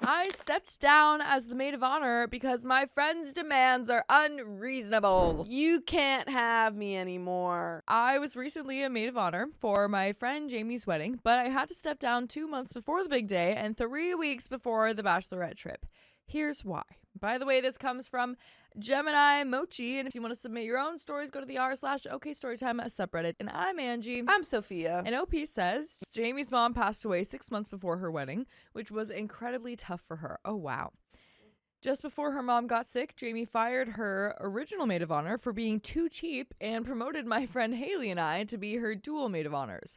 I stepped down as the maid of honor because my friend's demands are unreasonable. You can't have me anymore. I was recently a maid of honor for my friend Jamie's wedding, but I had to step down 2 months before the big day and 3 weeks before the bachelorette trip. Here's why. By the way, this comes from Gemini Mochi, and if you want to submit your own stories, go to the r/OKStorytime subreddit. And I'm Angie. I'm Sophia. And OP says Jamie's mom passed away 6 months before her wedding, which was incredibly tough for her. Oh, wow. Just before her mom got sick, Jamie fired her original maid of honor for being too cheap and promoted my friend Haley and I to be her dual maid of honors.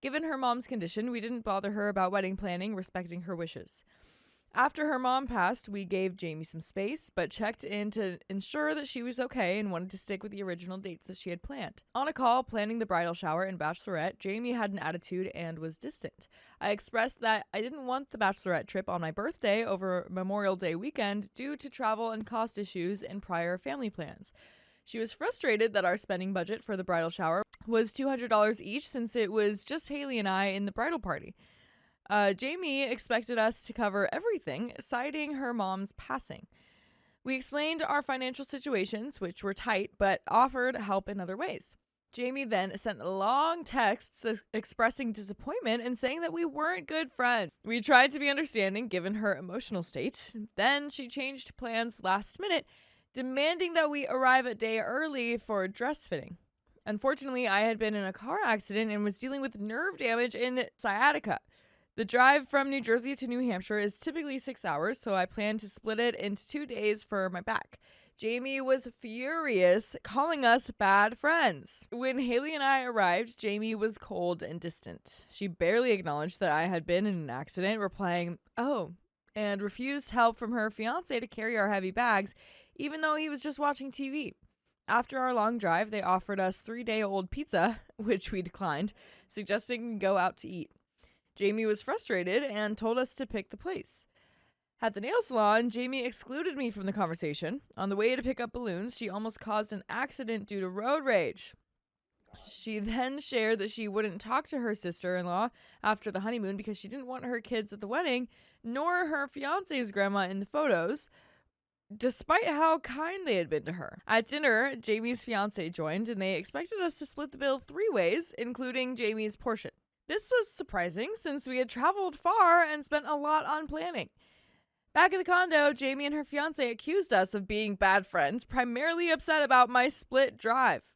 Given her mom's condition, we didn't bother her about wedding planning, respecting her wishes. After her mom passed, we gave Jamie some space, but checked in to ensure that she was okay and wanted to stick with the original dates that she had planned. On a call planning the bridal shower and bachelorette, Jamie had an attitude and was distant. I expressed that I didn't want the bachelorette trip on my birthday over Memorial Day weekend due to travel and cost issues and prior family plans. She was frustrated that our spending budget for the bridal shower was $200 each since it was just Haley and I in the bridal party. Jamie expected us to cover everything, citing her mom's passing. We explained our financial situations, which were tight, but offered help in other ways. Jamie then sent long texts expressing disappointment and saying that we weren't good friends. We tried to be understanding given her emotional state. Then she changed plans last minute, demanding that we arrive a day early for dress fitting. Unfortunately, I had been in a car accident and was dealing with nerve damage in sciatica. The drive from New Jersey to New Hampshire is typically 6 hours, so I planned to split it into 2 days for my back. Jamie was furious, calling us bad friends. When Haley and I arrived, Jamie was cold and distant. She barely acknowledged that I had been in an accident, replying, "Oh," and refused help from her fiancé to carry our heavy bags, even though he was just watching TV. After our long drive, they offered us 3-day-old pizza, which we declined, suggesting we go out to eat. Jamie was frustrated and told us to pick the place. At the nail salon, Jamie excluded me from the conversation. On the way to pick up balloons, she almost caused an accident due to road rage. She then shared that she wouldn't talk to her sister-in-law after the honeymoon because she didn't want her kids at the wedding, nor her fiance's grandma in the photos, despite how kind they had been to her. At dinner, Jamie's fiance joined, and they expected us to split the bill 3 ways, including Jamie's portion. This was surprising since we had traveled far and spent a lot on planning. Back at the condo, Jamie and her fiancé accused us of being bad friends, primarily upset about my split drive.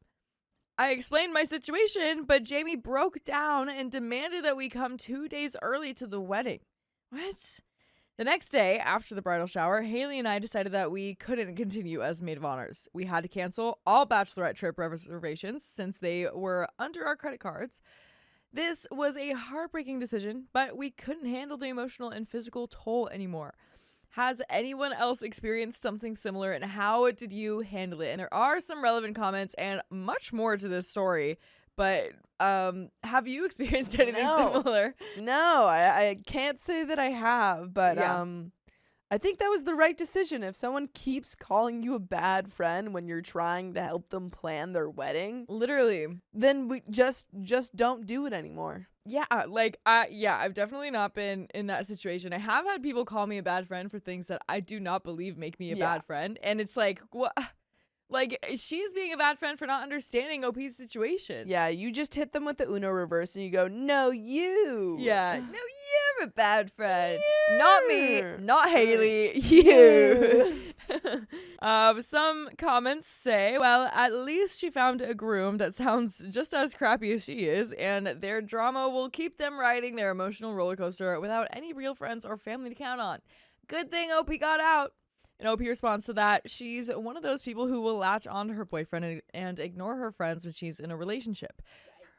I explained my situation, but Jamie broke down and demanded that we come 2 days early to the wedding. What? The next day, after the bridal shower, Haley and I decided that we couldn't continue as maid of honors. We had to cancel all bachelorette trip reservations since they were under our credit cards. This was a heartbreaking decision, but we couldn't handle the emotional and physical toll anymore. Has anyone else experienced something similar, and how did you handle it? And there are some relevant comments and much more to this story, but have you experienced anything similar? No, I can't say that I have, but Yeah. I think that was the right decision. If someone keeps calling you a bad friend when you're trying to help them plan their wedding, Literally. then we just don't do it anymore. Yeah, I've definitely not been in that situation. I have had people call me a bad friend for things that I do not believe make me a bad friend, and it's like, what? Like, she's being a bad friend for not understanding OP's situation. Yeah, you just hit them with the Uno reverse and you go, "No, you." Yeah. No, you're a bad friend. You. Not me. Not Haley. You. Some comments say, well, at least she found a groom that sounds just as crappy as she is, and their drama will keep them riding their emotional roller coaster without any real friends or family to count on. Good thing OP got out. And OP responds to that, she's one of those people who will latch onto her boyfriend and ignore her friends when she's in a relationship.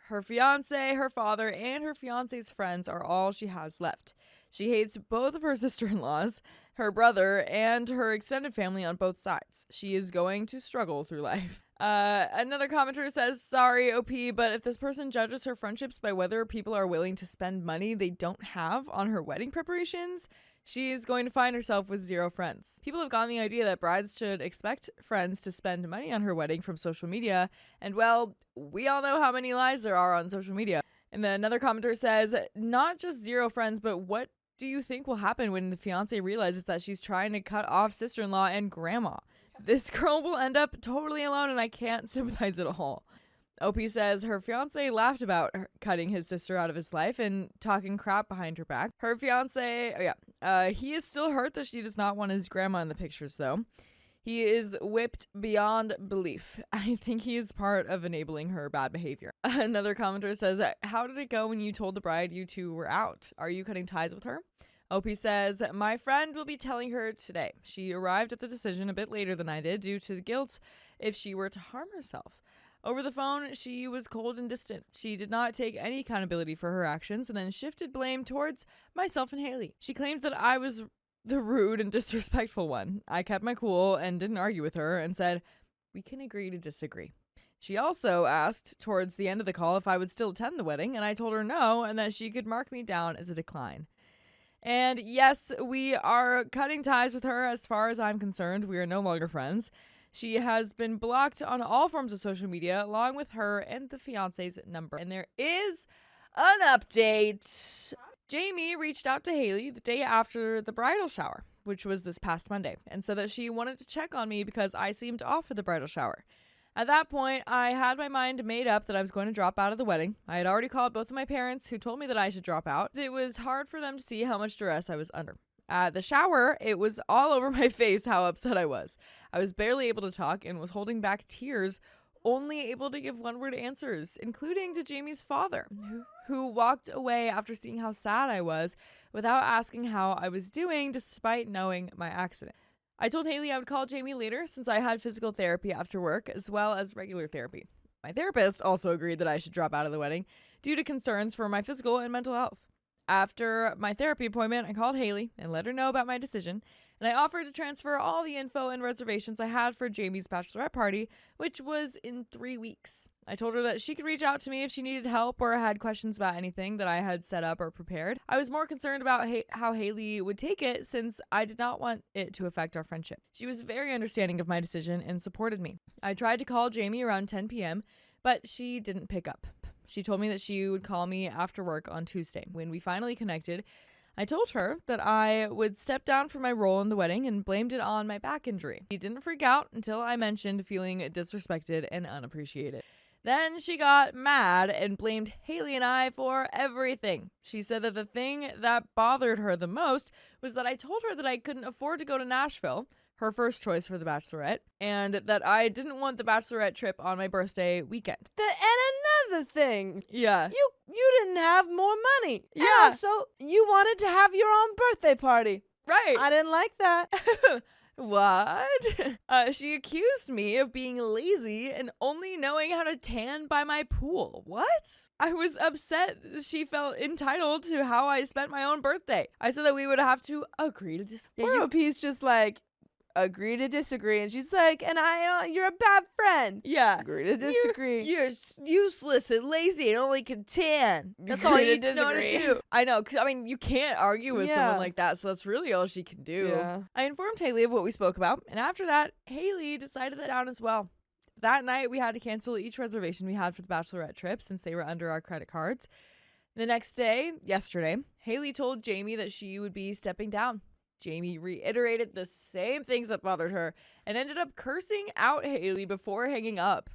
Her fiancé, her father, and her fiancé's friends are all she has left. She hates both of her sister-in-laws, her brother, and her extended family on both sides. She is going to struggle through life. Another commenter says, sorry, OP, but if this person judges her friendships by whether people are willing to spend money they don't have on her wedding preparations, she's going to find herself with 0 friends. People have gotten the idea that brides should expect friends to spend money on her wedding from social media, and well, we all know how many lies there are on social media. And then another commenter says, not just 0 friends, but what do you think will happen when the fiance realizes that she's trying to cut off sister-in-law and grandma? This girl will end up totally alone, and I can't sympathize at all. OP says her fiance laughed about cutting his sister out of his life and talking crap behind her back. Her fiance, he is still hurt that she does not want his grandma in the pictures, though. He is whipped beyond belief. I think he is part of enabling her bad behavior. Another commenter says, how did it go when you told the bride you two were out? Are you cutting ties with her? OP says, my friend will be telling her today. She arrived at the decision a bit later than I did due to the guilt if she were to harm herself. Over the phone, she was cold and distant. She did not take any accountability for her actions and then shifted blame towards myself and Haley. She claimed that I was the rude and disrespectful one. I kept my cool and didn't argue with her and said, we can agree to disagree. She also asked towards the end of the call if I would still attend the wedding, and I told her no and that she could mark me down as a decline. And yes, we are cutting ties with her as far as I'm concerned. We are no longer friends. She has been blocked on all forms of social media, along with her and the fiance's number. And there is an update. Jamie reached out to Haley the day after the bridal shower, which was this past Monday, and said that she wanted to check on me because I seemed off for the bridal shower. At that point, I had my mind made up that I was going to drop out of the wedding. I had already called both of my parents, who told me that I should drop out. It was hard for them to see how much duress I was under. At the shower, it was all over my face how upset I was. I was barely able to talk and was holding back tears, only able to give one-word answers, including to Jamie's father, who walked away after seeing how sad I was without asking how I was doing despite knowing my accident. I told Haley I would call Jamie later since I had physical therapy after work as well as regular therapy. My therapist also agreed that I should drop out of the wedding due to concerns for my physical and mental health. After my therapy appointment, I called Haley and let her know about my decision, and I offered to transfer all the info and reservations I had for Jamie's bachelorette party, which was in 3 weeks. I told her that she could reach out to me if she needed help or had questions about anything that I had set up or prepared. I was more concerned about how Haley would take it since I did not want it to affect our friendship. She was very understanding of my decision and supported me. I tried to call Jamie around 10 p.m., but she didn't pick up. She told me that she would call me after work on Tuesday. When we finally connected, I told her that I would step down from my role in the wedding and blamed it on my back injury. She didn't freak out until I mentioned feeling disrespected and unappreciated. Then she got mad and blamed Haley and I for everything. She said that the thing that bothered her the most was that I told her that I couldn't afford to go to Nashville, her first choice for the bachelorette, and that I didn't want the bachelorette trip on my birthday weekend. And another thing. Yeah. You didn't have more money. Yeah. And also, you wanted to have your own birthday party. Right. I didn't like that. What? She accused me of being lazy and only knowing how to tan by my pool. What? I was upset she felt entitled to how I spent my own birthday. I said that we would have to agree to disagree. Poor OP's just like, agree to disagree. And she's like, and you're a bad friend. Yeah. Agree to disagree. You're useless and lazy and only can tan. That's all you know how to do. I know, because, I mean, you can't argue with someone like that, so that's really all she can do. Yeah. I informed Haley of what we spoke about, and after that, Haley decided that down as well. That night, we had to cancel each reservation we had for the bachelorette trip since they were under our credit cards. The next day, yesterday, Haley told Jamie that she would be stepping down. Jamie reiterated the same things that bothered her and ended up cursing out Haley before hanging up.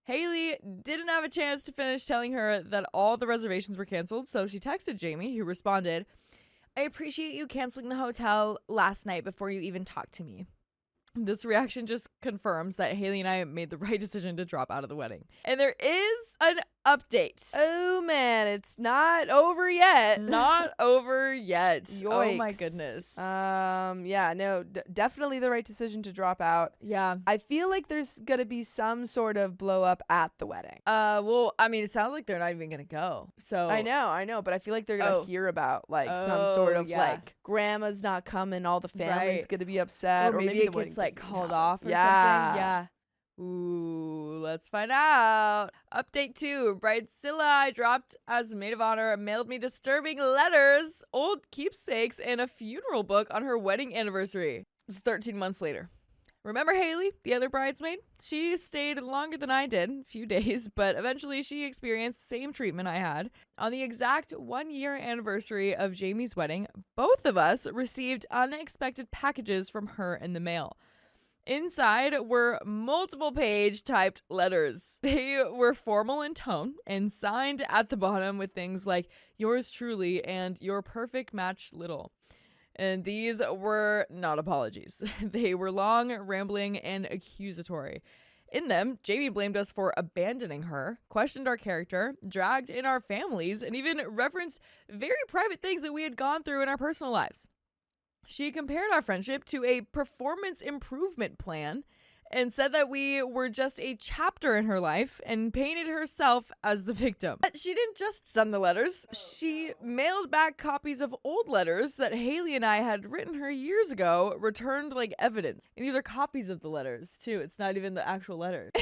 Haley didn't have a chance to finish telling her that all the reservations were canceled, so she texted Jamie, who responded, I appreciate you canceling the hotel last night before you even talked to me. This reaction just confirms that Haley and I made the right decision to drop out of the wedding. And there is an update. Oh man, it's not over yet. Not over yet. Yikes. Oh my goodness. Yeah, no, definitely the right decision to drop out. Yeah. I feel like there's gonna be some sort of blow up at the wedding. Well, I mean, it sounds like they're not even gonna go. So I know, but I feel like they're gonna hear about like some sort of like grandma's not coming, all the family's gonna be upset, or maybe it gets like called off or something. Yeah. Ooh, let's find out. Update 2. Bridezilla I dropped as maid of honor mailed me disturbing letters, old keepsakes, and a funeral book on her wedding anniversary. It's 13 months later. Remember Haley, the other bridesmaid? She stayed longer than I did, a few days, but eventually she experienced the same treatment I had. On the exact 1-year anniversary of Jamie's wedding, both of us received unexpected packages from her in the mail. Inside were multiple page typed letters. They were formal in tone and signed at the bottom with things like yours truly and your perfect match little. And these were not apologies. They were long, rambling, and accusatory. In them, Jamie blamed us for abandoning her, questioned our character, dragged in our families, and even referenced very private things that we had gone through in our personal lives. She compared our friendship to a performance improvement plan and said that we were just a chapter in her life and painted herself as the victim. But she didn't just send the letters. She mailed back copies of old letters that Haley and I had written her years ago, returned like evidence. And these are copies of the letters, too. It's not even the actual letters.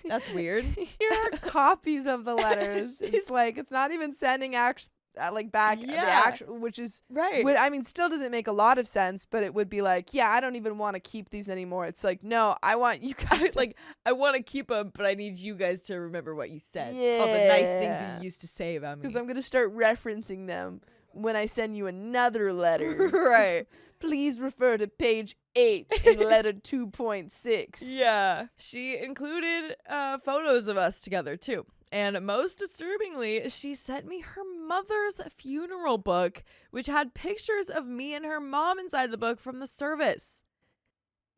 That's weird. Here are copies of the letters. It's like, it's not even sending back the actual, which is right. I mean, still doesn't make a lot of sense, but it would be like, yeah, I don't even want to keep these anymore. It's like, no, I want you guys I want to keep them, but I need you guys to remember what you said. All the nice things you used to say about me. Because I'm going to start referencing them when I send you another letter. Right. Please refer to page 8 in letter 2.6. Yeah. She included photos of us together, too. And most disturbingly, she sent me her mother's funeral book, which had pictures of me and her mom inside the book from the service.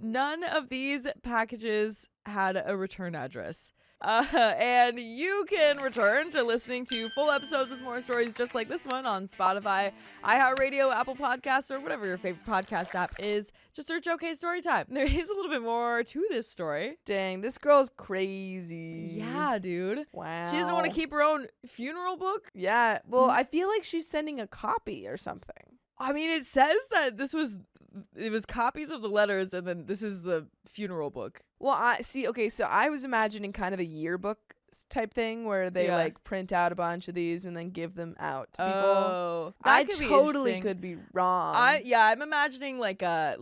None of these packages had a return address. And you can return to listening to full episodes with more stories just like this one on Spotify, iHeartRadio, Apple Podcasts, or whatever your favorite podcast app is. Just search OK Storytime. There is a little bit more to this story. Dang, this girl's crazy. Yeah, dude. Wow. She doesn't want to keep her own funeral book? Yeah, well, I feel like she's sending a copy or something. I mean, it says that it was copies of the letters, and then this is the funeral book. Well, so I was imagining kind of a yearbook type thing where they like print out a bunch of these and then give them out to people. Oh, I totally could be wrong. I'm imagining like a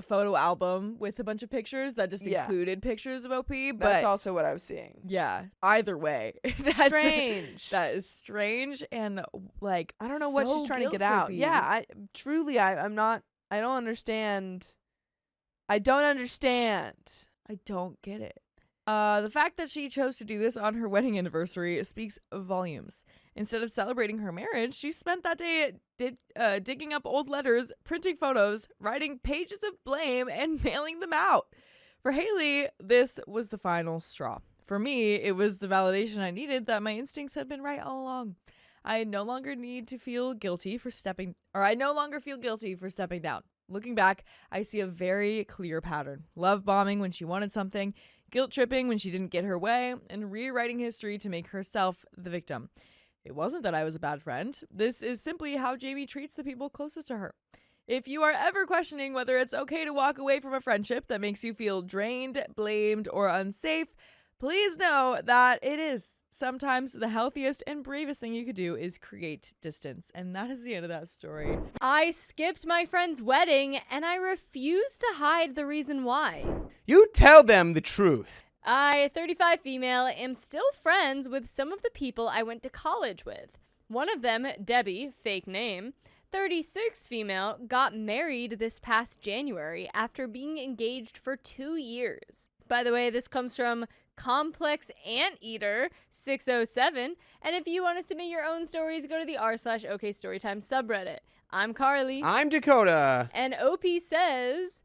photo album with a bunch of pictures that just included pictures of OP. But that's also what I was seeing. Yeah, either way, that's strange. That is strange, and like I don't know what she's trying to get out. Yeah, I'm not. I don't understand. I don't get it. The fact that she chose to do this on her wedding anniversary speaks volumes. Instead of celebrating her marriage, she spent that day digging up old letters, printing photos, writing pages of blame, and mailing them out. For Haley, this was the final straw. For me, it was the validation I needed that my instincts had been right all along. I no longer feel guilty for stepping down. Looking back, I see a very clear pattern. Love bombing when she wanted something, guilt tripping when she didn't get her way, and rewriting history to make herself the victim. It wasn't that I was a bad friend. This is simply how Jamie treats the people closest to her. If you are ever questioning whether it's okay to walk away from a friendship that makes you feel drained, blamed, or unsafe, please know that it is. Sometimes the healthiest and bravest thing you could do is create distance. And that is the end of that story. I skipped my friend's wedding and I refuse to hide the reason why. You tell them the truth. I, 35 female, am still friends with some of the people I went to college with. One of them, Debbie, fake name, 36 female, got married this past January after being engaged for 2 years. By the way, this comes from Complex Anteater 607. And if you want to submit your own stories, go to the r/OK Storytime subreddit. I'm Carly. I'm Dakota. And OP says,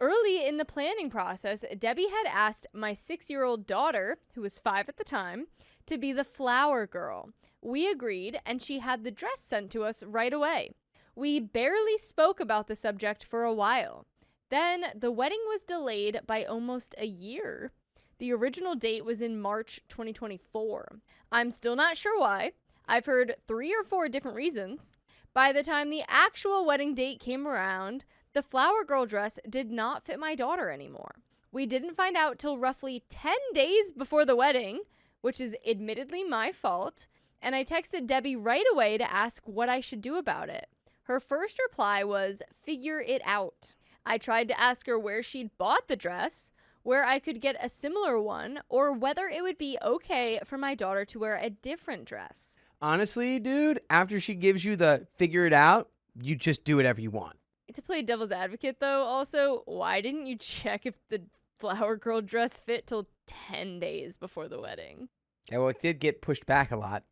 early in the planning process, Debbie had asked my 6-year-old daughter, who was 5 at the time, to be the flower girl. We agreed, and she had the dress sent to us right away. We barely spoke about the subject for a while. Then the wedding was delayed by almost a year. The original date was in March 2024. I'm still not sure why. I've heard 3 or 4 different reasons. By the time the actual wedding date came around, the flower girl dress did not fit my daughter anymore. We didn't find out till roughly 10 days before the wedding, which is admittedly my fault, and I texted Debbie right away to ask what I should do about it. Her first reply was, "Figure it out." I tried to ask her where she'd bought the dress, where I could get a similar one, or whether it would be okay for my daughter to wear a different dress. Honestly, dude, after she gives you the figure it out, you just do whatever you want. To play devil's advocate, though, also, why didn't you check if the flower girl dress fit till 10 days before the wedding? Yeah, well, it did get pushed back a lot.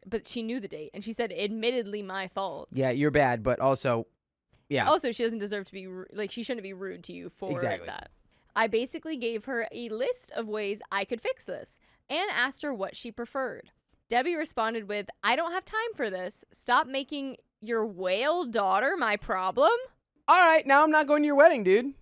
But she knew the date, and she said, admittedly my fault. Yeah, you're bad, but also, yeah. Also, she doesn't deserve to be, she shouldn't be rude to you for that. I basically gave her a list of ways I could fix this, and asked her what she preferred. Debbie responded with, I don't have time for this. Stop making your whale daughter my problem. All right, now I'm not going to your wedding, dude.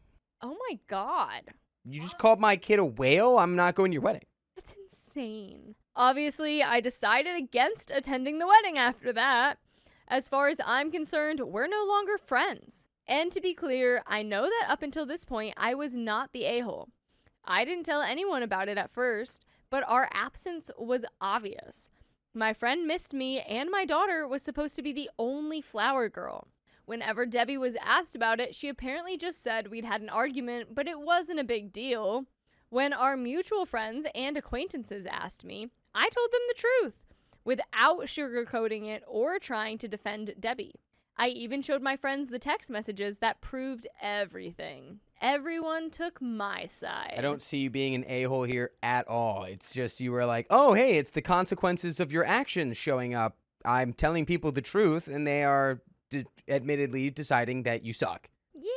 Oh my God. You just called my kid a whale? I'm not going to your wedding. That's insane. Obviously, I decided against attending the wedding after that. As far as I'm concerned, we're no longer friends. And to be clear, I know that up until this point, I was not the a-hole. I didn't tell anyone about it at first, but our absence was obvious. My friend missed me, and my daughter was supposed to be the only flower girl. Whenever Debbie was asked about it, she apparently just said we'd had an argument, but it wasn't a big deal. When our mutual friends and acquaintances asked me, I told them the truth, without sugarcoating it or trying to defend Debbie. I even showed my friends the text messages that proved everything. Everyone took my side. I don't see you being an a-hole here at all. It's just you were like, oh, hey, it's the consequences of your actions showing up. I'm telling people the truth, and they are admittedly deciding that you suck. Yeah.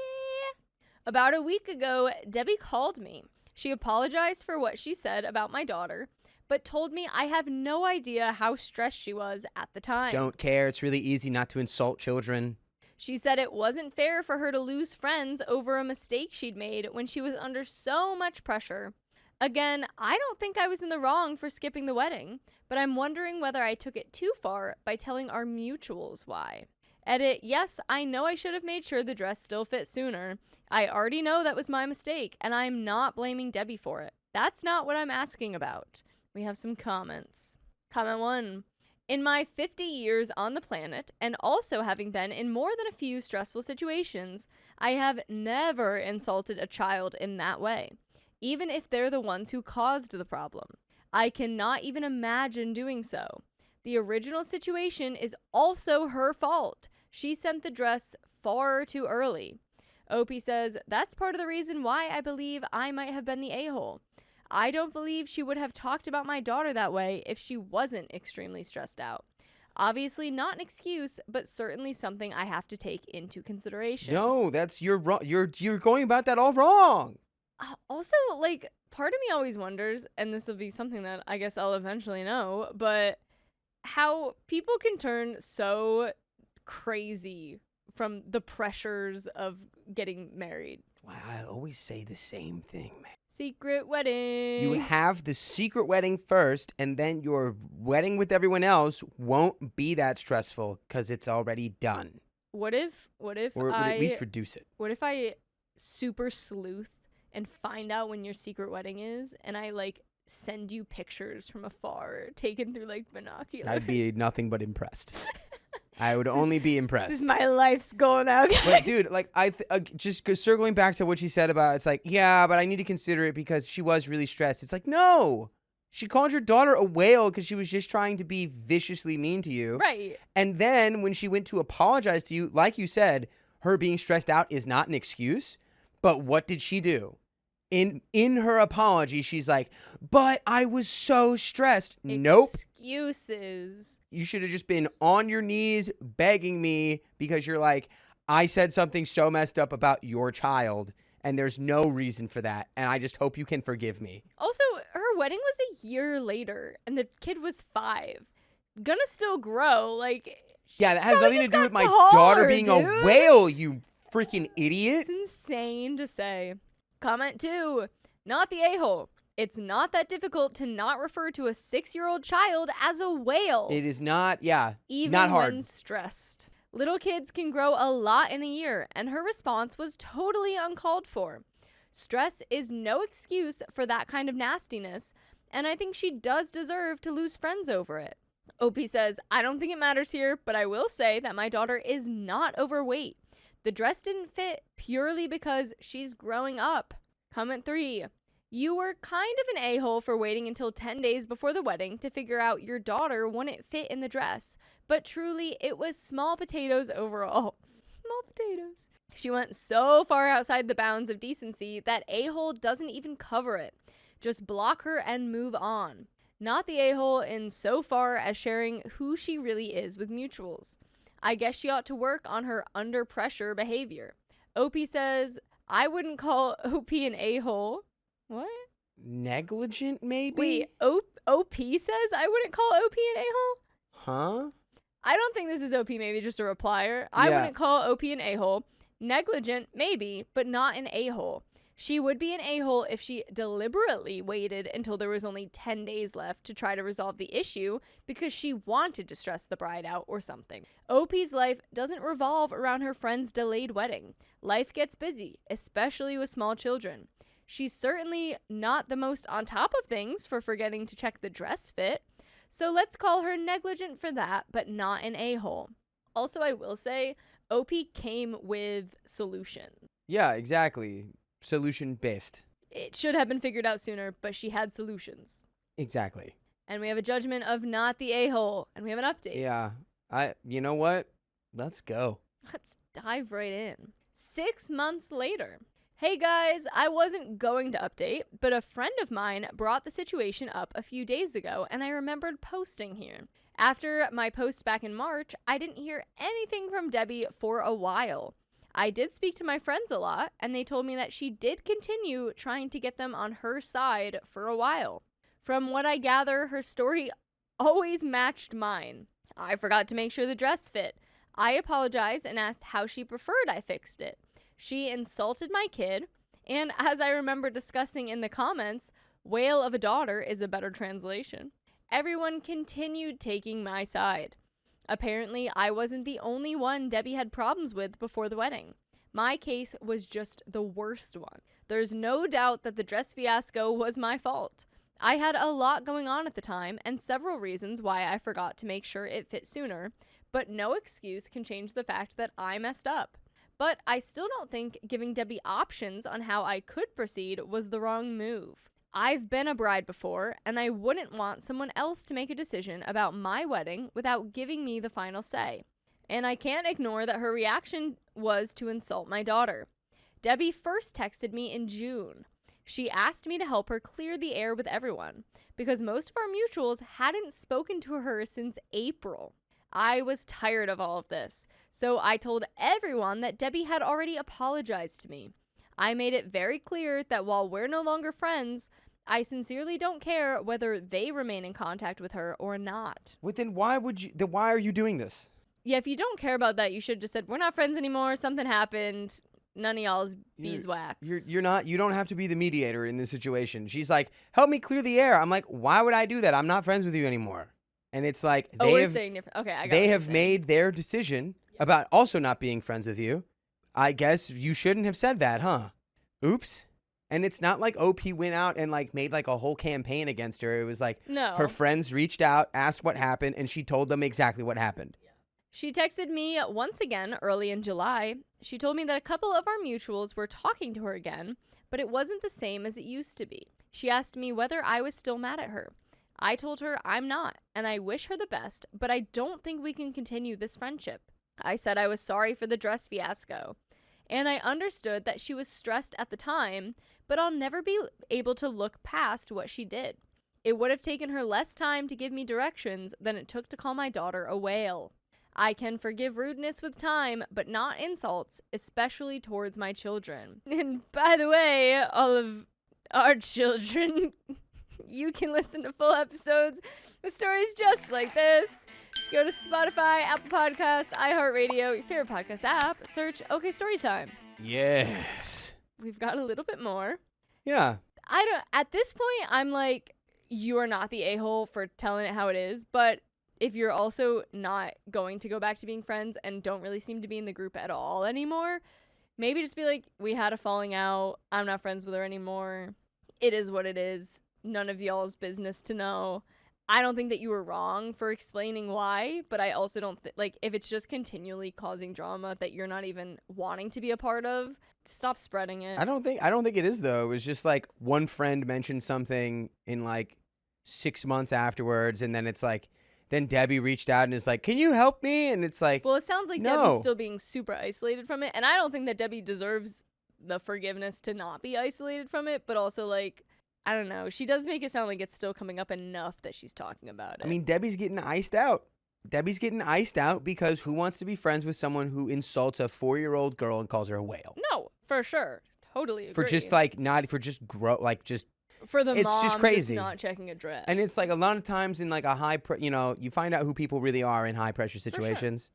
About a week ago, Debbie called me. She apologized for what she said about my daughter, but told me I have no idea how stressed she was at the time. Don't care. It's really easy not to insult children. She said it wasn't fair for her to lose friends over a mistake she'd made when she was under so much pressure. Again, I don't think I was in the wrong for skipping the wedding, but I'm wondering whether I took it too far by telling our mutuals why. Edit, yes, I know I should have made sure the dress still fit sooner. I already know that was my mistake, and I'm not blaming Debbie for it. That's not what I'm asking about. We have some comments. Comment 1. In my 50 years on the planet, and also having been in more than a few stressful situations, I have never insulted a child in that way, even if they're the ones who caused the problem. I cannot even imagine doing so. The original situation is also her fault. She sent the dress far too early. Opie says, that's part of the reason why I believe I might have been the a-hole. I don't believe she would have talked about my daughter that way if she wasn't extremely stressed out. Obviously not an excuse, but certainly something I have to take into consideration. No, that's you're wrong. You're going about that all wrong. Also, like, part of me always wonders, and this will be something that I guess I'll eventually know, but how people can turn so crazy from the pressures of getting married. Wow, I always say the same thing, man. Secret wedding. You have the secret wedding first, and then your wedding with everyone else won't be that stressful because it's already done. What if or it would at least reduce it. What if I super sleuth and find out when your secret wedding is, and I like send you pictures from afar taken through like binoculars? I'd be nothing but impressed. I would only be impressed. This is my life's going out. But dude, like just circling back to what she said about, it's like, yeah, but I need to consider it because she was really stressed. It's like, no, she called your daughter a whale because she was just trying to be viciously mean to you. Right. And then when she went to apologize to you, like you said, her being stressed out is not an excuse. But what did she do? In her apology, she's like, but I was so stressed. Nope. Excuses. You should have just been on your knees begging me because you're like, I said something so messed up about your child and there's no reason for that. And I just hope you can forgive me. Also, her wedding was a year later and the kid was 5. Gonna still grow. Like, yeah, that has nothing to do with my taller, daughter being dude. a whale, you freaking idiot. It's insane to say. Comment 2. Not the a-hole. It's not that difficult to not refer to a 6-year-old child as a whale. It is not, yeah, even not hard. When stressed. Little kids can grow a lot in a year, and her response was totally uncalled for. Stress is no excuse for that kind of nastiness, and I think she does deserve to lose friends over it. Opie says, I don't think it matters here, but I will say that my daughter is not overweight. The dress didn't fit purely because she's growing up. Comment 3. You were kind of an a-hole for waiting until 10 days before the wedding to figure out your daughter wouldn't fit in the dress. But truly, it was small potatoes overall. Small potatoes. She went so far outside the bounds of decency that a-hole doesn't even cover it. Just block her and move on. Not the a-hole in so far as sharing who she really is with mutuals. I guess she ought to work on her under pressure behavior. OP says, I wouldn't call OP an a-hole. What? Negligent, maybe? Wait, OP says I wouldn't call OP an a-hole? Huh? I don't think this is OP, maybe just a replier. I Yeah. wouldn't call OP an a-hole. Negligent, maybe, but not an a-hole. She would be an a-hole if she deliberately waited until there was only 10 days left to try to resolve the issue because she wanted to stress the bride out or something. OP's life doesn't revolve around her friend's delayed wedding. Life gets busy, especially with small children. She's certainly not the most on top of things for forgetting to check the dress fit. So let's call her negligent for that, but not an a-hole. Also, I will say, OP came with solution. Yeah, exactly. Solution based. It should have been figured out sooner, but she had solutions. Exactly. And we have a judgment of not the a-hole, and we have an update. Yeah. You know what? Let's go. Let's dive right in. 6 months later. Hey guys, I wasn't going to update, but a friend of mine brought the situation up a few days ago, and I remembered posting here. After my post back in March, I didn't hear anything from Debbie for a while. I did speak to my friends a lot, and they told me that she did continue trying to get them on her side for a while. From what I gather, her story always matched mine. I forgot to make sure the dress fit. I apologized and asked how she preferred I fixed it. She insulted my kid, and as I remember discussing in the comments, whale of a daughter is a better translation. Everyone continued taking my side. Apparently, I wasn't the only one Debbie had problems with before the wedding. My case was just the worst one. There's no doubt that the dress fiasco was my fault. I had a lot going on at the time and several reasons why I forgot to make sure it fit sooner, but no excuse can change the fact that I messed up. But I still don't think giving Debbie options on how I could proceed was the wrong move. I've been a bride before, and I wouldn't want someone else to make a decision about my wedding without giving me the final say. And I can't ignore that her reaction was to insult my daughter. Debbie first texted me in June. She asked me to help her clear the air with everyone, because most of our mutuals hadn't spoken to her since April. I was tired of all of this, so I told everyone that Debbie had already apologized to me. I made it very clear that while we're no longer friends, I sincerely don't care whether they remain in contact with her or not. Well, then why are you doing this? Yeah, if you don't care about that, you should have just said, we're not friends anymore, something happened, none of y'all's beeswax. You don't have to be the mediator in this situation. She's like, help me clear the air. I'm like, why would I do that? I'm not friends with you anymore. And it's like, we're saying different. Okay, I got they what have you're saying. made their decision about also not being friends with you. I guess you shouldn't have said that, huh? Oops. And it's not like OP went out and like made like a whole campaign against her. It was like No. her friends reached out, asked what happened, and she told them exactly what happened. She texted me once again early in July. She told me that a couple of our mutuals were talking to her again, but it wasn't the same as it used to be. She asked me whether I was still mad at her. I told her I'm not, and I wish her the best, but I don't think we can continue this friendship. I said I was sorry for the dress fiasco, and I understood that she was stressed at the time, but I'll never be able to look past what she did. It would have taken her less time to give me directions than it took to call my daughter a whale. I can forgive rudeness with time, but not insults, especially towards my children. And by the way, all of our children, you can listen to full episodes with stories just like this. Just go to Spotify, Apple Podcasts, iHeartRadio, your favorite podcast app, search OK Storytime. Yes. We've got a little bit more. Yeah. At this point, I'm like, you are not the a-hole for telling it how it is, but if you're also not going to go back to being friends and don't really seem to be in the group at all anymore, maybe just be like, we had a falling out. I'm not friends with her anymore. It is what it is. None of y'all's business to know. I don't think that you were wrong for explaining why, but I also don't like if it's just continually causing drama that you're not even wanting to be a part of, stop spreading it. I don't think it is though. It was just like one friend mentioned something in like 6 months afterwards, and then it's like, then Debbie reached out and is like, "Can you help me?" And it's like, Well, it sounds like no. Debbie's still being super isolated from it, and I don't think that Debbie deserves the forgiveness to not be isolated from it, but also like, I don't know. She does make it sound like it's still coming up enough that she's talking about it. I mean, Debbie's getting iced out. Debbie's getting iced out because who wants to be friends with someone who insults a 4-year-old girl and calls her a whale? No, for sure. Totally agree. For just like not for just just for the it's mom just crazy. not checking a dress. And it's like a lot of times in like a you find out who people really are in high pressure situations.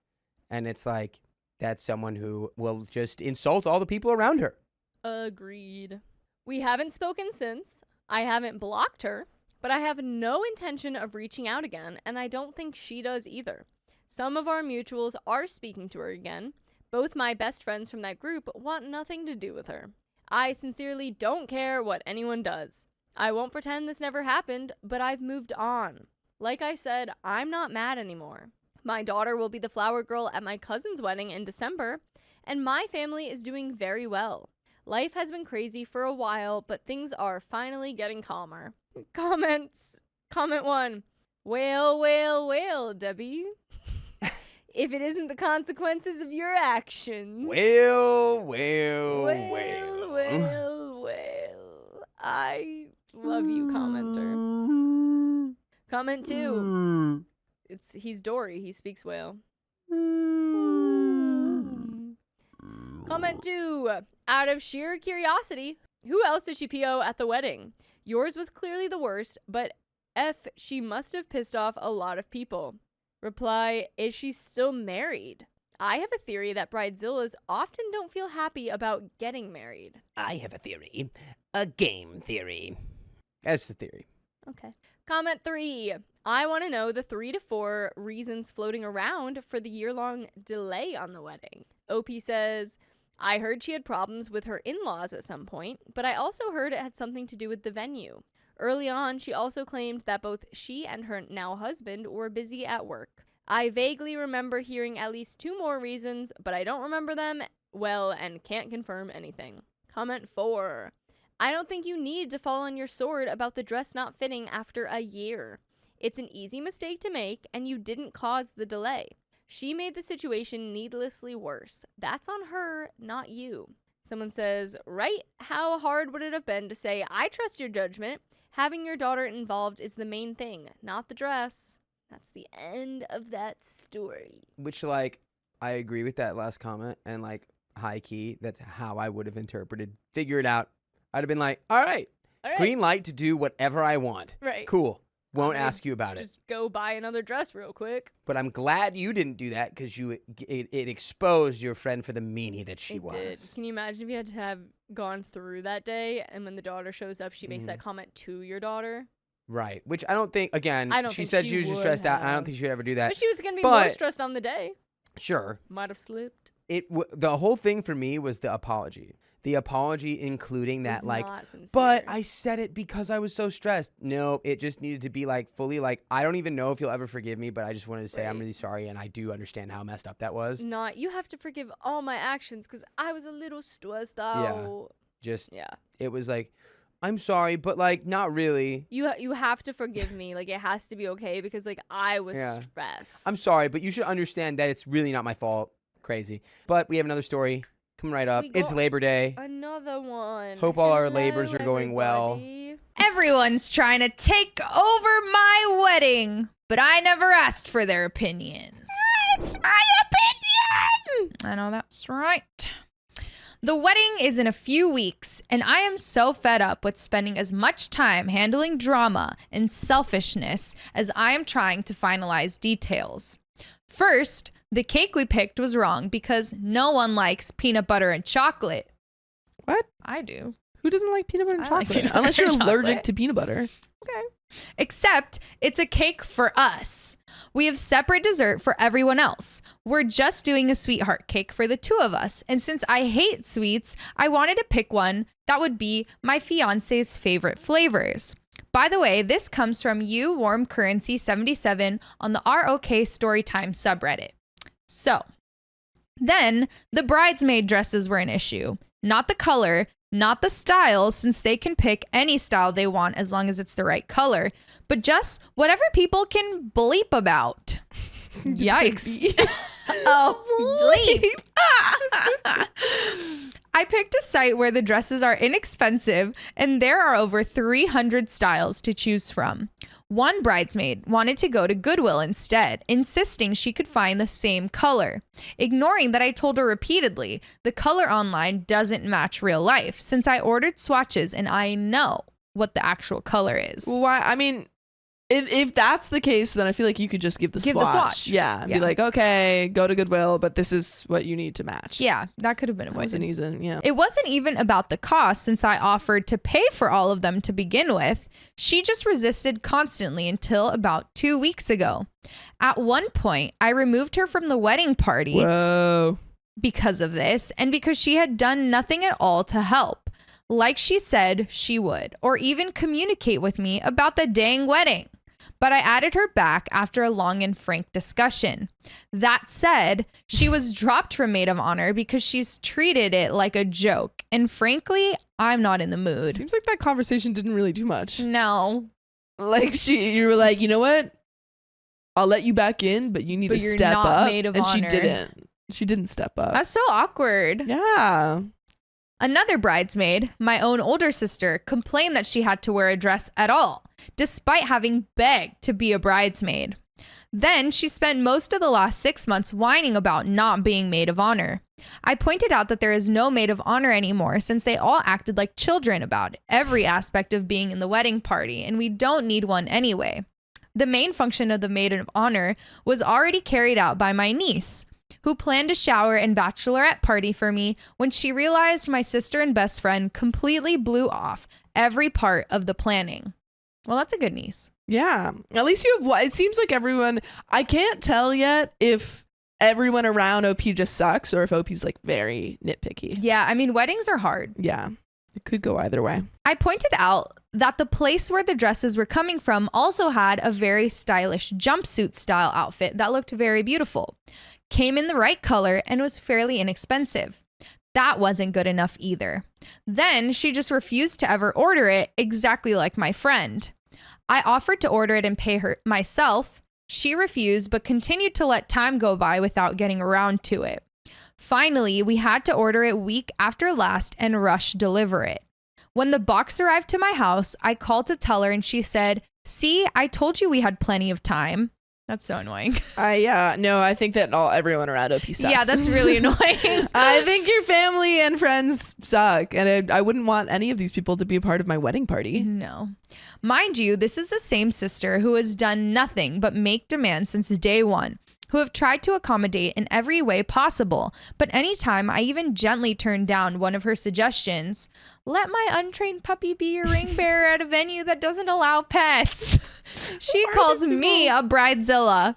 And it's like that's someone who will just insult all the people around her. Agreed. We haven't spoken since. I haven't blocked her, but I have no intention of reaching out again, and I don't think she does either. Some of our mutuals are speaking to her again. Both my best friends from that group want nothing to do with her. I sincerely don't care what anyone does. I won't pretend this never happened, but I've moved on. Like I said, I'm not mad anymore. My daughter will be the flower girl at my cousin's wedding in December, and my family is doing very well. Life has been crazy for a while, but things are finally getting calmer. Comments. Comment 1. Wail, wail, wail, Debbie. If it isn't the consequences of your actions. Wail. Wail, wail, wail. I love you, commenter. Comment 2. He's Dory. He speaks whale. Comment 2. Out of sheer curiosity, who else did she PO at the wedding? Yours was clearly the worst, but F, she must have pissed off a lot of people. Reply, is she still married? I have a theory that bridezillas often don't feel happy about getting married. I have a theory. A game theory. That's the theory. Okay. Comment 3. I want to know the 3 to 4 reasons floating around for the year-long delay on the wedding. OP says, I heard she had problems with her in-laws at some point, but I also heard it had something to do with the venue. Early on, she also claimed that both she and her now husband were busy at work. I vaguely remember hearing at least 2 more reasons, but I don't remember them well and can't confirm anything. Comment 4. I don't think you need to fall on your sword about the dress not fitting after a year. It's an easy mistake to make, and you didn't cause the delay. She made the situation needlessly worse. That's on her, not you. Someone says, right? How hard would it have been to say, I trust your judgment. Having your daughter involved is the main thing, not the dress. That's the end of that story. Which, like, I agree with that last comment. And, like, high key, that's how I would have interpreted. Figure it out. I'd have been like, all right. Green light to do whatever I want. Right. Cool. Won't ask you about it. Just go buy another dress real quick. But I'm glad you didn't do that because it exposed your friend for the meanie that she was. Did. Can you imagine if you had to have gone through that day and when the daughter shows up, she makes that comment to your daughter? Right. Which I don't think, again, she think said she she was just would stressed out. And I have. don't think she would ever do that. But she was going to be more stressed on the day. Sure. Might have slipped. The whole thing for me was the apology. The apology including that, like, not sincere. but I said it because I was so stressed. No, it just needed to be, like, fully, like, I don't even know if you'll ever forgive me, but I just wanted to say I'm really sorry, and I do understand how messed up that was. You have to forgive all my actions because I was a little stressed out. Yeah. It was like, I'm sorry, but, like, not really. You have to forgive me. Like, it has to be okay because, like, I was stressed. I'm sorry, but you should understand that it's really not my fault. Crazy. But we have another story coming right up. It's Labor Day. Another one. Hope all our labors are going well. Everyone's trying to take over my wedding, but I never asked for their opinions. It's my opinion! I know that's right. The wedding is in a few weeks, and I am so fed up with spending as much time handling drama and selfishness as I am trying to finalize details. First, the cake we picked was wrong because no one likes peanut butter and chocolate. What? I do. Who doesn't like peanut butter and I like chocolate? peanut Unless butter you're and allergic chocolate. to peanut butter. Okay. Except it's a cake for us. We have separate dessert for everyone else. We're just doing a sweetheart cake for the 2 of us. And since I hate sweets, I wanted to pick one that would be my fiance's favorite flavors. By the way, this comes from You Warm Currency 77 on the ROK Storytime subreddit. So, then the bridesmaid dresses were an issue. Not the color, not the style, since they can pick any style they want as long as it's the right color, but just whatever people can bleep about. Yikes. Oh, bleep. I picked a site where the dresses are inexpensive and there are over 300 styles to choose from. One bridesmaid wanted to go to Goodwill instead, insisting she could find the same color, ignoring that I told her repeatedly the color online doesn't match real life since I ordered swatches and I know what the actual color is. Why? I mean, if that's the case, then I feel like you could just give the swatch. Yeah, and be like, okay, go to Goodwill, but this is what you need to match. Yeah, that could have been avoided. Wasn't easy, yeah. It wasn't even about the cost since I offered to pay for all of them to begin with. She just resisted constantly until about 2 weeks ago. At one point, I removed her from the wedding party because of this and because she had done nothing at all to help, like she said she would, or even communicate with me about the dang wedding. But I added her back after a long and frank discussion. That said, she was dropped from Maid of Honor because she's treated it like a joke. And frankly, I'm not in the mood. Seems like that conversation didn't really do much. No. Like you were like, you know what? I'll let you back in, but you need to step up. Maid of and Honor. she didn't. She didn't step up. That's so awkward. Yeah. Another bridesmaid, my own older sister, complained that she had to wear a dress at all, despite having begged to be a bridesmaid. Then she spent most of the last 6 months whining about not being Maid of Honor. I pointed out that there is no Maid of Honor anymore since they all acted like children about every aspect of being in the wedding party, and we don't need one anyway. The main function of the Maid of Honor was already carried out by my niece, who planned a shower and bachelorette party for me when she realized my sister and best friend completely blew off every part of the planning. Well, that's a good niece. Yeah. At least you have, it seems like everyone, I can't tell yet if everyone around OP just sucks or if OP's like very nitpicky. Yeah, I mean, weddings are hard. Yeah. It could go either way. I pointed out that the place where the dresses were coming from also had a very stylish jumpsuit style outfit that looked very beautiful, came in the right color, and was fairly inexpensive. That wasn't good enough either. Then she just refused to ever order it, exactly like my friend. I offered to order it and pay her myself. She refused, but continued to let time go by without getting around to it. Finally, we had to order it week after last and rush deliver it. When the box arrived to my house, I called to tell her and she said, "See, I told you we had plenty of time." That's so annoying. I think that everyone around OP sucks. Yeah, that's really annoying. I think your family and friends suck, and I wouldn't want any of these people to be a part of my wedding party. No. Mind you, this is the same sister who has done nothing but make demands since day one, who have tried to accommodate in every way possible, but anytime I even gently turned down one of her suggestions, let my untrained puppy be your ring bearer at a venue that doesn't allow pets, she calls me a bridezilla.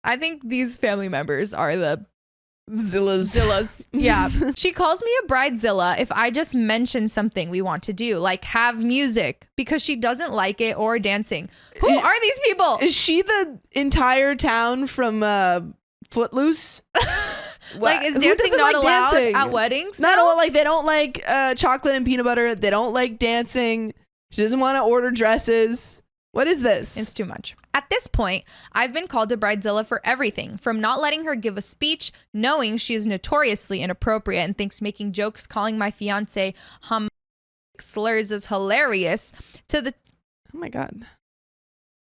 I think these family members are the Zillas. Yeah. She calls me a bridezilla if I just mention something we want to do, like have music, because she doesn't like it, or dancing. Who are these people? Is she the entire town from Footloose? Like, is dancing not allowed at weddings? No, like they don't like chocolate and peanut butter. They don't like dancing. She doesn't want to order dresses. What is this? It's too much. At this point, I've been called a bridezilla for everything, from not letting her give a speech, knowing she is notoriously inappropriate and thinks making jokes calling my fiancé slurs is hilarious, to the oh my god,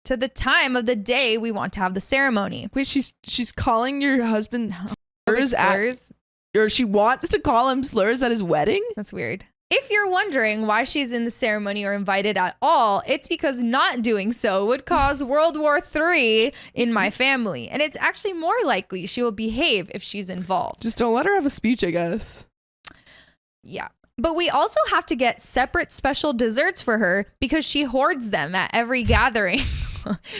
to the time of the day we want to have the ceremony. Wait, she's calling your husband slurs or she wants to call him slurs at his wedding? That's weird. If you're wondering why she's in the ceremony or invited at all, it's because not doing so would cause World War III in my family. And it's actually more likely she will behave if she's involved. Just don't let her have a speech, I guess. Yeah. But we also have to get separate special desserts for her because she hoards them at every gathering.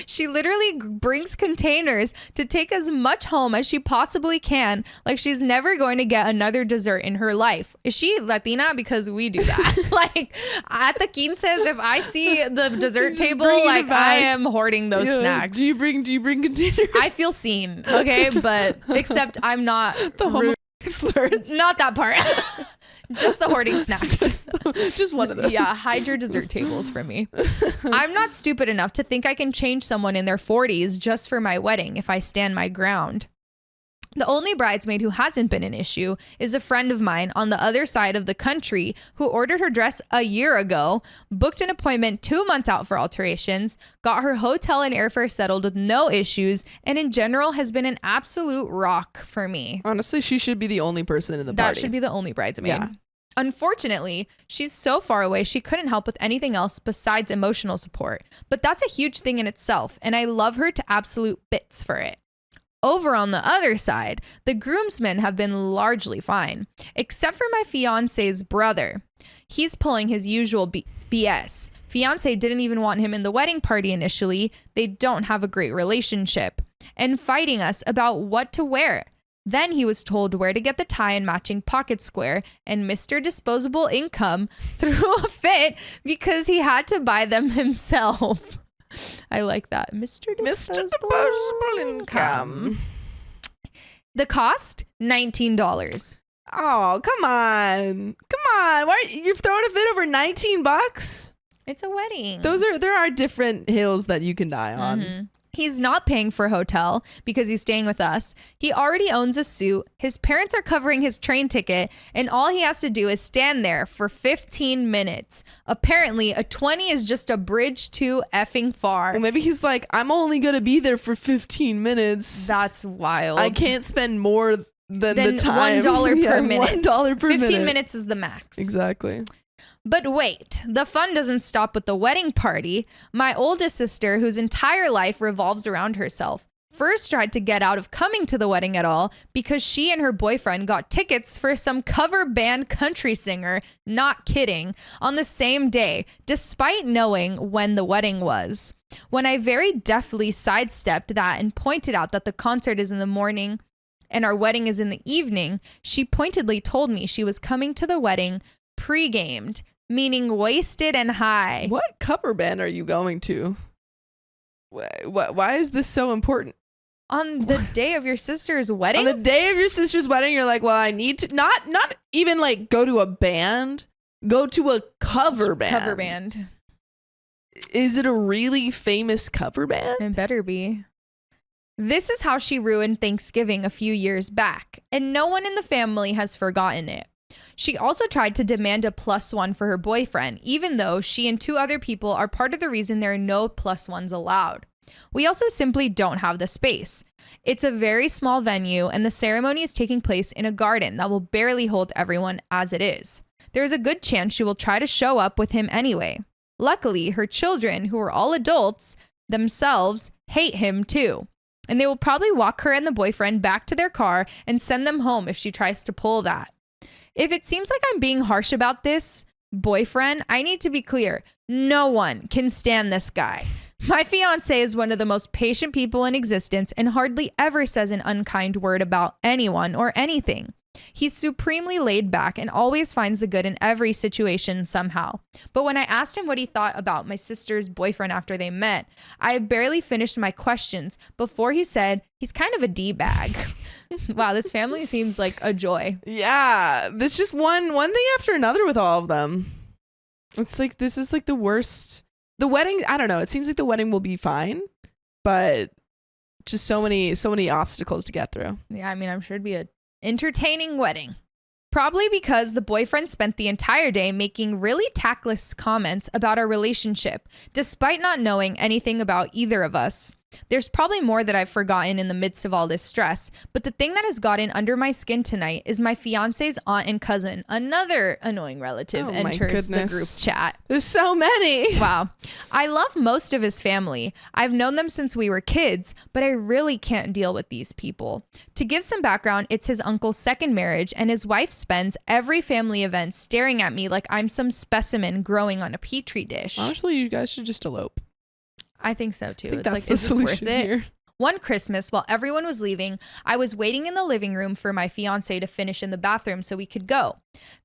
She literally brings containers to take as much home as she possibly can, like she's never going to get another dessert in her life. Is she Latina? Because we do that. Like at the quinces, if I see the dessert table, like I am hoarding those snacks. Do you bring containers? I feel seen, okay? But except I'm not the homophobic slurs. Not that part. Just the hoarding snacks. Just one of those. Yeah, hide your dessert tables from me. I'm not stupid enough to think I can change someone in their 40s just for my wedding if I stand my ground. The only bridesmaid who hasn't been an issue is a friend of mine on the other side of the country who ordered her dress a year ago, booked an appointment 2 months out for alterations, got her hotel and airfare settled with no issues, and in general has been an absolute rock for me. Honestly, she should be the only person in the party. That should be the only bridesmaid. Yeah. Unfortunately, she's so far away she couldn't help with anything else besides emotional support. But that's a huge thing in itself, and I love her to absolute bits for it. Over on the other side, the groomsmen have been largely fine, except for my fiance's brother. He's pulling his usual BS. Fiance didn't even want him in the wedding party initially. They don't have a great relationship. And fighting us about what to wear. Then he was told where to get the tie and matching pocket square, and Mr. Disposable Income threw a fit because he had to buy them himself. I like that. Mr. Disposable Income. The cost, $19. Oh, come on. Why you're throwing a fit over $19? It's a wedding. There are different hills that you can die on. Mm-hmm. He's not paying for a hotel because he's staying with us. He already owns a suit. His parents are covering his train ticket, and all he has to do is stand there for 15 minutes. Apparently, a 20 is just a bridge too effing far. Well, maybe he's like, I'm only going to be there for 15 minutes. That's wild. I can't spend more than the time. $1 per minute. $1 per minute. 15 minutes is the max. Exactly. But wait, the fun doesn't stop with the wedding party. My oldest sister, whose entire life revolves around herself, first tried to get out of coming to the wedding at all because she and her boyfriend got tickets for some cover band country singer, not kidding, on the same day, despite knowing when the wedding was. When I very deftly sidestepped that and pointed out that the concert is in the morning and our wedding is in the evening, she pointedly told me she was coming to the wedding pre-gamed, meaning wasted and high. What cover band are you going to? Why is this so important? On the day of your sister's wedding? On the day of your sister's wedding, you're like, well, I need to not even like go to a band, go to a cover band. Cover band. Is it a really famous cover band? It better be. This is how she ruined Thanksgiving a few years back, and no one in the family has forgotten it. She also tried to demand a +1 for her boyfriend, even though she and 2 other people are part of the reason there are no +1s allowed. We also simply don't have the space. It's a very small venue, and the ceremony is taking place in a garden that will barely hold everyone as it is. There is a good chance she will try to show up with him anyway. Luckily, her children, who are all adults themselves, hate him too. And they will probably walk her and the boyfriend back to their car and send them home if she tries to pull that. If it seems like I'm being harsh about this boyfriend, I need to be clear. No one can stand this guy. My fiance is one of the most patient people in existence and hardly ever says an unkind word about anyone or anything. He's supremely laid back and always finds the good in every situation somehow. But when I asked him what he thought about my sister's boyfriend after they met, I had barely finished my questions before he said he's kind of a D-bag. Wow, this family seems like a joy. Yeah, there's just one thing after another with all of them. It's like this is like the worst. The wedding, I don't know. It seems like the wedding will be fine, but just so many obstacles to get through. Yeah, I mean, I'm sure it'd be a entertaining wedding. Probably because the boyfriend spent the entire day making really tactless comments about our relationship, despite not knowing anything about either of us. There's probably more that I've forgotten in the midst of all this stress, but the thing that has gotten under my skin tonight is my fiance's aunt and cousin, another annoying relative, enters the group chat. There's so many. Wow. I love most of his family. I've known them since we were kids, but I really can't deal with these people. To give some background, it's his uncle's second marriage, and his wife spends every family event staring at me like I'm some specimen growing on a petri dish. Honestly, you guys should just elope. I think so too. I think It's that's like, the is this worth solution it? here. One Christmas, while everyone was leaving, I was waiting in the living room for my fiance to finish in the bathroom so we could go.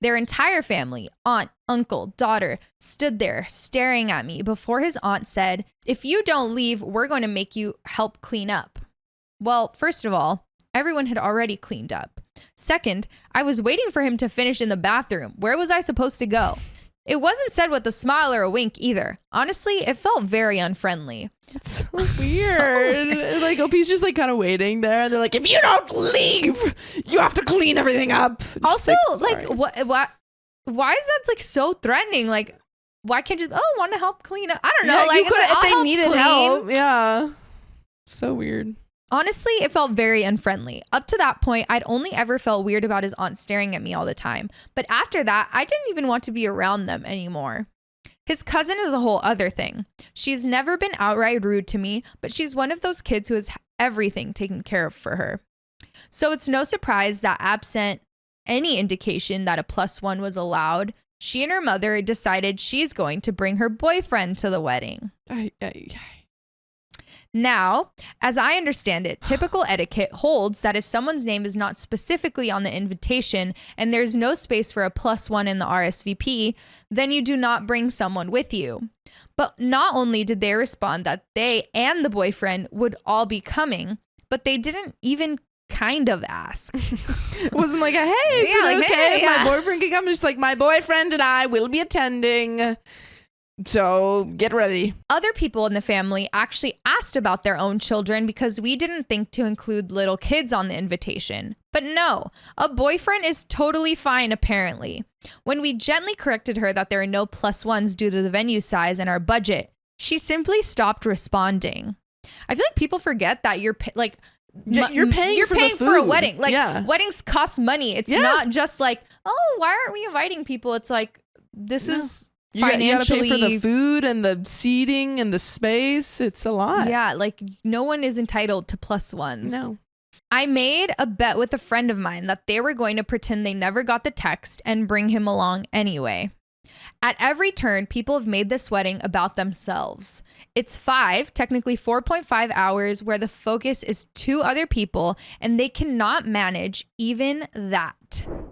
Their entire family, aunt, uncle, daughter, stood there staring at me before his aunt said, "If you don't leave, we're going to make you help clean up." Well, first of all, everyone had already cleaned up. Second, I was waiting for him to finish in the bathroom. Where was I supposed to go? It wasn't said with a smile or a wink either. Honestly, it felt very unfriendly. It's so weird. Like OP's just like kind of waiting there, and they're like, if you don't leave, you have to clean everything up. Just Also, sorry. what? Why is that like so threatening? Like, why can't you? Oh, want to help clean up? I don't know. Yeah, like, you could I'll if they help needed clean. help. Yeah, so weird. Honestly, it felt very unfriendly. Up to that point, I'd only ever felt weird about his aunt staring at me all the time. But after that, I didn't even want to be around them anymore. His cousin is a whole other thing. She's never been outright rude to me, but she's one of those kids who has everything taken care of for her. So it's no surprise that absent any indication that a +1 was allowed, she and her mother decided she's going to bring her boyfriend to the wedding. Now, as I understand it, typical etiquette holds that if someone's name is not specifically on the invitation and there's no space for a +1 in the RSVP, then you do not bring someone with you. But not only did they respond that they and the boyfriend would all be coming, but they didn't even kind of ask. It wasn't like a, hey, is Yeah, it like, okay hey, if yeah. my boyfriend can come? Just like, my boyfriend and I will be attending, so get ready. Other people in the family actually asked about their own children because we didn't think to include little kids on the invitation. But no, a boyfriend is totally fine apparently. When we gently corrected her that there are no +1s due to the venue size and our budget, she simply stopped responding. I feel like people forget that you're paying for the for a food. wedding. Like, Yeah. weddings cost money. It's Yeah. not just like, oh, why aren't we inviting people? It's like, this is You gotta pay financially for the food and the seating and the space. It's a lot. Yeah, like no one is entitled to +1s. No. I made a bet with a friend of mine that they were going to pretend they never got the text and bring him along anyway. At every turn, people have made this wedding about themselves. It's 5, technically 4.5 hours where the focus is 2 other people and they cannot manage even that.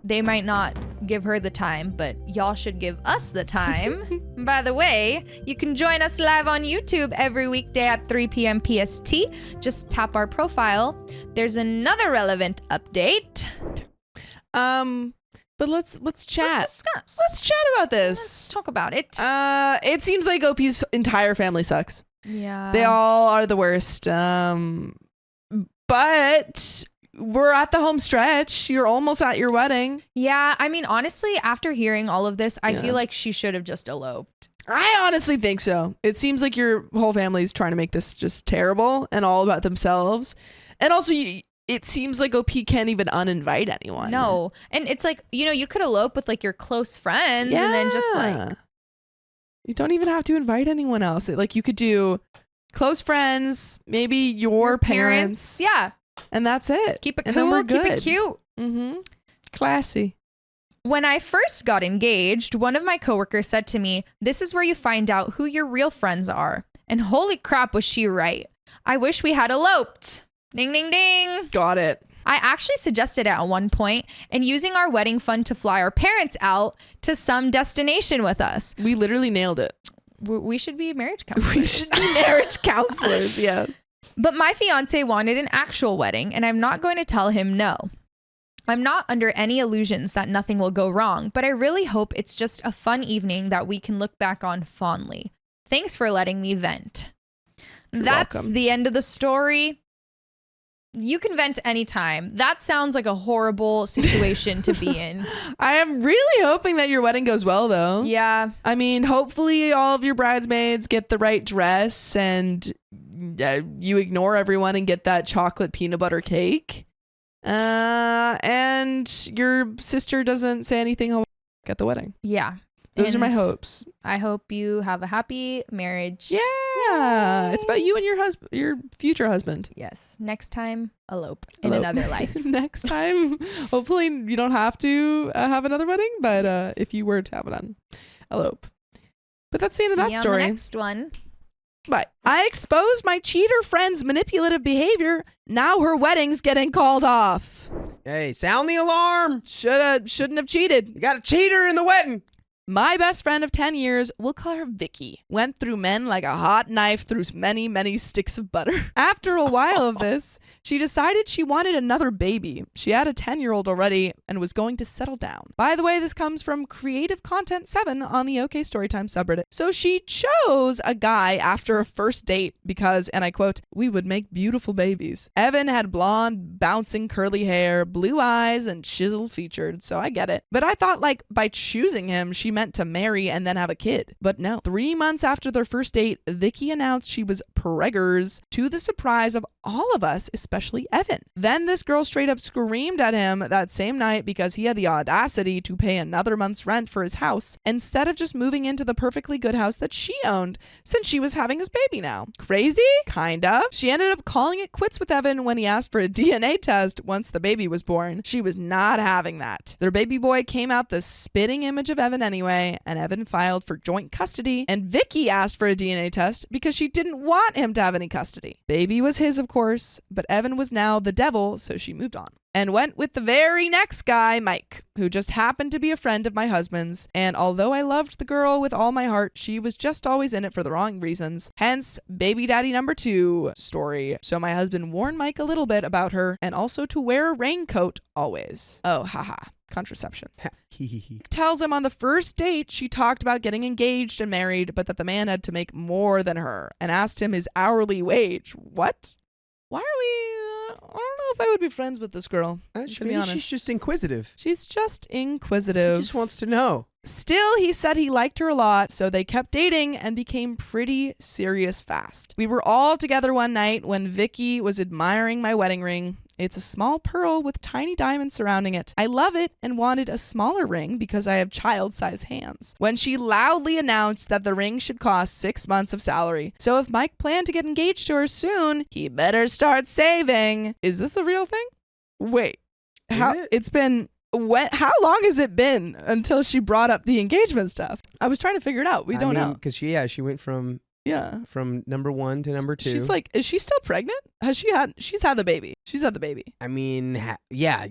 They might not give her the time, but y'all should give us the time. By the way, you can join us live on YouTube every weekday at 3 p.m. PST. Just tap our profile. There's another relevant update. But let's chat. Let's discuss. Let's chat about Let's this. talk about it. It seems like OP's entire family sucks. Yeah. They all are the worst. But we're at the home stretch. You're almost at your wedding. Yeah, I mean, honestly, after hearing all of this, I Yeah. feel like she should have just eloped. I honestly think so. It seems like your whole family's trying to make this just terrible and all about themselves. And also, it seems like OP can't even uninvite anyone. No. And it's like, you could elope with like your close friends and then just like, you don't even have to invite anyone else. Like you could do close friends, maybe your parents. Yeah. And that's it. Keep it And then we're cool, keep it good. cute. Mm-hmm. Classy. When I first got engaged, one of my coworkers said to me, "This is where you find out who your real friends are." And holy crap, was she right. I wish we had eloped. Ding, ding, ding. Got it. I actually suggested it at one point and using our wedding fund to fly our parents out to some destination with us. We literally nailed it. We should be marriage counselors. We should be marriage counselors. Yeah. But my fiance wanted an actual wedding, and I'm not going to tell him no. I'm not under any illusions that nothing will go wrong, but I really hope it's just a fun evening that we can look back on fondly. Thanks for letting me vent. That's welcome. the end of the story. You can vent anytime. That sounds like a horrible situation to be in. I am really hoping that your wedding goes well, though. Yeah. I mean, hopefully all of your bridesmaids get the right dress and you ignore everyone and get that chocolate peanut butter cake. And your sister doesn't say anything at the wedding. Yeah. Those are my And hopes. I hope you have a happy marriage. Yeah. It's about you and your future husband. Yes. Next time, elope in Elope. another life. Next time, hopefully you don't have to have another wedding, but Yes. if you were to have one, elope. But that's the end of See that you on story. the next one. But I exposed my cheater friend's manipulative behavior. Now her wedding's getting called off. Hey, sound the alarm. Shouldn't have cheated. You got a cheater in the wedding. My best friend of 10 years, we'll call her Vicky, went through men like a hot knife through many, many sticks of butter. After a while of this, she decided she wanted another baby. She had a 10-year-old already and was going to settle down. By the way, this comes from Creative Content 7 on the OK Storytime subreddit. So she chose a guy after a first date because, and I quote, "we would make beautiful babies." Evan had blonde, bouncing curly hair, blue eyes, and chiseled featured, so I get it. But I thought like by choosing him, she meant to marry and then have a kid. But no. 3 months after their first date, Vicky announced she was preggers to the surprise of all of us, especially Evan. Then this girl straight up screamed at him that same night because he had the audacity to pay another month's rent for his house instead of just moving into the perfectly good house that she owned since she was having his baby now. Crazy? Kind of. She ended up calling it quits with Evan when he asked for a DNA test once the baby was born. She was not having that. Their baby boy came out the spitting image of Evan anyway, and Evan filed for joint custody, and Vicky asked for a DNA test because she didn't want him to have any custody. Baby was his, of course, but Evan was now the devil, so she moved on and went with the very next guy, Mike, who just happened to be a friend of my husband's. And although I loved the girl with all my heart, she was just always in it for the wrong reasons. Hence, baby daddy number 2 story. So my husband warned Mike a little bit about her and also to wear a raincoat always. Oh, haha. Contraception. Tells him on the first date she talked about getting engaged and married, but that the man had to make more than her and asked him his hourly wage. What? Why are we... I don't know if I would be friends with this girl, to be honest. She's just inquisitive. She's just inquisitive. She just wants to know. Still, he said he liked her a lot, so they kept dating and became pretty serious fast. We were all together one night when Vicky was admiring my wedding ring. It's a small pearl with tiny diamonds surrounding it. I love it and wanted a smaller ring because I have child-sized hands. When she loudly announced that the ring should cost 6 months of salary. So if Mike planned to get engaged to her soon, he better start saving. Is this a real thing? Wait. How long has it been until she brought up the engagement stuff? I was trying to figure it out. We don't know. Because she went from number 1 to number 2. She's like, is she still pregnant? She's had the baby. She's had the baby. I mean, yeah,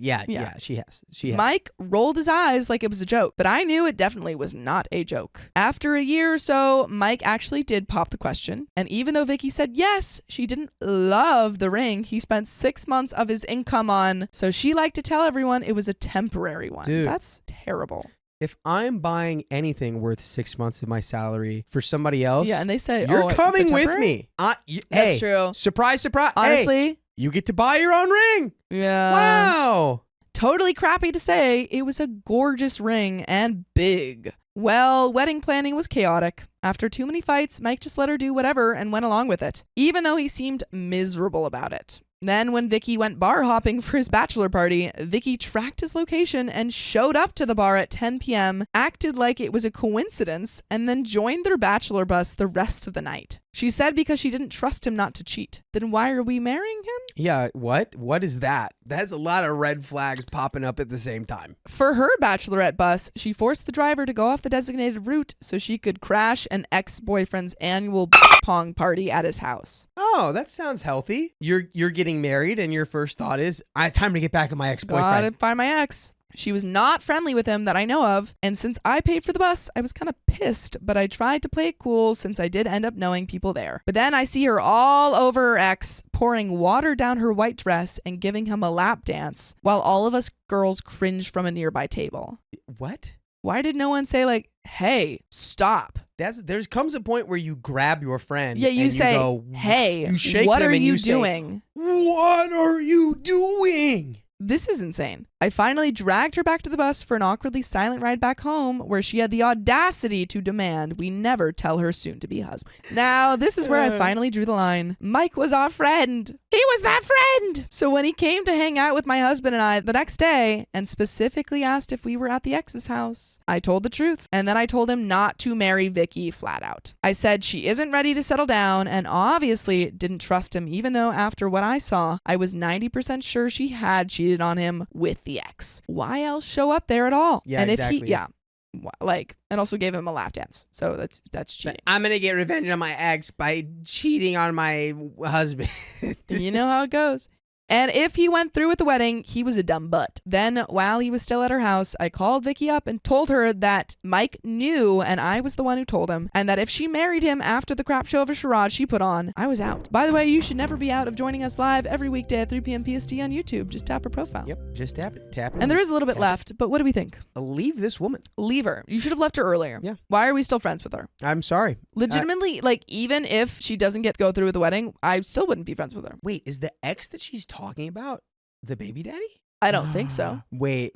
she has. Mike rolled his eyes like it was a joke, but I knew it definitely was not a joke. After a year or so, Mike actually did pop the question, and even though Vicky said yes, she didn't love the ring he spent 6 months of his income on, so she liked to tell everyone it was a temporary one. Dude. That's terrible. If I'm buying anything worth 6 months of my salary for somebody else, yeah, and they say, you're coming it's a with temporary? me. That's Hey, true. surprise, surprise. Honestly, hey, you get to buy your own ring. yeah. Wow. Totally crappy to say, it was a gorgeous ring and big. Well, wedding planning was chaotic. After too many fights, Mike just let her do whatever and went along with it, even though he seemed miserable about it. Then when Vicky went bar hopping for his bachelor party, Vicky tracked his location and showed up to the bar at 10 p.m., acted like it was a coincidence, and then joined their bachelor bus the rest of the night. She said because she didn't trust him not to cheat. Then why are we marrying him? Yeah, what? What is that? That's a lot of red flags popping up at the same time. For her bachelorette bus, she forced the driver to go off the designated route so she could crash an ex-boyfriend's annual pong party at his house. Oh, that sounds healthy. You're getting married and your first thought is, I have time to get back at my ex-boyfriend. Gotta find my ex. She was not friendly with him that I know of, and since I paid for the bus, I was kind of pissed, but I tried to play it cool since I did end up knowing people there. But then I see her all over her ex, pouring water down her white dress and giving him a lap dance, while all of us girls cringed from a nearby table. What? Why did no one say like, hey, stop? There comes a point where you grab your friend. Yeah, you say, go, hey, you shake what them are and you say, doing? What are you doing? This is insane. I finally dragged her back to the bus for an awkwardly silent ride back home where she had the audacity to demand we never tell her soon-to-be husband. Now, this is where I finally drew the line. Mike was our friend. He was that friend. So when he came to hang out with my husband and I the next day and specifically asked if we were at the ex's house, I told the truth. And then I told him not to marry Vicky flat out. I said she isn't ready to settle down and obviously didn't trust him, even though after what I saw, I was 90% sure she had cheated on him with the ex. Why else show up there at all? Yeah, and exactly. And also gave him a lap dance. So that's cheating. I'm gonna get revenge on my ex by cheating on my husband. You know how it goes. And if he went through with the wedding, he was a dumb butt. Then, while he was still at her house, I called Vicky up and told her that Mike knew and I was the one who told him, and that if she married him after the crap show of a charade she put on, I was out. By the way, you should never be out of joining us live every weekday at 3 p.m. PST on YouTube. Just tap her profile. Yep, just tap it. And there is a little bit left, but what do we think? Leave this woman. Leave her. You should have left her earlier. Yeah. Why are we still friends with her? I'm sorry. Legitimately, even if she doesn't go through with the wedding, I still wouldn't be friends with her. Wait, is the ex that she's talking about the baby daddy? I don't think so. Wait.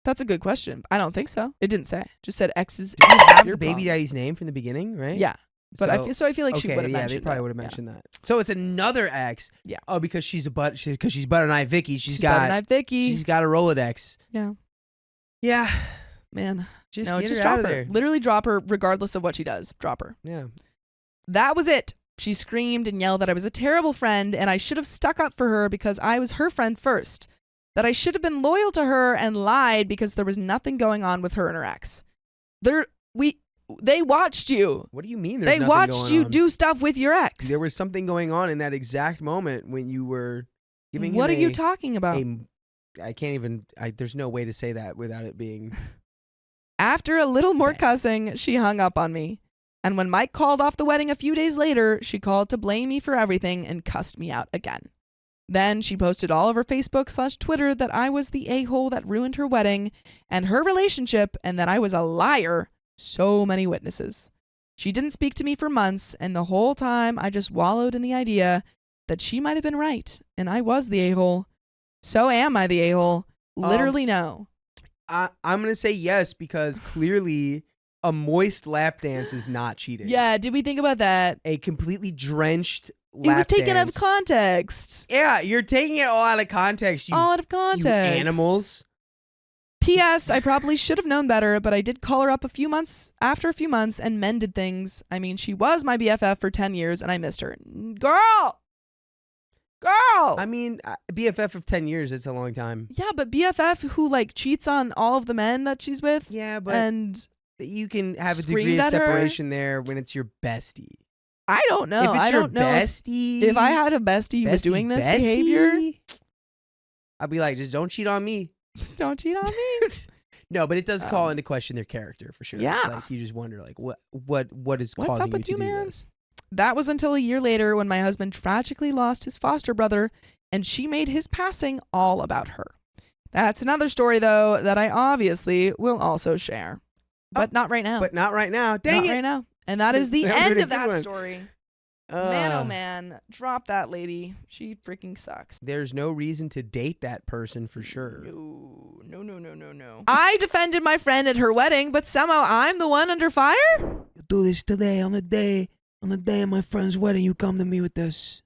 That's a good question. I don't think so. It didn't say. Just said exes. Do you have the baby daddy's name from the beginning, right? Yeah. But I feel like she would have mentioned they probably that. would have mentioned that. So it's another ex. Yeah. Oh, because she's a butt. Because she's butter knife Vicky. She's butter knife Vicky. She's got a Rolodex. Yeah. Yeah. Man. Just No, get just her out drop of her. there. Literally drop her, regardless of what she does. Drop her. Yeah. That was it. She screamed and yelled that I was a terrible friend and I should have stuck up for her because I was her friend first. That I should have been loyal to her and lied because there was nothing going on with her and her ex. They watched you. What do you mean? They watched you do stuff with your ex. There was something going on in that exact moment when you were giving. What are you talking about? I can't even. There's no way to say that without it being. After a little more cussing, she hung up on me. And when Mike called off the wedding a few days later, she called to blame me for everything and cussed me out again. Then she posted all over Facebook/Twitter that I was the a-hole that ruined her wedding and her relationship and that I was a liar. So many witnesses. She didn't speak to me for months, and the whole time I just wallowed in the idea that she might have been right and I was the a-hole. So am I the a-hole? Literally no. I'm going to say yes because clearly a moist lap dance is not cheating. Yeah, did we think about that? A completely drenched lap It was taken out of dance. context. Yeah, you're taking it all out of context. All out of context. You animals. P.S. I probably should have known better, but I did call her up after a few months and mended things. I mean, she was my BFF for 10 years and I missed her. Girl! I mean, BFF of 10 years, it's a long time. Yeah, but BFF who cheats on all of the men that she's with. Yeah, but and you can have a screamed degree of at her? separation there when it's your bestie. I don't know. If it's I your don't know bestie. if I had a bestie who was doing this behavior. I'd be like, just don't cheat on me. Don't cheat on me. No, but it does call into question their character for sure. Yeah. It's like you just wonder what is What's causing up with you you, to do man? this. That was until a year later when my husband tragically lost his foster brother and she made his passing all about her. That's another story, though, that I obviously will also share. But not right now. But not right now. Dang not it. right now. And that is the That would've end been of a good that one. story. Man, oh man. Drop that lady. She freaking sucks. There's no reason to date that person for sure. No. I defended my friend at her wedding, but somehow I'm the one under fire? Do this today on the day of my friend's wedding. You come to me with this.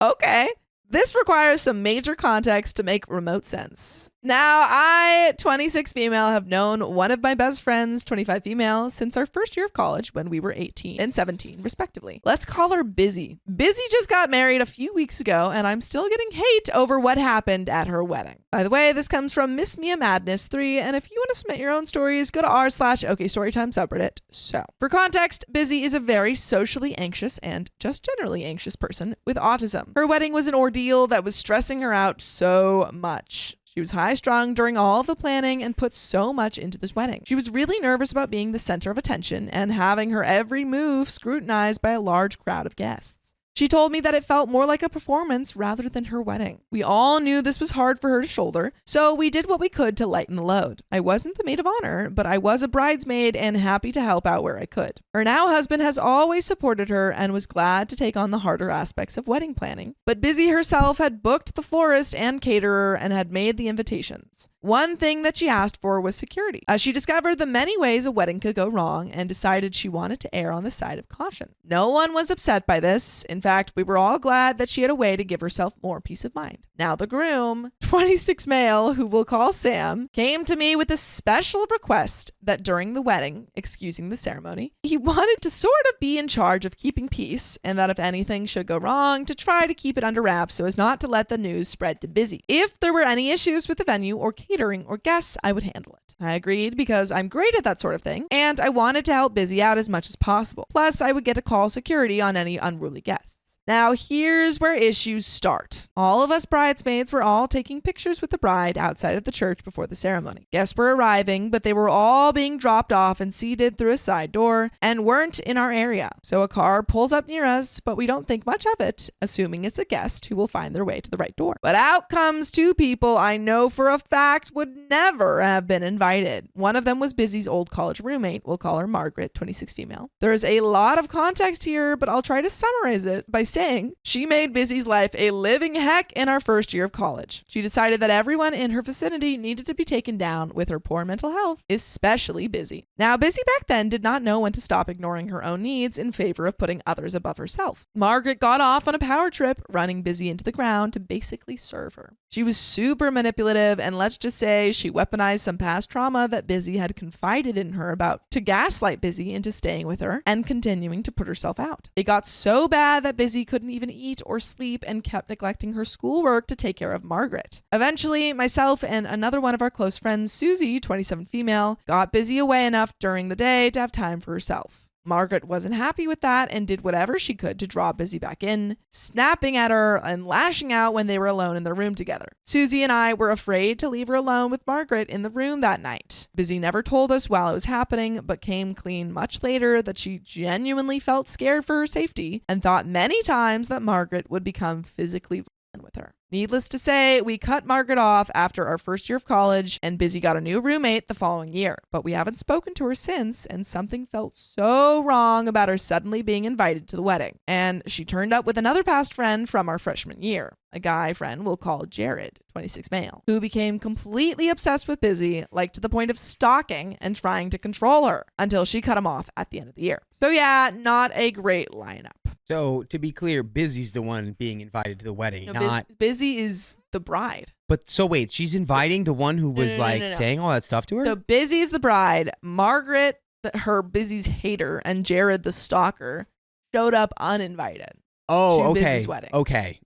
Okay. This requires some major context to make remote sense. Now, I, 26 female, have known one of my best friends, 25 female, since our first year of college when we were 18 and 17, respectively. Let's call her Busy. Busy just got married a few weeks ago, and I'm still getting hate over what happened at her wedding. By the way, this comes from Miss Mia Madness 3, and if you want to submit your own stories, go to r/OKStorytime subreddit. So, for context, Busy is a very socially anxious and just generally anxious person with autism. Her wedding was an ordeal that was stressing her out so much. She was high-strung during all of the planning and put so much into this wedding. She was really nervous about being the center of attention and having her every move scrutinized by a large crowd of guests. She told me that it felt more like a performance rather than her wedding. We all knew this was hard for her to shoulder, so we did what we could to lighten the load. I wasn't the maid of honor, but I was a bridesmaid and happy to help out where I could. Her now husband has always supported her and was glad to take on the harder aspects of wedding planning. But Busy herself had booked the florist and caterer and had made the invitations. One thing that she asked for was security. She discovered the many ways a wedding could go wrong and decided she wanted to err on the side of caution. No one was upset by this. In fact, we were all glad that she had a way to give herself more peace of mind. Now the groom, 26 male, who we'll call Sam, came to me with a special request that during the wedding, excusing the ceremony, he wanted to sort of be in charge of keeping peace and that if anything should go wrong, to try to keep it under wraps so as not to let the news spread to Busy. If there were any issues with the venue or catering or guests, I would handle it. I agreed because I'm great at that sort of thing, and I wanted to help Busy out as much as possible. Plus, I would get to call security on any unruly guests. Now, here's where issues start. All of us bridesmaids were all taking pictures with the bride outside of the church before the ceremony. Guests were arriving, but they were all being dropped off and seated through a side door and weren't in our area. So a car pulls up near us, but we don't think much of it, assuming it's a guest who will find their way to the right door. But out comes two people I know for a fact would never have been invited. One of them was Busy's old college roommate. We'll call her Margaret, 26 female. There's a lot of context here, but I'll try to summarize it by saying she made Busy's life a living heck in our first year of college. She decided that everyone in her vicinity needed to be taken down with her poor mental health, especially Busy. Now, Busy back then did not know when to stop ignoring her own needs in favor of putting others above herself. Margaret got off on a power trip, running Busy into the ground to basically serve her. She was super manipulative, and let's just say she weaponized some past trauma that Busy had confided in her about to gaslight Busy into staying with her and continuing to put herself out. It got so bad that Busy couldn't even eat or sleep and kept neglecting her schoolwork to take care of Margaret. Eventually, myself and another one of our close friends, Susie, 27 female, got Busy away enough during the day to have time for herself. Margaret wasn't happy with that and did whatever she could to draw Busy back in, snapping at her and lashing out when they were alone in their room together. Susie and I were afraid to leave her alone with Margaret in the room that night. Busy never told us while it was happening, but came clean much later that she genuinely felt scared for her safety and thought many times that Margaret would become physically violent with her. Needless to say, we cut Margaret off after our first year of college, and Busy got a new roommate the following year. But we haven't spoken to her since, and something felt so wrong about her suddenly being invited to the wedding. And she turned up with another past friend from our freshman year, a guy friend we'll call Jared, 26 male, who became completely obsessed with Busy, like to the point of stalking and trying to control her, until she cut him off at the end of the year. So yeah, not a great lineup. So to be clear, Busy's the one being invited to the wedding, No, not... Busy is the bride. But so wait, she's inviting the one who was No. saying all that stuff to her? So Busy's the bride. Margaret, her Busy's hater, and Jared the stalker showed up uninvited. Oh, to okay. Busy's wedding. Okay.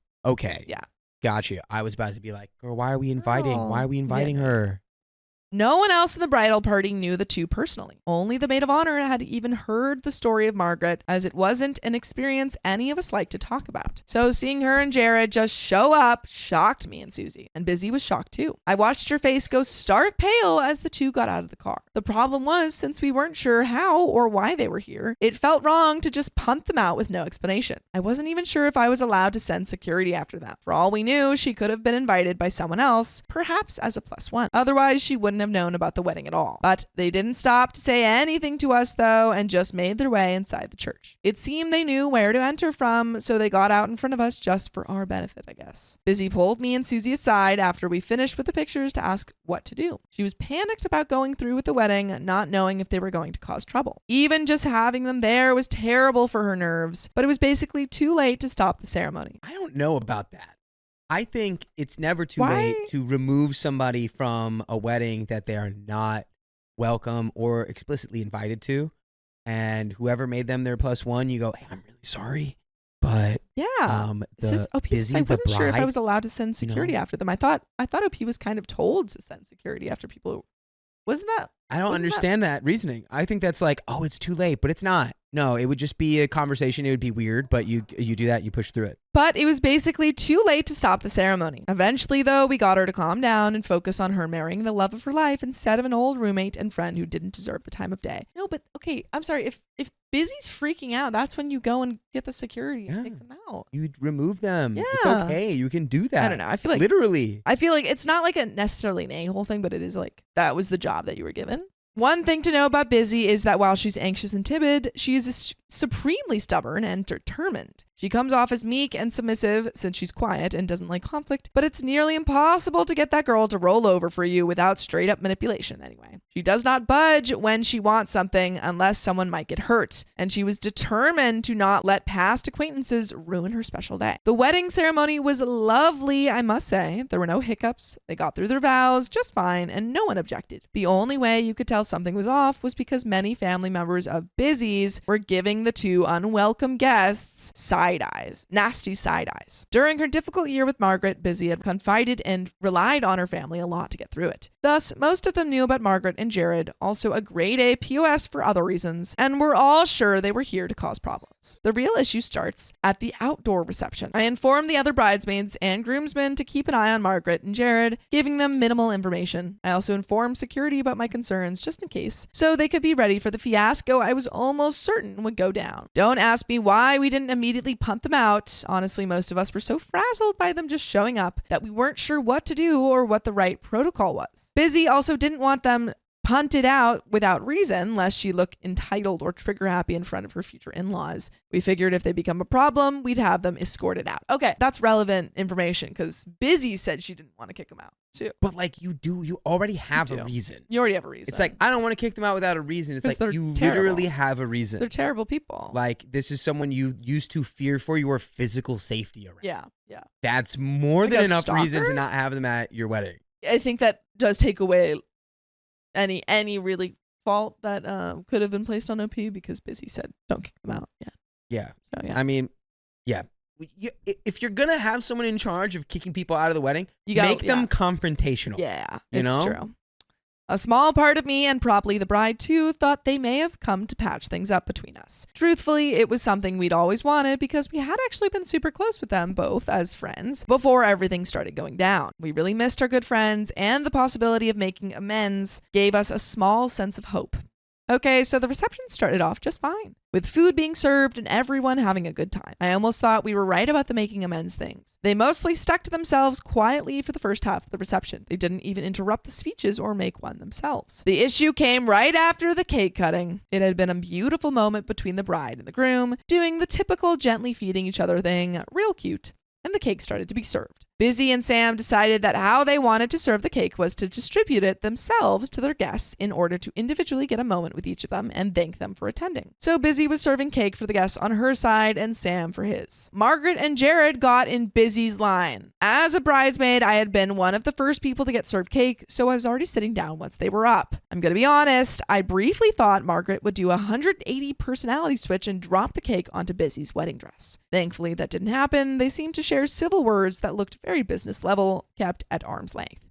Yeah. Gotcha. I was about to be like, girl, why are we inviting? Oh, Why are we inviting yeah. her? No one else in the bridal party knew the two personally. Only the maid of honor had even heard the story of Margaret, as it wasn't an experience any of us liked to talk about. So seeing her and Jared just show up shocked me and Susie, and Busy was shocked too. I watched her face go stark pale as the two got out of the car. The problem was, since we weren't sure how or why they were here, it felt wrong to just punt them out with no explanation. I wasn't even sure if I was allowed to send security after them. For all we knew, she could have been invited by someone else, perhaps as a +1. Otherwise, she wouldn't have known about the wedding at all. But they didn't stop to say anything to us though, and just made their way inside the church. It seemed they knew where to enter from, so they got out in front of us just for our benefit, I guess. Busy pulled me and Susie aside after we finished with the pictures to ask what to do. She was panicked about going through with the wedding, not knowing if they were going to cause trouble. Even just having them there was terrible for her nerves, but it was basically too late to stop the ceremony. I don't know about that. I think it's never too Why? late to remove somebody from a wedding that they are not welcome or explicitly invited to. And whoever made them their +1, you go, hey, I'm really sorry. But Yeah. It says OP says Busy, I the wasn't sure if I bride, was allowed to send security after them. I thought OP was kind of told to send security after people. Wasn't that? I don't Wasn't understand that reasoning. I think that's like, oh, it's too late, but it's not. No, it would just be a conversation. It would be weird, but you do that, you push through it. But it was basically too late to stop the ceremony. Eventually, though, we got her to calm down and focus on her marrying the love of her life instead of an old roommate and friend who didn't deserve the time of day. No, but okay, I'm sorry. If Busy's freaking out, that's when you go and get the security and take them out. You remove them. It's Yeah. okay. You can do that. I don't know. I feel like literally. it's not like a necessarily an a-hole thing, but it is like that was the job that you were given. One thing to know about Busy is that while she's anxious and timid, she is supremely stubborn and determined. She comes off as meek and submissive since she's quiet and doesn't like conflict, but it's nearly impossible to get that girl to roll over for you without straight up manipulation anyway. She does not budge when she wants something unless someone might get hurt, and she was determined to not let past acquaintances ruin her special day. The wedding ceremony was lovely, I must say. There were no hiccups. They got through their vows just fine, and no one objected. The only way you could tell something was off was because many family members of Busy's were giving the two unwelcome guests nasty side eyes. During her difficult year with Margaret, Busy had confided and relied on her family a lot to get through it. Thus, most of them knew about Margaret and Jared, also a grade A POS for other reasons, and were all sure they were here to cause problems. The real issue starts at the outdoor reception. I informed the other bridesmaids and groomsmen to keep an eye on Margaret and Jared, giving them minimal information. I also informed security about my concerns just in case, so they could be ready for the fiasco I was almost certain would go down. Don't ask me why we didn't immediately punt them out. Honestly, most of us were so frazzled by them just showing up that we weren't sure what to do or what the right protocol was. Busy also didn't want them punted out without reason, lest she look entitled or trigger happy in front of her future in-laws. We figured if they become a problem, we'd have them escorted out. Okay, that's relevant information because Busy said she didn't want to kick them out too. But like you already have a reason. You already have a reason. It's like, I don't want to kick them out without a reason. It's like, they're you terrible. literally have a reason. They're terrible people. Like, this is someone you used to fear for your physical safety around. Yeah. That's more Like than a enough reason stalker? to not have them at your wedding. I think that does take away any really fault that could have been placed on OP because Busy said don't kick them out. Yeah. So yeah. I mean, yeah. If you're going to have someone in charge of kicking people out of the wedding, You gotta- make them confrontational. Yeah, You it's know? true. A small part of me, and probably the bride too, thought they may have come to patch things up between us. Truthfully, it was something we'd always wanted because we had actually been super close with them both as friends before everything started going down. We really missed our good friends, and the possibility of making amends gave us a small sense of hope. Okay, so the reception started off just fine, with food being served and everyone having a good time. I almost thought we were right about the making amends things. They mostly stuck to themselves quietly for the first half of the reception. They didn't even interrupt the speeches or make one themselves. The issue came right after the cake cutting. It had been a beautiful moment between the bride and the groom, doing the typical gently feeding each other thing, real cute, and the cake started to be served. Busy and Sam decided that how they wanted to serve the cake was to distribute it themselves to their guests in order to individually get a moment with each of them and thank them for attending. So Busy was serving cake for the guests on her side and Sam for his. Margaret and Jared got in Busy's line. As a bridesmaid, I had been one of the first people to get served cake, so I was already sitting down once they were up. I'm gonna be honest, I briefly thought Margaret would do a 180 personality switch and drop the cake onto Busy's wedding dress. Thankfully, that didn't happen. They seemed to share civil words that looked very business level, kept at arm's length.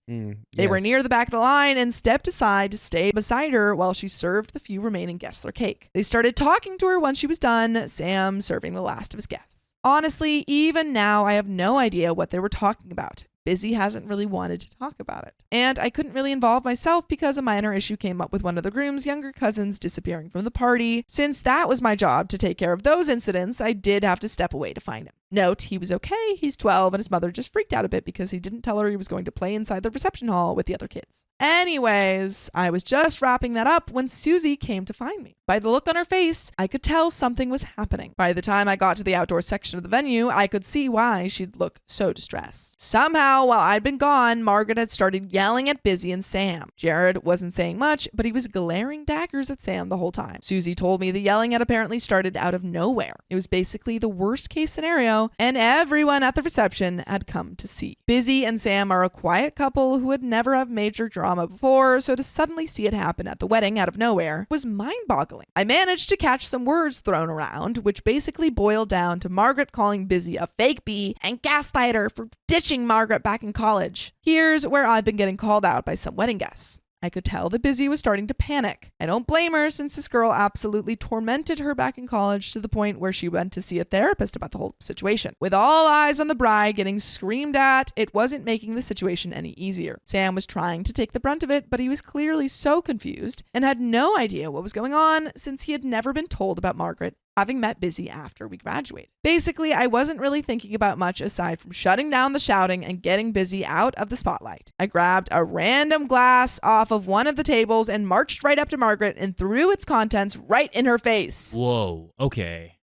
They were near the back of the line and stepped aside to stay beside her while she served the few remaining guests their cake. They started talking to her once she was done, Sam serving the last of his guests. Honestly, even now, I have no idea what they were talking about. Busy hasn't really wanted to talk about it. And I couldn't really involve myself because a minor issue came up with one of the groom's younger cousins disappearing from the party. Since that was my job to take care of those incidents, I did have to step away to find him. Note, he was okay. He's 12 and his mother just freaked out a bit because he didn't tell her he was going to play inside the reception hall with the other kids. Anyways, I was just wrapping that up when Susie came to find me. By the look on her face, I could tell something was happening. By the time I got to the outdoor section of the venue, I could see why she'd look so distressed. Somehow, while I'd been gone, Margaret had started yelling at Busy and Sam. Jared wasn't saying much, but he was glaring daggers at Sam the whole time. Susie told me the yelling had apparently started out of nowhere. It was basically the worst case scenario, and everyone at the reception had come to see. Busy and Sam are a quiet couple who would never have major drama before, so to suddenly see it happen at the wedding out of nowhere was mind-boggling. I managed to catch some words thrown around, which basically boiled down to Margaret calling Busy a fake bee and gaslight her for ditching Margaret back in college. Here's where I've been getting called out by some wedding guests. I could tell that Busy was starting to panic. I don't blame her since this girl absolutely tormented her back in college to the point where she went to see a therapist about the whole situation. With all eyes on the bride getting screamed at, it wasn't making the situation any easier. Sam was trying to take the brunt of it, but he was clearly so confused and had no idea what was going on since he had never been told about Margaret having met Busy after we graduated. Basically, I wasn't really thinking about much aside from shutting down the shouting and getting Busy out of the spotlight. I grabbed a random glass off of one of the tables and marched right up to Margaret and threw its contents right in her face. Whoa, okay.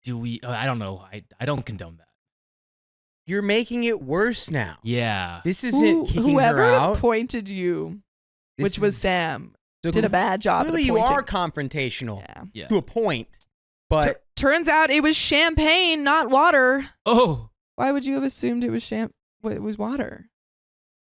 Do we, I don't know. I don't condone that. You're making it worse now. Yeah. This isn't kicking Whoever her out. appointed you, This which was is- Sam, So did a bad job at Clearly, you appointing. are confrontational Yeah. to a point, but Turns out it was champagne, not water. Oh, Why would you have assumed it was it was water?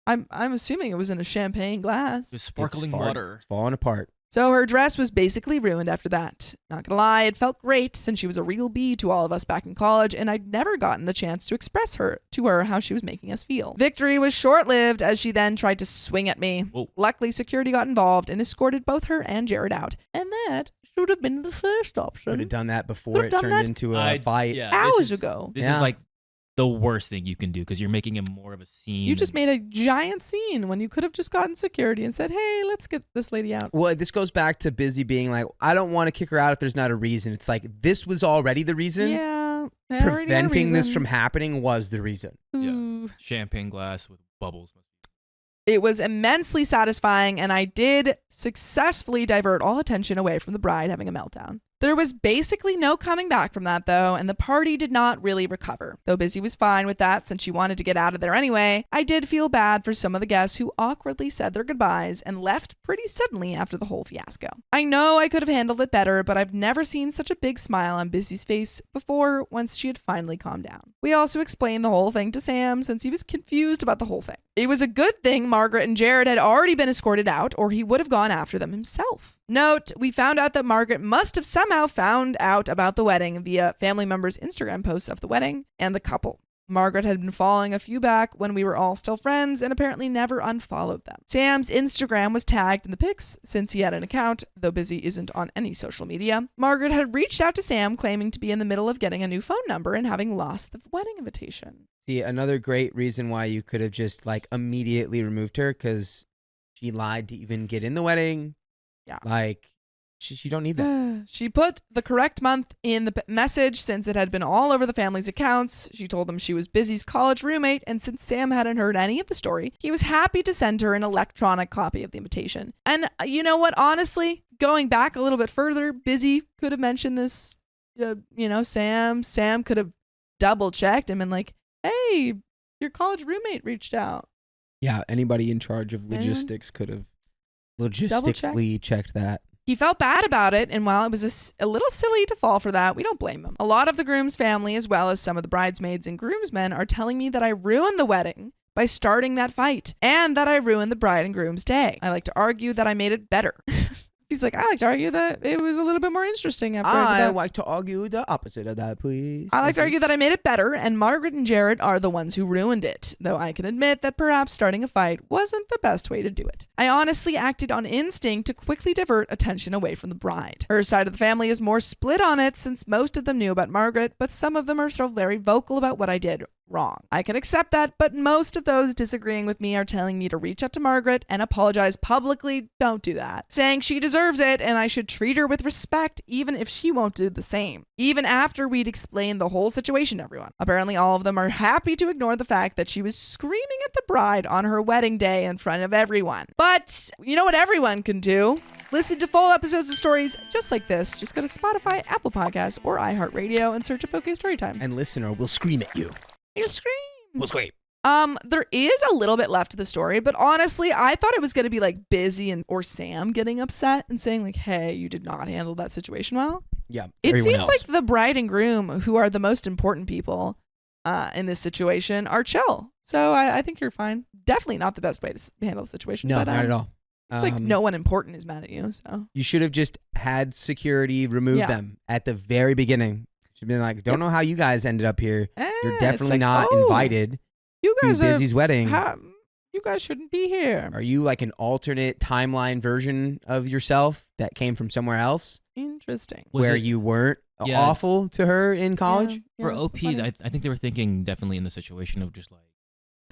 I'm assuming it was in a champagne glass. it was sparkling it's water. It's falling apart. So her dress was basically ruined after that. Not gonna lie, it felt great since she was a real bee to all of us back in college, and I'd never gotten the chance to express to her how she was making us feel. Victory was short-lived as she then tried to swing at me. Whoa. Luckily, security got involved and escorted both her and Jared out. And that should have been the first option. Would have done that before Would've it done turned that into a fight. Yeah, hours ago. This Yeah. is like the worst thing you can do because you're making it more of a scene. You just and- made a giant scene when you could have just gotten security and said, hey, let's get this lady out. Well, this goes back to Busy being like, I don't want to kick her out if there's not a reason. It's like, this was already the reason. Yeah. they already had a Preventing this reason. from happening was the reason. Ooh. champagne glass with bubbles. It was immensely satisfying, and I did successfully divert all attention away from the bride having a meltdown. There was basically no coming back from that, though, and the party did not really recover. Though Busy was fine with that since she wanted to get out of there anyway, I did feel bad for some of the guests who awkwardly said their goodbyes and left pretty suddenly after the whole fiasco. I know I could have handled it better, but I've never seen such a big smile on Busy's face before once she had finally calmed down. We also explained the whole thing to Sam since he was confused about the whole thing. It was a good thing Margaret and Jared had already been escorted out, or he would have gone after them himself. Note, we found out that Margaret must have somehow found out about the wedding via family members' Instagram posts of the wedding and the couple. Margaret had been following a few back when we were all still friends and apparently never unfollowed them. Sam's Instagram was tagged in the pics since he had an account, though Busy isn't on any social media. Margaret had reached out to Sam claiming to be in the middle of getting a new phone number and having lost the wedding invitation. See, another great reason why you could have just like immediately removed her because she lied to even get in the wedding. Yeah. Like, she don't need that. She put the correct month in the message since it had been all over the family's accounts. She told them she was Busy's college roommate, and since Sam hadn't heard any of the story, he was happy to send her an electronic copy of the invitation. And you know what? Honestly, going back a little bit further, Busy could have mentioned this, Sam. Sam could have double checked and been like, hey, your college roommate reached out. Yeah, anybody in charge of logistics could have logistically checked that. He felt bad about it, and while it was a little silly to fall for that, we don't blame him. A lot of the groom's family, as well as some of the bridesmaids and groomsmen, are telling me that I ruined the wedding by starting that fight, and that I ruined the bride and groom's day. I like to argue that I made it better. He's like, I like to argue that it was a little bit more interesting after I did that. like to argue the opposite of that, please. I like to argue that I made it better, and Margaret and Jared are the ones who ruined it, though I can admit that perhaps starting a fight wasn't the best way to do it. I honestly acted on instinct to quickly divert attention away from the bride. Her side of the family is more split on it since most of them knew about Margaret, but some of them are still very vocal about what I did wrong. I can accept that, but most of those disagreeing with me are telling me to reach out to Margaret and apologize publicly. Don't do that. Saying she deserves it and I should treat her with respect even if she won't do the same. Even after we'd explained the whole situation to everyone. Apparently all of them are happy to ignore the fact that she was screaming at the bride on her wedding day in front of everyone. But you know what everyone can do? Listen to full episodes of stories just like this. Just go to Spotify, Apple Podcasts, or iHeartRadio and search up OK Storytime. And listener will scream at you. You'll scream. We'll scream. There is a little bit left to the story, but honestly, I thought it was going to be like Busy or Sam getting upset and saying like, hey, you did not handle that situation well. Yeah. It seems like the bride and groom, who are the most important people in this situation, are chill. So I think you're fine. Definitely not the best way to handle the situation. No, but, not at all. It's like no one important is mad at you. So You should have just had security remove them at the very beginning. Should have been like, don't know how you guys ended up here. You're it's definitely like, not oh, invited You to guys are Busy's wedding. you guys shouldn't be here. Are you like an alternate timeline version of yourself that came from somewhere else Interesting. where you weren't awful to her in college? For it's OP, funny. I think they were thinking definitely in the situation of just like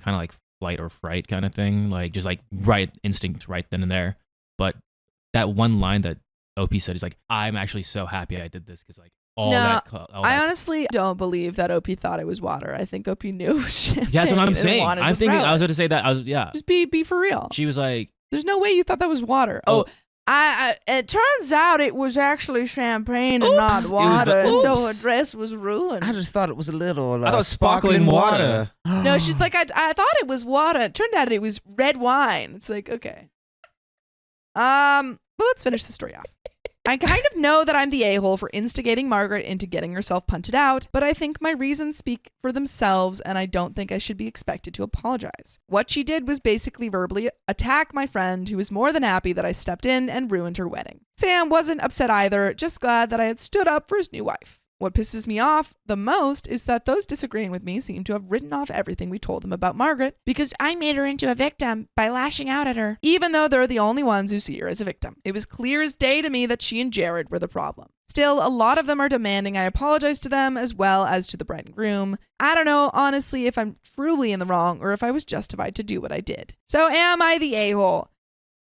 kind of like flight or fright kind of thing, like just like right instincts right then and there. But that one line that OP said is like, I'm actually so happy I did this because like all No, that. I honestly don't believe that OP thought it was water. I think OP knew it was champagne. That's what I'm and saying. wanted I'm to thinking. throw I was it. going to say that. Just be for real. She was like, There's no way you thought that was water. It turns out it was actually champagne and not Oops. water, It was and the- so her oops. dress was ruined. I just thought it was a little I thought sparkling water. No, she's like, I thought it was water. It turned out it was red wine. It's like, okay. Well, let's finish the story off. I kind of know that I'm the a-hole for instigating Margaret into getting herself punted out, but I think my reasons speak for themselves and I don't think I should be expected to apologize. What she did was basically verbally attack my friend who was more than happy that I stepped in and ruined her wedding. Sam wasn't upset either, just glad that I had stood up for his new wife. What pisses me off the most is that those disagreeing with me seem to have written off everything we told them about Margaret because I made her into a victim by lashing out at her, even though they're the only ones who see her as a victim. It was clear as day to me that she and Jared were the problem. Still, a lot of them are demanding I apologize to them as well as to the bride and groom. I don't know, honestly, if I'm truly in the wrong or if I was justified to do what I did. So am I the a-hole?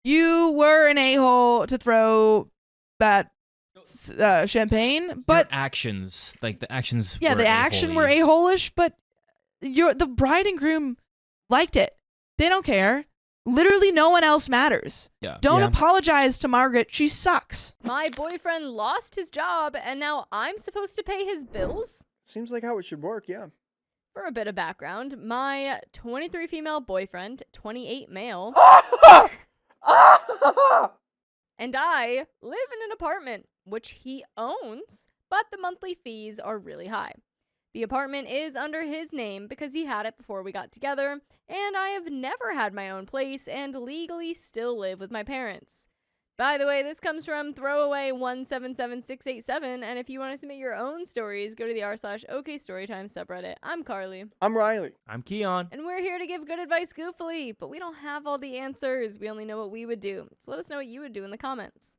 You were an a-hole to throw that champagne, but Your actions, like the actions. yeah, were the action were a-hole-y. a-hole-ish, but the bride and groom liked it. They don't care. Literally no one else matters. Yeah. Don't Yeah. apologize to Margaret. She sucks. My boyfriend lost his job, and now I'm supposed to pay his bills? Seems like how it should work, yeah. For a bit of background, my 23 female boyfriend, 28 male, and I live in an apartment, which he owns, but the monthly fees are really high. The apartment is under his name because he had it before we got together, and I have never had my own place and legally still live with my parents. By the way, this comes from throwaway177687, and if you want to submit your own stories, go to the r/OK Storytime subreddit. I'm Carly. I'm Riley. I'm Keon. And we're here to give good advice goofily, but we don't have all the answers. We only know what we would do. So let us know what you would do in the comments.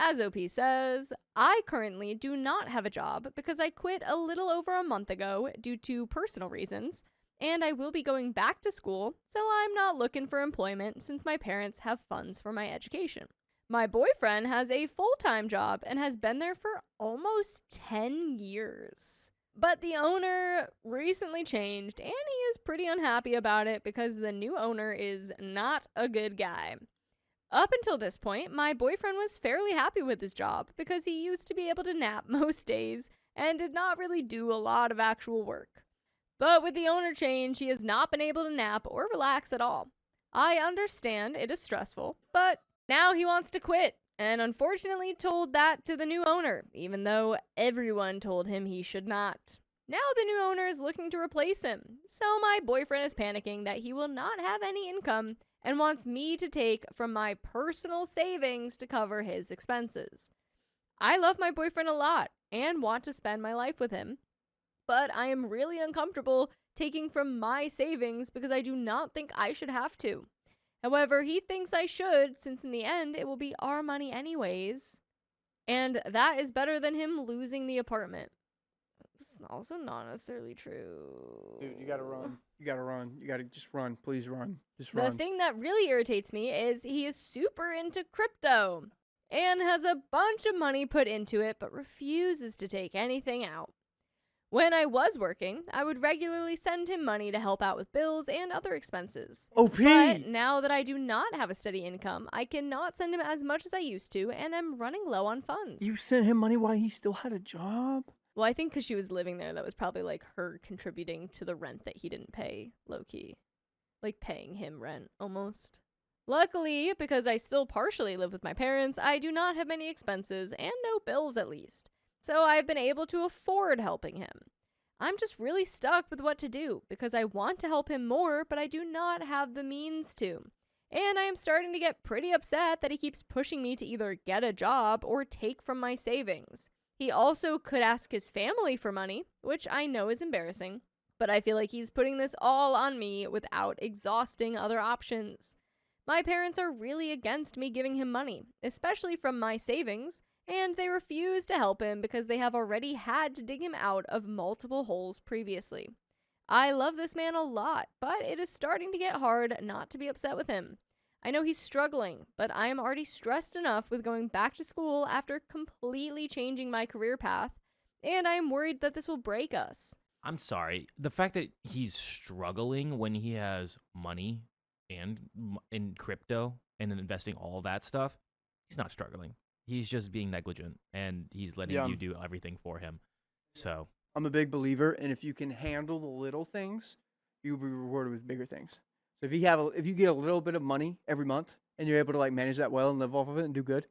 As OP says, I currently do not have a job because I quit a little over a month ago due to personal reasons, and I will be going back to school, so I'm not looking for employment since my parents have funds for my education. My boyfriend has a full-time job and has been there for almost 10 years. But the owner recently changed, and he is pretty unhappy about it because the new owner is not a good guy. Up until this point, my boyfriend was fairly happy with his job because he used to be able to nap most days and did not really do a lot of actual work. But with the owner change, he has not been able to nap or relax at all. I understand it is stressful, but now he wants to quit, and unfortunately told that to the new owner, even though everyone told him he should not. Now the new owner is looking to replace him, so my boyfriend is panicking that he will not have any income and wants me to take from my personal savings to cover his expenses. I love my boyfriend a lot and want to spend my life with him, but I am really uncomfortable taking from my savings because I do not think I should have to. However, he thinks I should, since in the end it will be our money anyways, and that is better than him losing the apartment. It's also not necessarily true. Dude, you gotta run. You gotta run. You gotta just run. Please run. Just The run. thing that really irritates me is he is super into crypto and has a bunch of money put into it but refuses to take anything out. When I was working, I would regularly send him money to help out with bills and other expenses. OP! But now that I do not have a steady income, I cannot send him as much as I used to, and I'm running low on funds. You sent him money while he still had a job? Well, I think because she was living there, that was probably like her contributing to the rent that he didn't pay, low-key. Like paying him rent, almost. Luckily, because I still partially live with my parents, I do not have many expenses, and no bills at least. So I've been able to afford helping him. I'm just really stuck with what to do, because I want to help him more, but I do not have the means to. And I am starting to get pretty upset that he keeps pushing me to either get a job or take from my savings. He also could ask his family for money, which I know is embarrassing, but I feel like he's putting this all on me without exhausting other options. My parents are really against me giving him money, especially from my savings, and they refuse to help him because they have already had to dig him out of multiple holes previously. I love this man a lot, but it is starting to get hard not to be upset with him. I know he's struggling, but I am already stressed enough with going back to school after completely changing my career path, and I am worried that this will break us. I'm sorry. The fact that he's struggling when he has money and in crypto and investing all that stuff, he's not struggling. He's just being negligent, and he's letting you do everything for him. So I'm a big believer, and if you can handle the little things, you'll be rewarded with bigger things. So if you get a little bit of money every month, and you're able to like manage that well and live off of it and do good,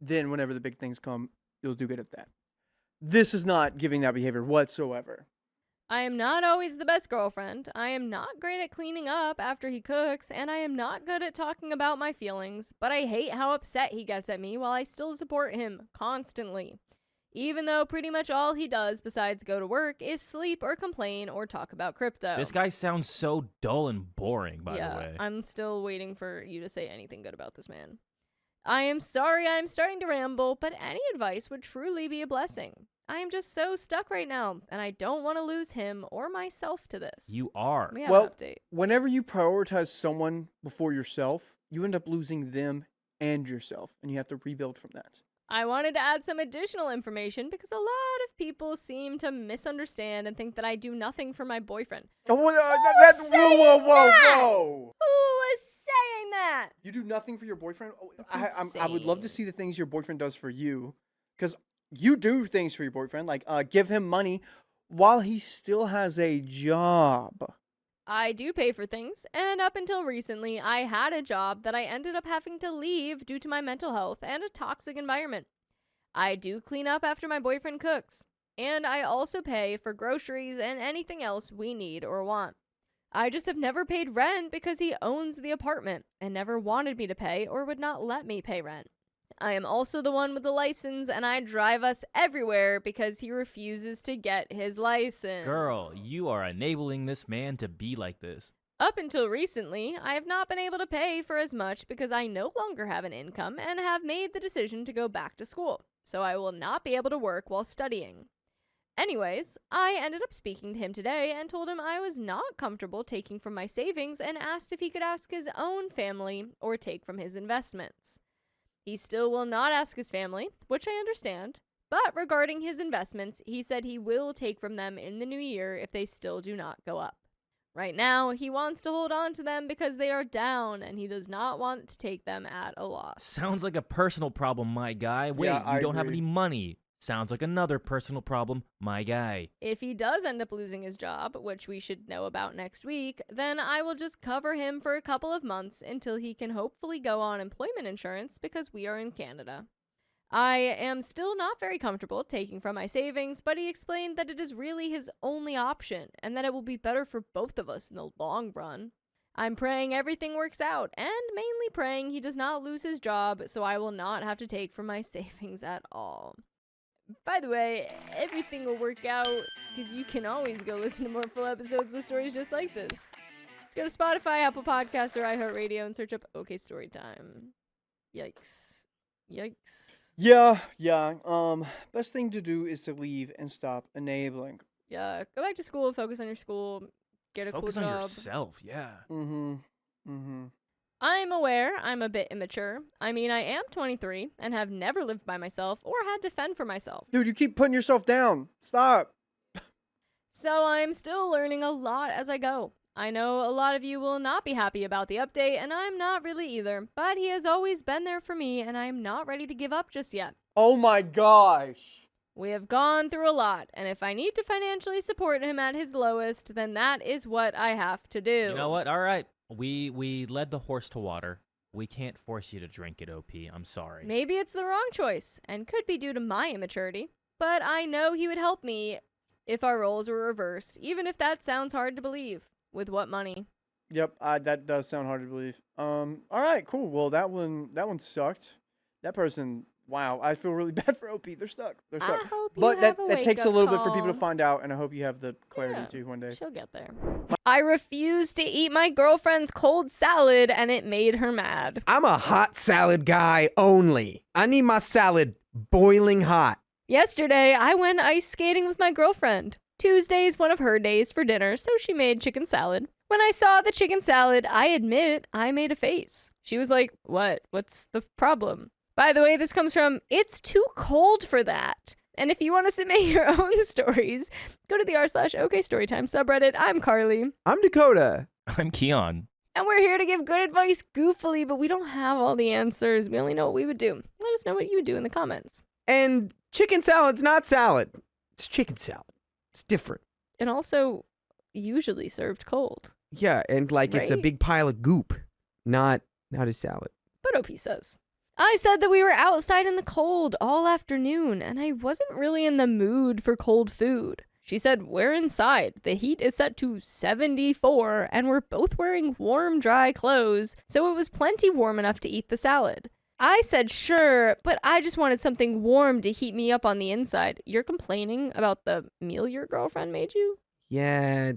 then whenever the big things come, you'll do good at that. This is not giving that behavior whatsoever. I am not always the best girlfriend. I am not great at cleaning up after he cooks, and I am not good at talking about my feelings, but I hate how upset he gets at me while I still support him constantly. Even though pretty much all he does besides go to work is sleep or complain or talk about crypto. This guy sounds so dull and boring, by the way. I'm still waiting for you to say anything good about this man. I am sorry I'm starting to ramble, but any advice would truly be a blessing. I am just so stuck right now, and I don't want to lose him or myself to this. You are. We have Well, an update. whenever you prioritize someone before yourself, you end up losing them and yourself, and you have to rebuild from that. I wanted to add some additional information because a lot of people seem to misunderstand and think that I do nothing for my boyfriend. Oh, whoa, saying whoa, whoa, that? whoa! Who was saying that? You do nothing for your boyfriend? Oh, That's I would love to insane. see the things your boyfriend does for you, because you do things for your boyfriend, like give him money while he still has a job. I do pay for things, and up until recently, I had a job that I ended up having to leave due to my mental health and a toxic environment. I do clean up after my boyfriend cooks, and I also pay for groceries and anything else we need or want. I just have never paid rent because he owns the apartment and never wanted me to pay or would not let me pay rent. I am also the one with the license, and I drive us everywhere because he refuses to get his license. Girl, you are enabling this man to be like this. Up until recently, I have not been able to pay for as much because I no longer have an income and have made the decision to go back to school, so I will not be able to work while studying. Anyways, I ended up speaking to him today and told him I was not comfortable taking from my savings and asked if he could ask his own family or take from his investments. He still will not ask his family, which I understand, but regarding his investments, he said he will take from them in the new year if they still do not go up. Right now, he wants to hold on to them because they are down, and he does not want to take them at a loss. Sounds like a personal problem, my guy. Wait, Yeah, I you don't have agree. any money. Sounds like another personal problem, my guy. If he does end up losing his job, which we should know about next week, then I will just cover him for a couple of months until he can hopefully go on employment insurance because we are in Canada. I am still not very comfortable taking from my savings, but he explained that it is really his only option and that it will be better for both of us in the long run. I'm praying everything works out and mainly praying he does not lose his job so I will not have to take from my savings at all. By the way, everything will work out because you can always go listen to more full episodes with stories just like this. Just go to Spotify, Apple Podcasts, or iHeartRadio and search up OK Storytime. Yikes. Yeah. Best thing to do is to leave and stop enabling. Yeah, go back to school, focus on your school, get a Focus cool on job. yourself, yeah. I'm aware I'm a bit immature. I mean, I am 23 and have never lived by myself or had to fend for myself. Dude, you keep putting yourself down. Stop. So I'm still learning a lot as I go. I know a lot of you will not be happy about the update, and I'm not really either, but he has always been there for me, and I am not ready to give up just yet. Oh my gosh. We have gone through a lot, and if I need to financially support him at his lowest, then that is what I have to do. You know what? All right. We led the horse to water. We can't force you to drink it, OP. I'm sorry. Maybe it's the wrong choice, and could be due to my immaturity, but I know he would help me if our roles were reversed, even if that sounds hard to believe. With what money? Yep, that does sound hard to believe. All right, cool. Well, that one sucked. That person, wow, I feel really bad for OP. They're stuck. They're stuck. I hope you But have that a takes a wake-up little bit for people to call. find out, and I hope you have the clarity Yeah, too one day. She'll get there. I refused to eat my girlfriend's cold salad, and it made her mad. I'm a hot salad guy only. I need my salad boiling hot. Yesterday, I went ice skating with my girlfriend. Tuesday's one of her days for dinner, so she made chicken salad. When I saw the chicken salad, I admit I made a face. She was like, "What? What's the problem?" By the way, this comes from It's Too Cold for That. And if you want to submit your own stories, go to the r/OK Storytime subreddit. I'm Carly. I'm Dakota. I'm Keon. And we're here to give good advice goofily, but we don't have all the answers. We only know what we would do. Let us know what you would do in the comments. And chicken salad's not salad. It's chicken salad. It's different. And also usually served cold. Yeah, and like it's a Right? big pile of goop, not a salad. But OP says. I said that we were outside in the cold all afternoon, and I wasn't really in the mood for cold food. She said, we're inside. The heat is set to 74, and we're both wearing warm, dry clothes, so it was plenty warm enough to eat the salad. I said, sure, but I just wanted something warm to heat me up on the inside. You're complaining about the meal your girlfriend made you? Yeah,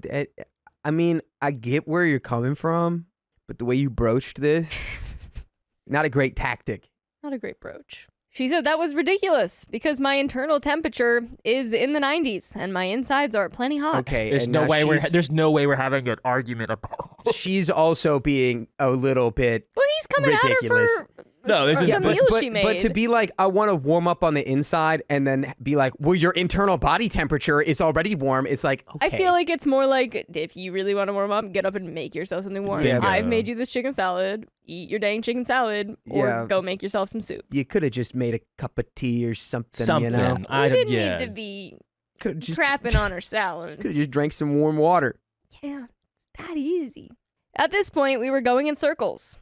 I mean, I get where you're coming from, but the way you broached this, not a great tactic. Not a great broach. She said that was ridiculous because my internal temperature is in the 90s and my insides are plenty hot. Okay, There's and no now way she's- we're having an argument about. She's also being a little bit Well, he's coming ridiculous. at her for No, this is- the meal she made. But to be like, I want to warm up on the inside and then be like, well, your internal body temperature is already warm. It's like, okay. I feel like it's more like if you really want to warm up, get up and make yourself something warm. Yeah, I've but- made you this chicken salad. Eat your dang chicken salad or Yeah. go make yourself some soup. You could have just made a cup of tea or something, Something. you know? We didn't need to be Could just crapping on her salad. Could have just drank some warm water. Yeah, it's that easy. At this point, we were going in circles.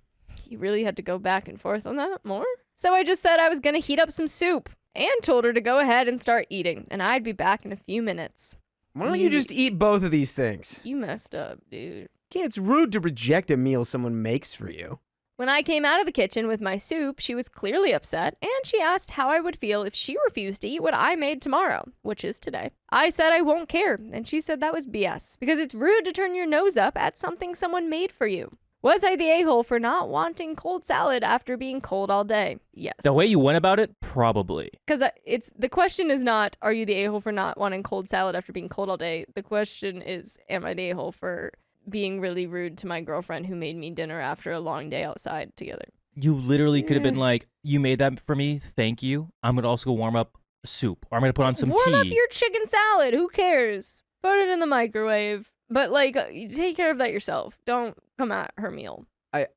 You really had to go back and forth on that more? So I just said I was going to heat up some soup and told her to go ahead and start eating, and I'd be back in a few minutes. Why don't you just eat both of these things? You messed up, dude. Yeah, it's rude to reject a meal someone makes for you. When I came out of the kitchen with my soup, she was clearly upset, and she asked how I would feel if she refused to eat what I made tomorrow, which is today. I said I won't care, and she said that was BS, because it's rude to turn your nose up at something someone made for you. Was I the a-hole for not wanting cold salad after being cold all day? Yes. The way you went about it, probably. Because it's the question is not, are you the a-hole for not wanting cold salad after being cold all day? The question is, am I the a-hole for being really rude to my girlfriend who made me dinner after a long day outside together? You literally could have been like, you made that for me, thank you. I'm going to also go warm up soup, or I'm going to put on some Warm tea. up your chicken salad. Who cares? Put it in the microwave. But, like, you take care of that yourself. Don't come at her meal.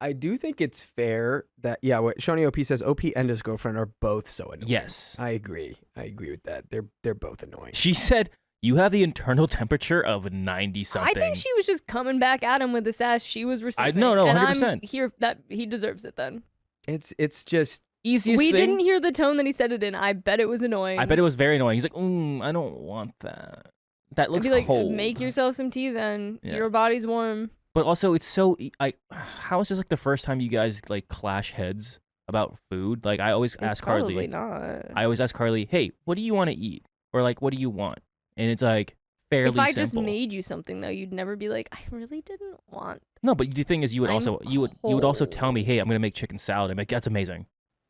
I do think it's fair that, yeah, what Shawnee OP says, OP and his girlfriend are both so annoying. Yes. I agree with that. They're both annoying. She said, you have the internal temperature of 90 something. I think she was just coming back at him with the sass she was receiving. no, and 100%. I'm here that he deserves it then. It's just easiest We thing. didn't hear the tone that he said it in. I bet it was annoying. I bet it was very annoying. He's like, I don't want that. That I'd looks be like, cold. make yourself some tea then. Yeah. Your body's warm. But also, it's so how is this like the first time you guys like clash heads about food? Like, I always ask Probably Carly. not. I always ask Carly, hey, what do you want to eat? Or like, what do you want? And it's like fairly If I simple. just made you something though, you'd never be like, I really didn't want. No, but the thing is, you would I'm also you would also tell me, hey, I'm gonna make chicken salad. I'm like, that's amazing.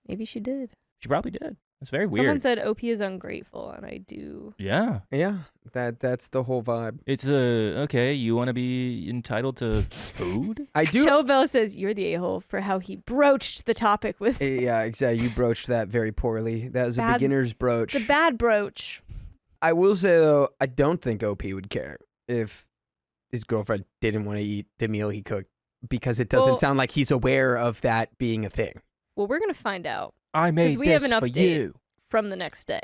Maybe she did. She probably did. It's very Someone weird. said OP is ungrateful, and I do. Yeah. yeah. That's the whole vibe. It's okay. You want to be entitled to food? I do. Showbell says you're the a-hole for how he broached the topic with Yeah, exactly. You broached that very poorly. That was a Bad- beginner's broach. the bad broach. I will say though, I don't think OP would care if his girlfriend didn't want to eat the meal he cooked, because it doesn't Well- sound like he's aware of that being a thing. Well, we're gonna find out I made we have this an for update. you. from the next day.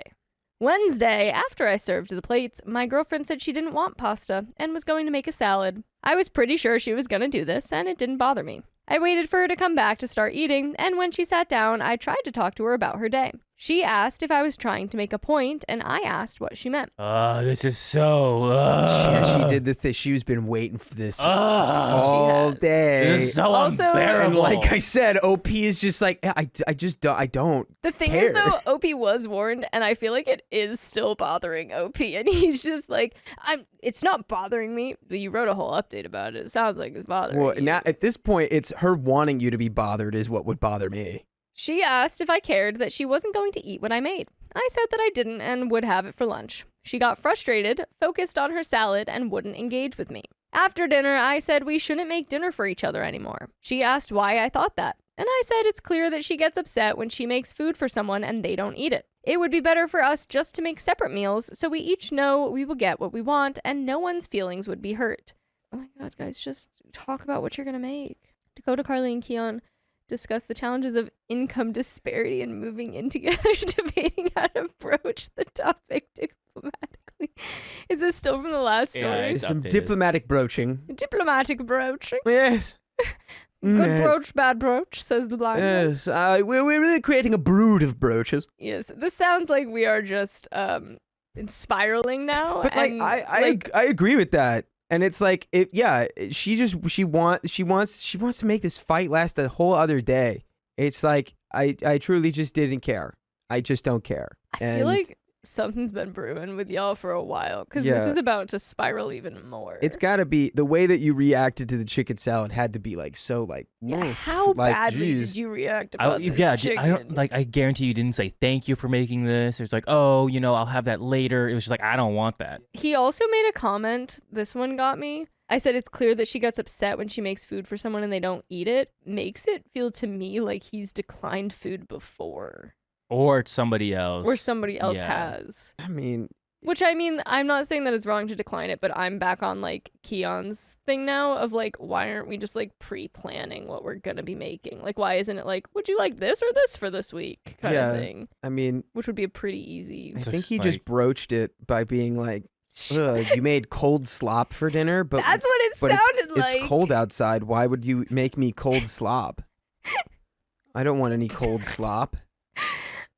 Wednesday, after I served the plates, my girlfriend said she didn't want pasta and was going to make a salad. I was pretty sure she was going to do this, and it didn't bother me. I waited for her to come back to start eating, and when she sat down, I tried to talk to her about her day. She asked if I was trying to make a point, and I asked what she meant. This is so. Yeah, she did the thing. She's been waiting for this all She has. day. This is so Also- and unbearable. like I said, OP is just like, I just don't. I don't. The thing care. is, though, OP was warned, and I feel like it is still bothering OP, and he's just like, it's not bothering me. But you wrote a whole update about it. It sounds like it's bothering Well, you. now at this point, it's her wanting you to be bothered is what would bother me. She asked if I cared that she wasn't going to eat what I made. I said that I didn't and would have it for lunch. She got frustrated, focused on her salad, and wouldn't engage with me. After dinner, I said we shouldn't make dinner for each other anymore. She asked why I thought that, and I said it's clear that she gets upset when she makes food for someone and they don't eat it. It would be better for us just to make separate meals so we each know we will get what we want and no one's feelings would be hurt. Oh my god, guys, just talk about what you're gonna make. Dakota, Carly, and Keon discuss the challenges of income disparity and moving in together, debating how to broach the topic diplomatically. Is this still from the last Yeah, story? it's Some updated. diplomatic broaching. Diplomatic broaching. Yes. Good brooch, bad brooch, says the blind man. Yes, we're really creating a brood of brooches. Yes, this sounds like we are just spiraling now. But like, and, I agree with that. And it's like, she wants to make this fight last a whole other day. It's like, I truly just didn't care. I just don't care. I feel like something's been brewing with y'all for a while because this is about to spiral even more. It's got to be the way that you reacted to the chicken salad had to be like so like. How like, badly geez. did you react about this chicken? I don't like. I guarantee you didn't say thank you for making this. It's like, oh, I'll have that later. It was just like, I don't want that. He also made a comment. This one got me. I said it's clear that she gets upset when she makes food for someone and they don't eat it. Makes it feel to me like he's declined food before. Or somebody else. Or somebody else has. I mean, I'm not saying that it's wrong to decline it, but I'm back on like Keon's thing now of like, why aren't we just like pre-planning what we're gonna be making? Like, why isn't it like, would you like this or this for this week kind of thing? I mean, which would be a pretty easy. I think he just broached it by being like, ugh, you made cold slop for dinner, but that's what it sounded like. It's cold outside. Why would you make me cold slop? I don't want any cold slop.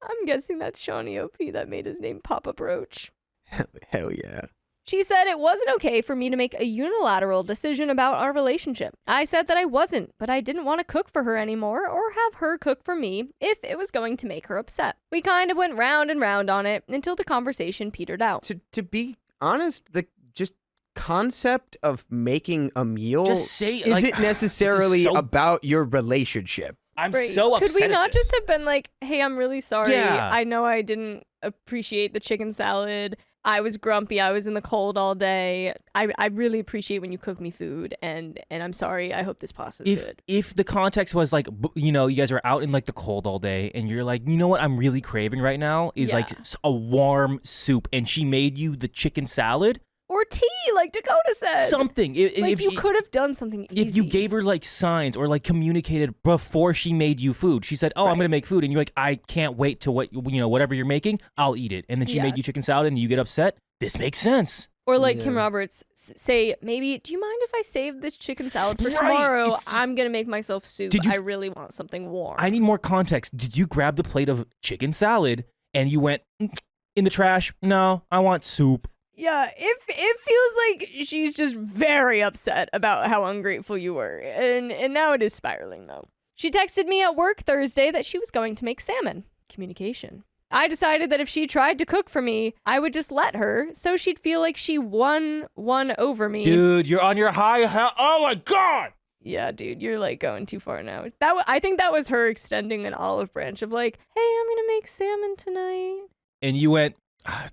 I'm guessing that's Shawnee OP that made his name Papa Broach. Hell yeah. She said it wasn't okay for me to make a unilateral decision about our relationship. I said that I wasn't, but I didn't want to cook for her anymore or have her cook for me if it was going to make her upset. We kind of went round and round on it until the conversation petered out. To be honest, the just concept of making a meal isn't necessarily about your relationship. I'm so upset. Could we not at this. just have been like, hey, I'm really sorry. Yeah. I know I didn't appreciate the chicken salad. I was grumpy. I was in the cold all day. I really appreciate when you cook me food, and I'm sorry. I hope this pasta's good. If the context was like, you guys are out in like the cold all day, and you're like, you know what I'm really craving right now is like a warm soup, and she made you the chicken salad. Or tea, like Dakota said. Something. If you could have done something easy. If you gave her like signs or like communicated before she made you food, she said, "Oh, I'm gonna make food," and you're like, "I can't wait to whatever you're making, I'll eat it." And then she made you chicken salad, and you get upset. This makes sense. Or like Kim Roberts say, maybe, do you mind if I save this chicken salad for tomorrow? I'm gonna make myself soup. I really want something warm. I need more context. Did you grab the plate of chicken salad and you went in the trash? No, I want soup. Yeah, it feels like she's just very upset about how ungrateful you were. And now it is spiraling, though. She texted me at work Thursday that she was going to make salmon. Communication. I decided that if she tried to cook for me, I would just let her, so she'd feel like she won over me. Dude, you're on your high. Oh my God! Yeah, dude, you're like going too far now. I think that was her extending an olive branch of like, hey, I'm gonna make salmon tonight. And you went,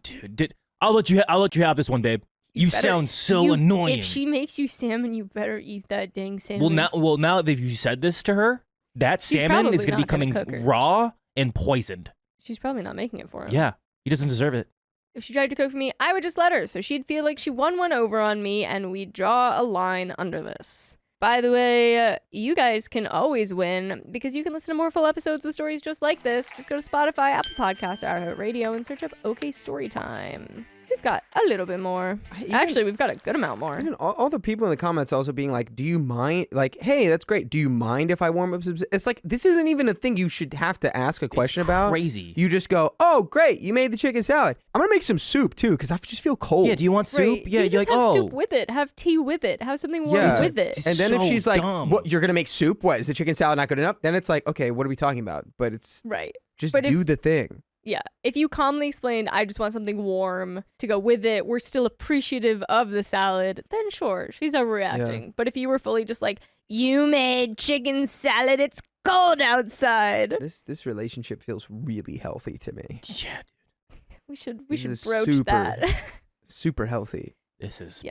dude. I'll let you have this one, babe. You sound so annoying. If she makes you salmon, you better eat that dang salmon. Well, now that you said this to her, that salmon is going to be coming raw and poisoned. She's probably not making it for him. Yeah, he doesn't deserve it. If she tried to cook for me, I would just let her, so she'd feel like she won one over on me, and we'd draw a line under this. By the way, you guys can always win because you can listen to more full episodes with stories just like this. Just go to Spotify, Apple Podcasts, iHeartRadio, and search up OK Storytime. We've got a little bit more. Actually, we've got a good amount more. Even all the people in the comments also being like, do you mind? Like, hey, that's great. Do you mind if I warm up some? It's like, this isn't even a thing you should have to ask a question about. Crazy. You just go, oh, great. You made the chicken salad. I'm going to make some soup too because I just feel cold. Yeah, do you want soup? Right. Yeah, you're like, have soup with it. Have tea with it. Have something warm with it. And then if so she's like, dumb. what, you're going to make soup? What, is the chicken salad not good enough? Then it's like, okay, what are we talking about? But it's right. Just do the thing. Yeah. If you calmly explained, I just want something warm to go with it, we're still appreciative of the salad, then sure, she's overreacting. Yeah. But if you were fully just like, you made chicken salad, it's cold outside. This relationship feels really healthy to me. Yeah, dude. We should broach that. Super healthy. This is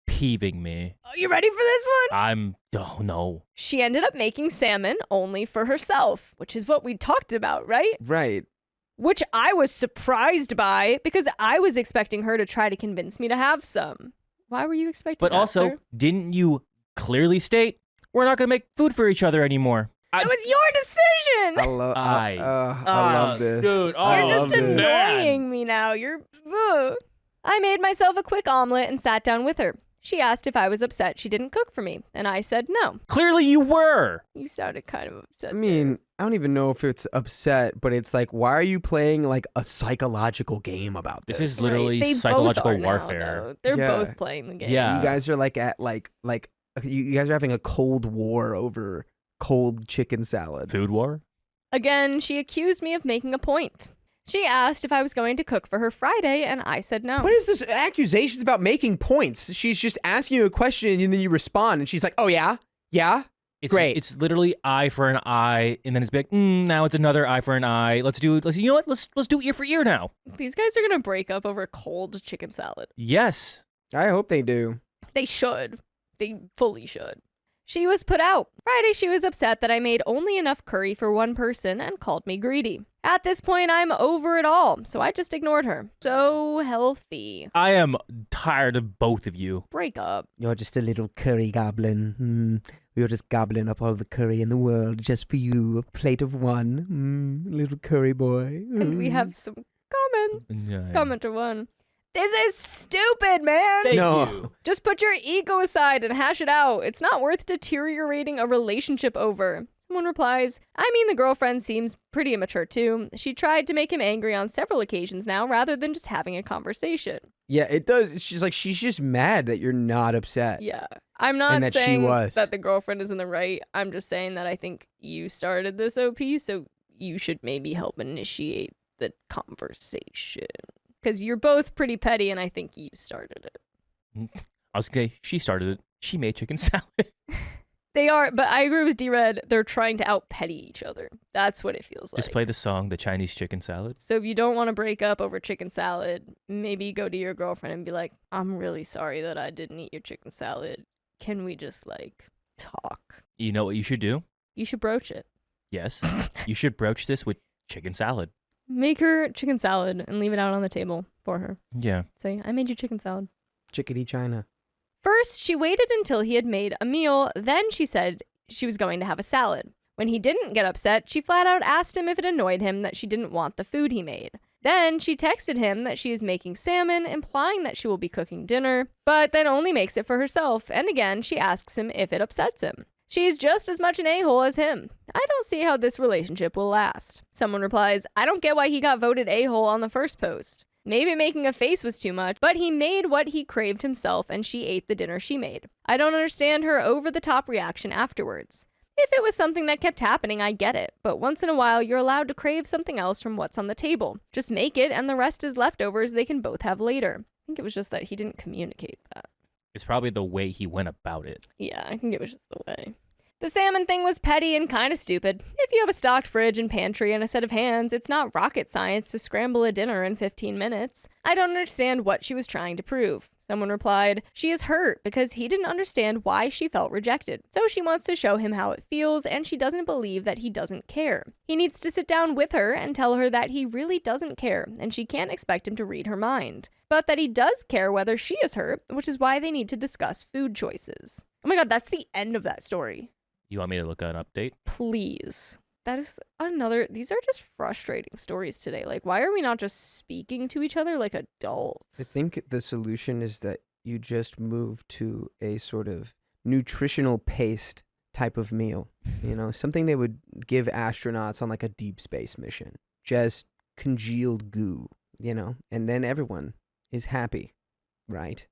peeving me. Oh, you ready for this one? Oh no. She ended up making salmon only for herself, which is what we talked about, right? Right. Which I was surprised by because I was expecting her to try to convince me to have some. Why were you expecting that, But also, sir? didn't you clearly state, we're not going to make food for each other anymore? It was your decision! I love this. Dude, you're just annoying me now. I made myself a quick omelet and sat down with her. She asked if I was upset she didn't cook for me, and I said no. Clearly you were. You sounded kind of upset. I mean, I don't even know if it's upset, but it's like, why are you playing like a psychological game about this? This is literally They both psychological are now, warfare. though. They're Yeah. both playing the game. Yeah. You guys are like at you guys are having a cold war over cold chicken salad. Food war? Again, she accused me of making a point. She asked if I was going to cook for her Friday, and I said no. What is this accusations about making points? She's just asking you a question and then you respond and she's like, "Oh yeah? Yeah?" Great. It's literally eye for an eye, and then it's like, now it's another eye for an eye. You know what? Let's do ear for ear now. These guys are going to break up over cold chicken salad. Yes. I hope they do. They should. They fully should. She was put out. Friday, she was upset that I made only enough curry for one person and called me greedy. At this point, I'm over it all, so I just ignored her. So healthy. I am tired of both of you. Break up. You're just a little curry goblin. We were just gobbling up all the curry in the world just for you. A plate of one. Little curry boy. And we have some comments. Yeah. Commenter one. This is stupid, man. Thank No. you. Just put your ego aside and hash it out. It's not worth deteriorating a relationship over. Someone replies, I mean, the girlfriend seems pretty immature too. She tried to make him angry on several occasions now rather than just having a conversation. Yeah, it does. She's like, she's just mad that you're not upset. Yeah. I'm And not that she saying was. that the girlfriend is in the right. I'm just saying that I think you started this OP, so you should maybe help initiate the conversation. Because you're both pretty petty, and I think you started it. I was gonna say, she started it. She made chicken salad. They are, but I agree with D-Red. They're trying to out-petty each other. That's what it feels like. Just play the song, The Chinese Chicken Salad. So if you don't want to break up over chicken salad, maybe go to your girlfriend and be like, I'm really sorry that I didn't eat your chicken salad. Can we just, like, talk? You know what you should do? You should broach it. Yes. You should broach this with chicken salad. Make her chicken salad and leave it out on the table for her. Yeah. Say, I made you chicken salad. Chickadee China. First, she waited until he had made a meal. Then she said she was going to have a salad. When he didn't get upset, she flat out asked him if it annoyed him that she didn't want the food he made. Then she texted him that she is making salmon, implying that she will be cooking dinner, but then only makes it for herself. And again, she asks him if it upsets him. She's just as much an a-hole as him. I don't see how this relationship will last. Someone replies, I don't get why he got voted a-hole on the first post. Maybe making a face was too much, but he made what he craved himself and she ate the dinner she made. I don't understand her over-the-top reaction afterwards. If it was something that kept happening, I get it, but once in a while, you're allowed to crave something else from what's on the table. Just make it, and the rest is leftovers they can both have later. I think it was just that he didn't communicate that. It's probably the way he went about it. Yeah, I think it was just the way. The salmon thing was petty and kind of stupid. If you have a stocked fridge and pantry and a set of hands, it's not rocket science to scramble a dinner in 15 minutes. I don't understand what she was trying to prove. Someone replied, she is hurt because he didn't understand why she felt rejected. So she wants to show him how it feels, and she doesn't believe that he doesn't care. He needs to sit down with her and tell her that he really doesn't care, and she can't expect him to read her mind. But that he does care whether she is hurt, which is why they need to discuss food choices. Oh my god, that's the end of that story. You want me to look at an update? Please. That is another. These are just frustrating stories today. Like, why are we not just speaking to each other like adults? I think the solution is that you just move to a sort of nutritional paste type of meal. You know, something they would give astronauts on like a deep space mission. Just congealed goo, you know, and then everyone is happy, right?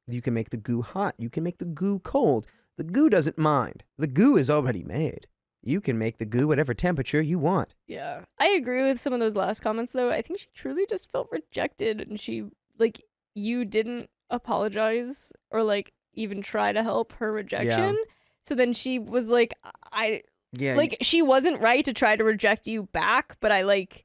You can make the goo hot. You can make the goo cold. The goo doesn't mind. The goo is already made. You can make the goo whatever temperature you want. Yeah. I agree with some of those last comments, though. I think she truly just felt rejected, and she, like, you didn't apologize or, like, even try to help her rejection. Yeah. So then she was like, Yeah, like, she wasn't right to try to reject you back, but I think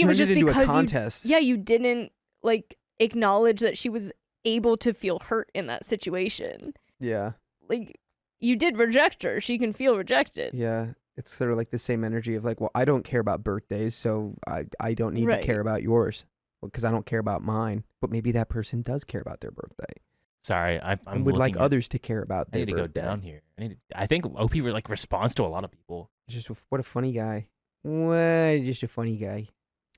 it was just into because a contest. you didn't, like, acknowledge that she was able to feel hurt in that situation. Yeah. Like, you did reject her. She can feel rejected. Yeah. It's sort of like the same energy of like, well, I don't care about birthdays, so I don't need to care about yours because I don't care about mine. But maybe that person does care about their birthday. Sorry, I'm and would like looking at- others to care about I their need to birthday. go down here. I think OP like responds to a lot of people. Just what a funny guy. What? Just a funny guy.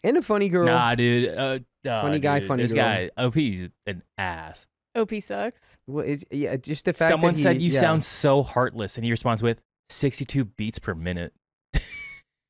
And a funny girl. Nah, dude. Funny guy, funny this girl. guy, OP's an ass. OP sucks. Well, yeah, just the fact Someone that said you yeah. sound so heartless, and he responds with 62 beats per minute.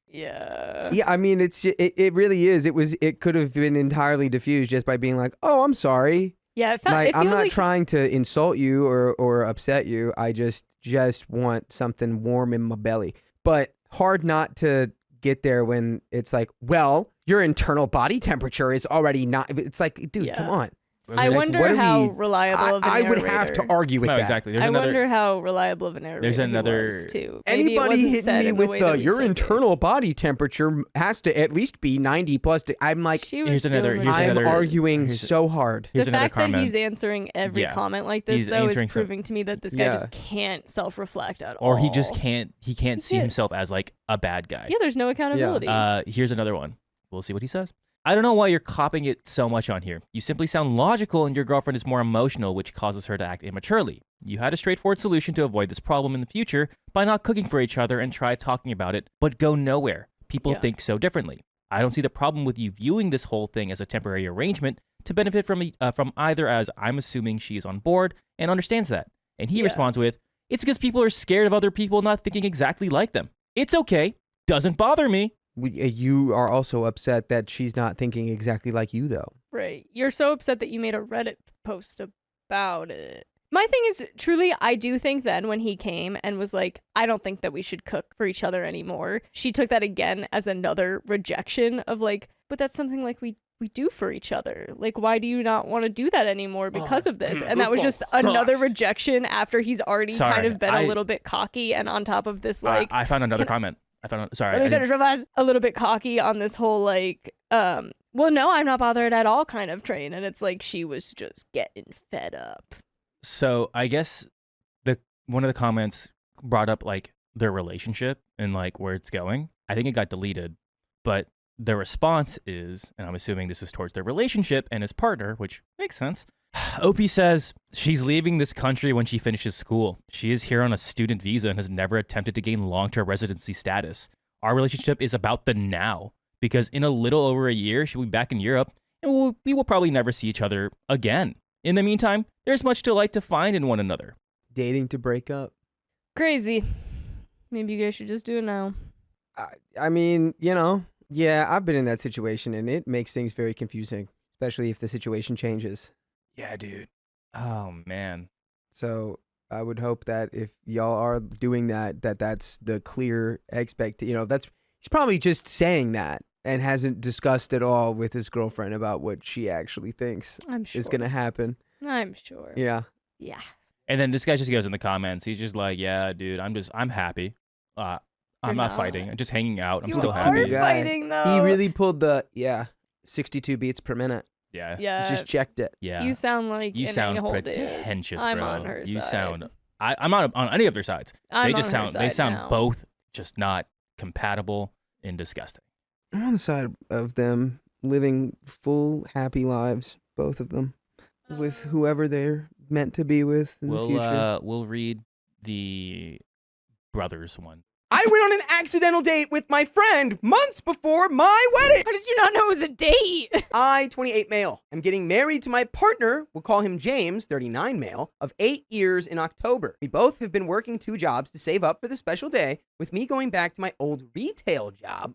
Yeah. Yeah, I mean, it really is. It could have been entirely diffused just by being like, "Oh, I'm sorry." Yeah, it Like, feels I'm not like trying to insult you or upset you. I just want something warm in my belly. But hard not to get there when it's like, well, your internal body temperature is already not. It's like, dude, Yeah. come on. I Like, wonder what are how we- reliable of a I narrator. would have to argue with No, that. exactly. There's I another. wonder how reliable of a narrator There's another- he was too. Maybe it Anybody wasn't hitting said me in with way the that we your take it. internal body temperature has to at least be 90 plus. I'm like, She was Here's another- feeling here's like I'm another- arguing here's- so hard. Here's the another fact comment. that he's answering every Yeah. comment like this He's though is answering some- proving to me that this guy Yeah. just can't self-reflect at all. or he just can't. He can't see can't. himself as like a bad guy. Yeah, there's no accountability. Here's another one. We'll see what he says. I don't know why you're copying it so much on here. You simply sound logical and your girlfriend is more emotional, which causes her to act immaturely. You had a straightforward solution to avoid this problem in the future by not cooking for each other and try talking about it, but go nowhere. People Yeah. think so differently. I don't see the problem with you viewing this whole thing as a temporary arrangement to benefit from either, as I'm assuming she is on board and understands that. And he Yeah. responds with, it's because people are scared of other people not thinking exactly like them. It's okay. Doesn't bother me. You are also upset that she's not thinking exactly like you, though. Right. You're so upset that you made a Reddit post about it. My thing is, truly, I do think then when he came and was like, I don't think that we should cook for each other anymore, she took that again as another rejection of like, but that's something like we do for each other. Like, why do you not want to do that anymore because of this? And that was just another rejection after he's already kind Sorry, of been a little bit cocky and on top of this, like, I found another can I- comment. Sorry. let me finish real fast. A little bit cocky on this whole like, well, no, I'm not bothered at all kind of train. And it's like she was just getting fed up. So I guess one of the comments brought up like their relationship and like where it's going. I think it got deleted, but the response is, and I'm assuming this is towards their relationship and his partner, which makes sense. OP says she's leaving this country when she finishes school. She is here on a student visa and has never attempted to gain long-term residency status. Our relationship is about the now, because in a little over a year, she'll be back in Europe, and we will probably never see each other again. In the meantime, there's much delight to find in one another. Dating to break up. Crazy. Maybe you guys should just do it now. I mean, yeah, I've been in that situation, and it makes things very confusing, especially if the situation changes. Yeah, dude. Oh, man. So I would hope that if y'all are doing that, that's the clear that's he's probably just saying that and hasn't discussed at all with his girlfriend about what she actually thinks I'm sure. is going to happen. I'm sure. Yeah. Yeah. And then this guy just goes in the comments. He's just like, yeah, dude, I'm happy. I'm not not. fighting. I'm just hanging out. I'm You still are happy. Yeah. fighting though. He really pulled the 62 beats per minute. Yeah. Yeah. Just checked it. Yeah. You sound like You an sound a-hole dude. pretentious, bro. I'm on her You side. sound. I'm not on any of their sides. I'm They just on her sound. They side sound now. both just not compatible and disgusting. I'm on the side of them living full, happy lives, both of them, with whoever they're meant to be with in the future. We'll read the brothers one. I went on an accidental date with my friend months before my wedding. How did you not know it was a date? I, 28 male, am getting married to my partner, we'll call him James, 39 male, of 8 years in October. We both have been working 2 jobs to save up for the special day, with me going back to my old retail job.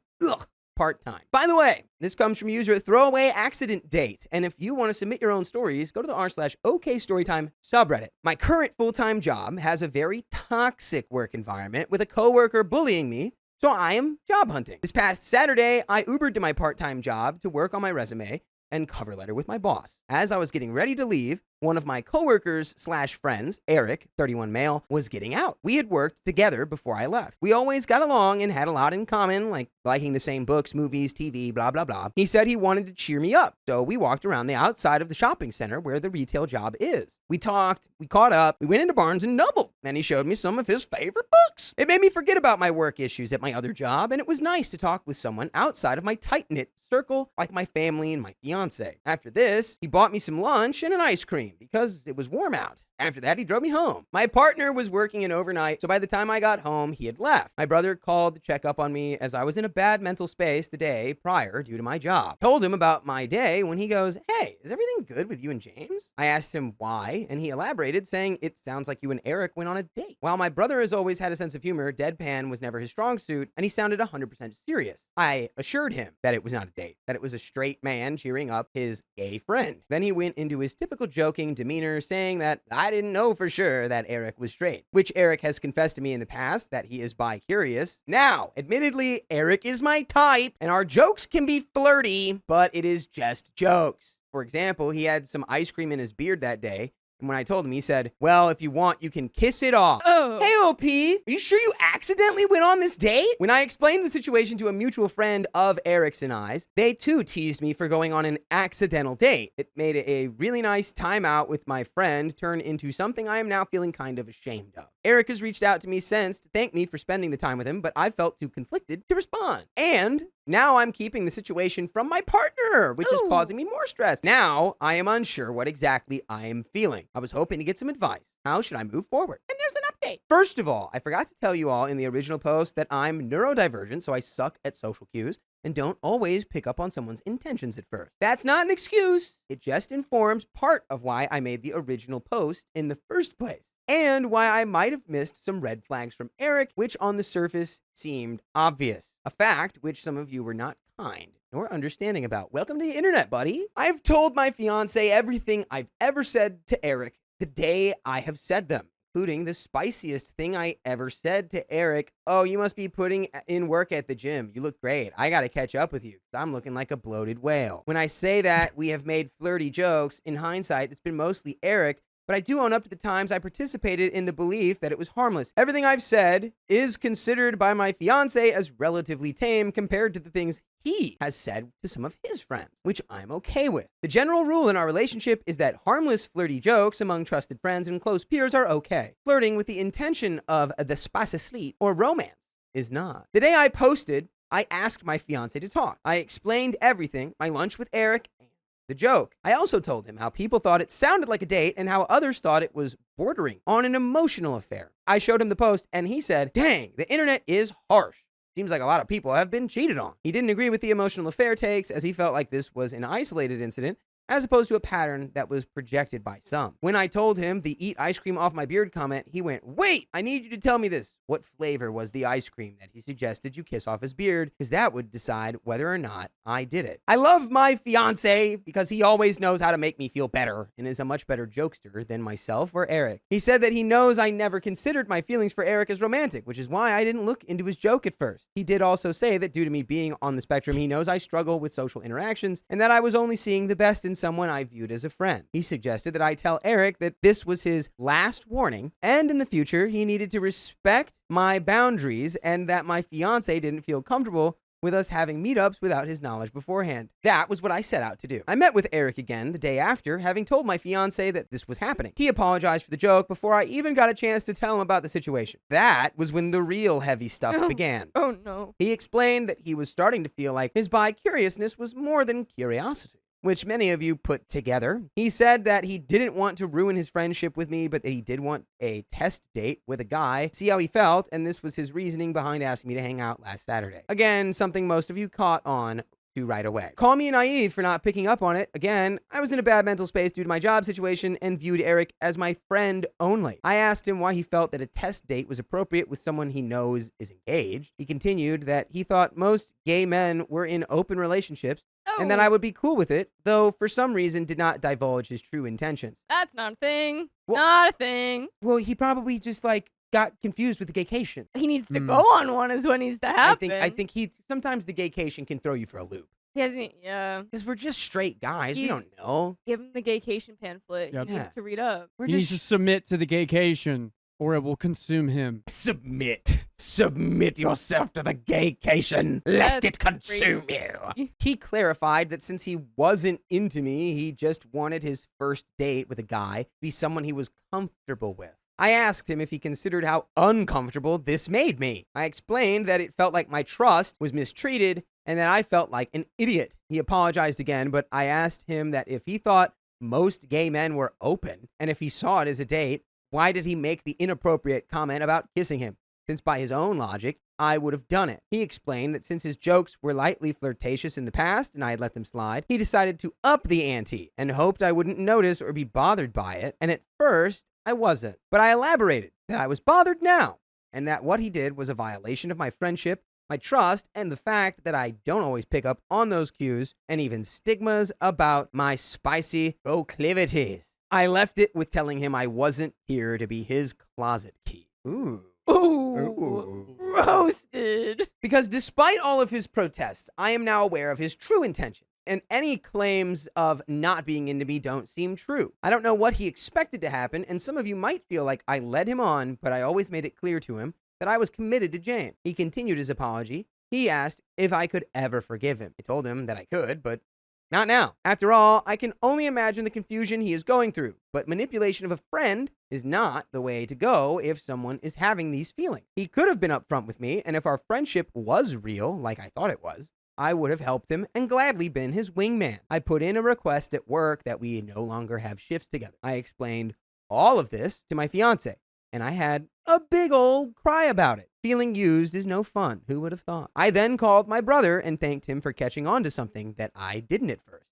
Part-time. By the way, this comes from user Throwaway Accident Date, and if you want to submit your own stories, go to the r/OKStorytime subreddit. My current full-time job has a very toxic work environment with a coworker bullying me, so I am job hunting. This past Saturday, I Ubered to my part-time job to work on my resume and cover letter with my boss. As I was getting ready to leave, one of my coworkers/friends, Eric, 31 male, was getting out. We had worked together before I left. We always got along and had a lot in common, like liking the same books, movies, TV, blah, blah, blah. He said he wanted to cheer me up, so we walked around the outside of the shopping center where the retail job is. We talked, we caught up, we went into Barnes & Noble, and he showed me some of his favorite books. It made me forget about my work issues at my other job, and it was nice to talk with someone outside of my tight-knit circle, like my family and my fiancé. After this, he bought me some lunch and an ice cream because it was warm out. After that, he drove me home. My partner was working an overnight, so by the time I got home, he had left. My brother called to check up on me as I was in a bad mental space the day prior due to my job. Told him about my day when he goes, "Hey, is everything good with you and James?" I asked him why, and he elaborated, saying, "It sounds like you and Eric went on a date." While my brother has always had a sense of humor, deadpan was never his strong suit, and he sounded 100% serious. I assured him that it was not a date, that it was a straight man cheering up his gay friend. Then he went into his typical joking demeanor, saying that I didn't know for sure that Eric was straight, which Eric has confessed to me in the past that he is bi-curious. Now, admittedly, Eric is my type, and our jokes can be flirty, but it is just jokes. For example, he had some ice cream in his beard that day, and when I told him, he said, "Well, if you want, you can kiss it off." Oh. Hey, OP, are you sure you accidentally went on this date? When I explained the situation to a mutual friend of Eric's and I's, they too teased me for going on an accidental date. It made a really nice time out with my friend turn into something I am now feeling kind of ashamed of. Eric has reached out to me since to thank me for spending the time with him, but I felt too conflicted to respond. And now I'm keeping the situation from my partner, which is Ooh. causing me more stress. Now I am unsure what exactly I am feeling. I was hoping to get some advice. How should I move forward? And there's an update. First of all, I forgot to tell you all in the original post that I'm neurodivergent, so I suck at social cues and don't always pick up on someone's intentions at first. That's not an excuse. It just informs part of why I made the original post in the first place, and why I might have missed some red flags from Eric, which on the surface seemed obvious. A fact which some of you were not kind nor understanding about. Welcome to the internet, buddy. I've told my fiance everything I've ever said to Eric the day I have said them, including the spiciest thing I ever said to Eric. "Oh, you must be putting in work at the gym. You look great. I gotta catch up with you because I'm looking like a bloated whale." When I say that we have made flirty jokes, in hindsight, it's been mostly Eric, but I do own up to the times I participated in the belief that it was harmless. Everything I've said is considered by my fiance as relatively tame compared to the things he has said to some of his friends, which I'm okay with. The general rule in our relationship is that harmless flirty jokes among trusted friends and close peers are okay. Flirting with the intention of the spice of sleep or romance is not. The day I posted, I asked my fiance to talk. I explained everything, my lunch with Eric, the joke. I also told him how people thought it sounded like a date and how others thought it was bordering on an emotional affair. I showed him the post and he said, "Dang, the internet is harsh. Seems like a lot of people have been cheated on." He didn't agree with the emotional affair takes, as he felt like this was an isolated incident as opposed to a pattern that was projected by some. When I told him the "eat ice cream off my beard" comment, he went, "Wait, I need you to tell me this. What flavor was the ice cream that he suggested you kiss off his beard? Because that would decide whether or not I did it." I love my fiance because he always knows how to make me feel better and is a much better jokester than myself or Eric. He said that he knows I never considered my feelings for Eric as romantic, which is why I didn't look into his joke at first. He did also say that due to me being on the spectrum, he knows I struggle with social interactions and that I was only seeing the best in someone I viewed as a friend. He suggested that I tell Eric that this was his last warning, and in the future, he needed to respect my boundaries and that my fiance didn't feel comfortable with us having meetups without his knowledge beforehand. That was what I set out to do. I met with Eric again the day after, having told my fiance that this was happening. He apologized for the joke before I even got a chance to tell him about the situation. That was when the real heavy stuff began. Oh no. He explained that he was starting to feel like his bi-curiousness was more than curiosity, which many of you put together. He said that he didn't want to ruin his friendship with me, but that he did want a test date with a guy, see how he felt, and this was his reasoning behind asking me to hang out last Saturday. Again, something most of you caught on to right away. Call me naive for not picking up on it. Again, I was in a bad mental space due to my job situation and viewed Eric as my friend only. I asked him why he felt that a test date was appropriate with someone he knows is engaged. He continued that he thought most gay men were in open relationships and that I would be cool with it, though for some reason did not divulge his true intentions. That's not a thing. Well- Not a thing. Well, he probably just got confused with the gaycation. He needs to go on one is what needs to happen. I think sometimes the gaycation can throw you for a loop. He hasn't, yeah. Because we're just straight guys. We He- don't know. Give him the gaycation pamphlet. Yep. He needs Yeah. to read up. We're He needs just to submit to the gaycation, or it will consume him. Submit yourself to the gaycation, lest That's it consume you. He clarified that since he wasn't into me, he just wanted his first date with a guy to be someone he was comfortable with. I asked him if he considered how uncomfortable this made me. I explained that it felt like my trust was mistreated and that I felt like an idiot. He apologized again, but I asked him that if he thought most gay men were open, and if he saw it as a date, why did he make the inappropriate comment about kissing him? Since by his own logic, I would have done it. He explained that since his jokes were lightly flirtatious in the past and I had let them slide, he decided to up the ante and hoped I wouldn't notice or be bothered by it. And at first, I wasn't. But I elaborated that I was bothered now and that what he did was a violation of my friendship, my trust, and the fact that I don't always pick up on those cues and even stigmas about my spicy proclivities. I left it with telling him I wasn't here to be his closet key. Ooh. Ooh. Roasted. Because despite all of his protests, I am now aware of his true intention, and any claims of not being into me don't seem true. I don't know what he expected to happen, and some of you might feel like I led him on, but I always made it clear to him that I was committed to James. He continued his apology. He asked if I could ever forgive him. I told him that I could, but not now. After all, I can only imagine the confusion he is going through, but manipulation of a friend is not the way to go if someone is having these feelings. He could have been upfront with me, and if our friendship was real, like I thought it was, I would have helped him and gladly been his wingman. I put in a request at work that we no longer have shifts together. I explained all of this to my fiancé, and I had a big old cry about it. Feeling used is no fun. Who would have thought? I then called my brother and thanked him for catching on to something that I didn't at first.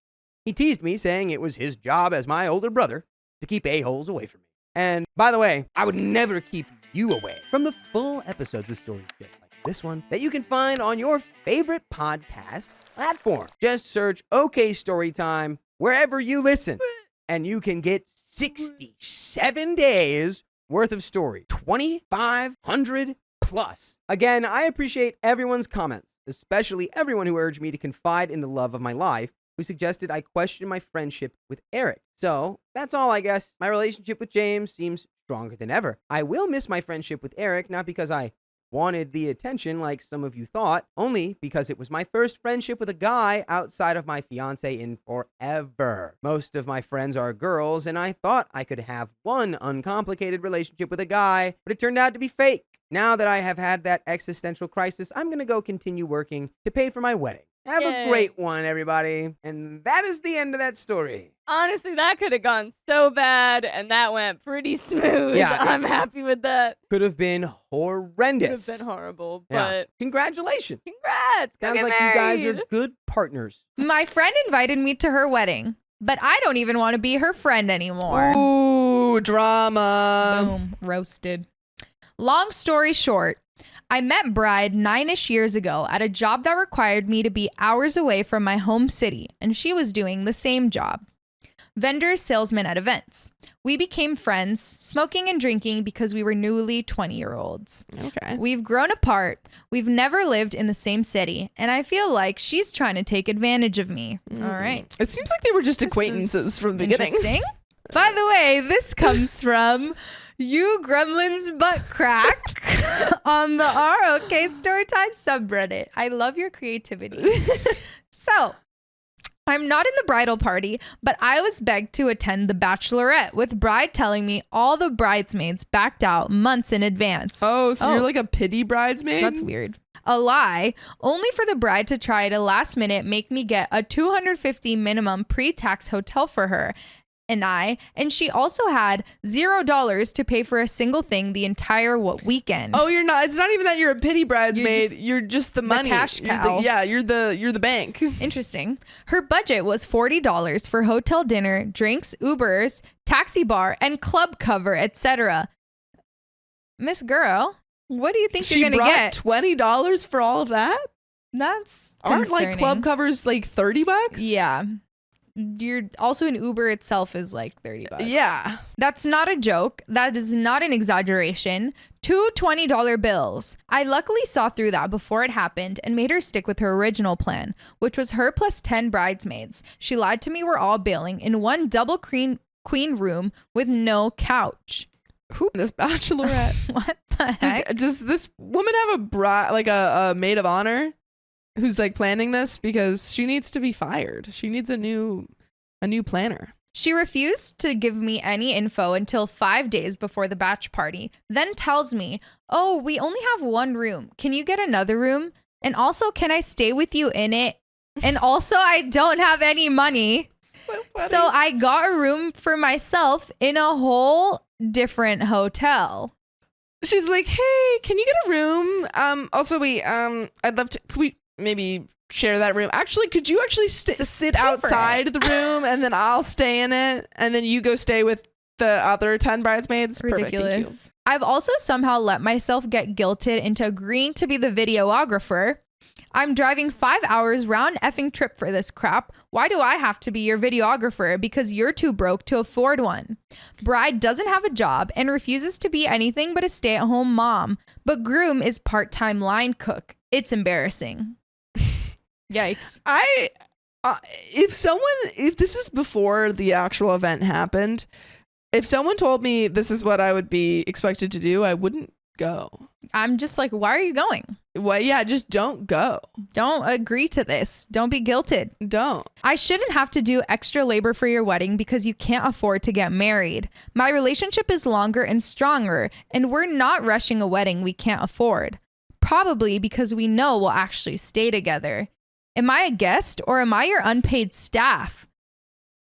He teased me, saying it was his job as my older brother to keep a-holes away from me. And by the way, I would never keep you away from the full episodes with stories just like this one that you can find on your favorite podcast platform. Just search OK Storytime wherever you listen, and you can get 67 days worth of story, 2,500 plus. Again, I appreciate everyone's comments, especially everyone who urged me to confide in the love of my life, who suggested I question my friendship with Eric. So that's all, I guess. My relationship with James seems stronger than ever. I will miss my friendship with Eric, not because I wanted the attention like some of you thought, only because it was my first friendship with a guy outside of my fiance in forever. Most of my friends are girls, and I thought I could have one uncomplicated relationship with a guy, but it turned out to be fake. Now that I have had that existential crisis, I'm going to go continue working to pay for my wedding. Have a great one, everybody. And that is the end of that story. Honestly, that could have gone so bad, and that went pretty smooth. Yeah. I'm happy with that. Could have been horrendous. Could have been horrible, Yeah. but Congratulations. congrats. Go Sounds get like you guys married. are good partners. My friend invited me to her wedding, but I don't even want to be her friend anymore. Ooh, drama. Boom, roasted. Long story short, I met Bride 9-ish years ago at a job that required me to be hours away from my home city, and she was doing the same job. Vendor salesman at events. We became friends, smoking and drinking because we were newly 20-year-olds. Okay. We've grown apart. We've never lived in the same city, and I feel like she's trying to take advantage of me. All right. It seems like they were just This acquaintances is from the beginning. Interesting. By the way, this comes from You Gremlins Butt Crack on the ROK Storytime subreddit. I love your creativity. So, I'm not in the bridal party, but I was begged to attend the bachelorette, with Bride telling me all the bridesmaids backed out months in advance. Oh, so you're like a pity bridesmaid? That's weird. A lie, only for the bride to try to last minute make me get a $250 minimum pre-tax hotel for her and she also had $0 to pay for a single thing the entire weekend. Oh, you're not. It's not even that you're a pity bridesmaid. You're just the money. cash You're cow. you're the bank. Interesting. Her budget was $40 for hotel dinner, drinks, Ubers, taxi bar, and club cover, etc. Miss Girl, what do you think She you're gonna brought get? $20 for all of that? That's Aren't like concerning. club covers like $30? Yeah. You're also an Uber itself is like $30. Yeah. That's not a joke. That is not an exaggeration. 2 $20 bills. I luckily saw through that before it happened and made her stick with her original plan, which was her plus 10 bridesmaids. She lied to me we're all bailing in one double queen room with no couch. Who this bachelorette? What the heck? Does this woman have a bride, like a maid of honor, who's like planning this? Because she needs to be fired. She needs a new planner. She refused to give me any info until 5 days before the batch party, then tells me, "Oh, we only have one room. Can you get another room? And also, can I stay with you in it? And also, I don't have any money." So I got a room for myself in a whole different hotel. She's like, hey, can you get a room? Also, wait, I'd love to, could we maybe share that room? Actually, could you actually sit outside the room and then I'll stay in it and then you go stay with the other 10 bridesmaids? Perfect, thank you. I've also somehow let myself get guilted into agreeing to be the videographer. I'm driving 5 hours round effing trip for this crap. Why do I have to be your videographer? Because you're too broke to afford one. Bride doesn't have a job and refuses to be anything but a stay-at-home mom. But groom is part-time line cook. It's embarrassing. Yikes. If this is before the actual event happened, if someone told me this is what I would be expected to do, I wouldn't go. I'm just like, why are you going? Well, yeah, just don't go. Don't agree to this. Don't be guilted. Don't. I shouldn't have to do extra labor for your wedding because you can't afford to get married. My relationship is longer and stronger, and we're not rushing a wedding we can't afford. Probably because we know we'll actually stay together. Am I a guest or am I your unpaid staff?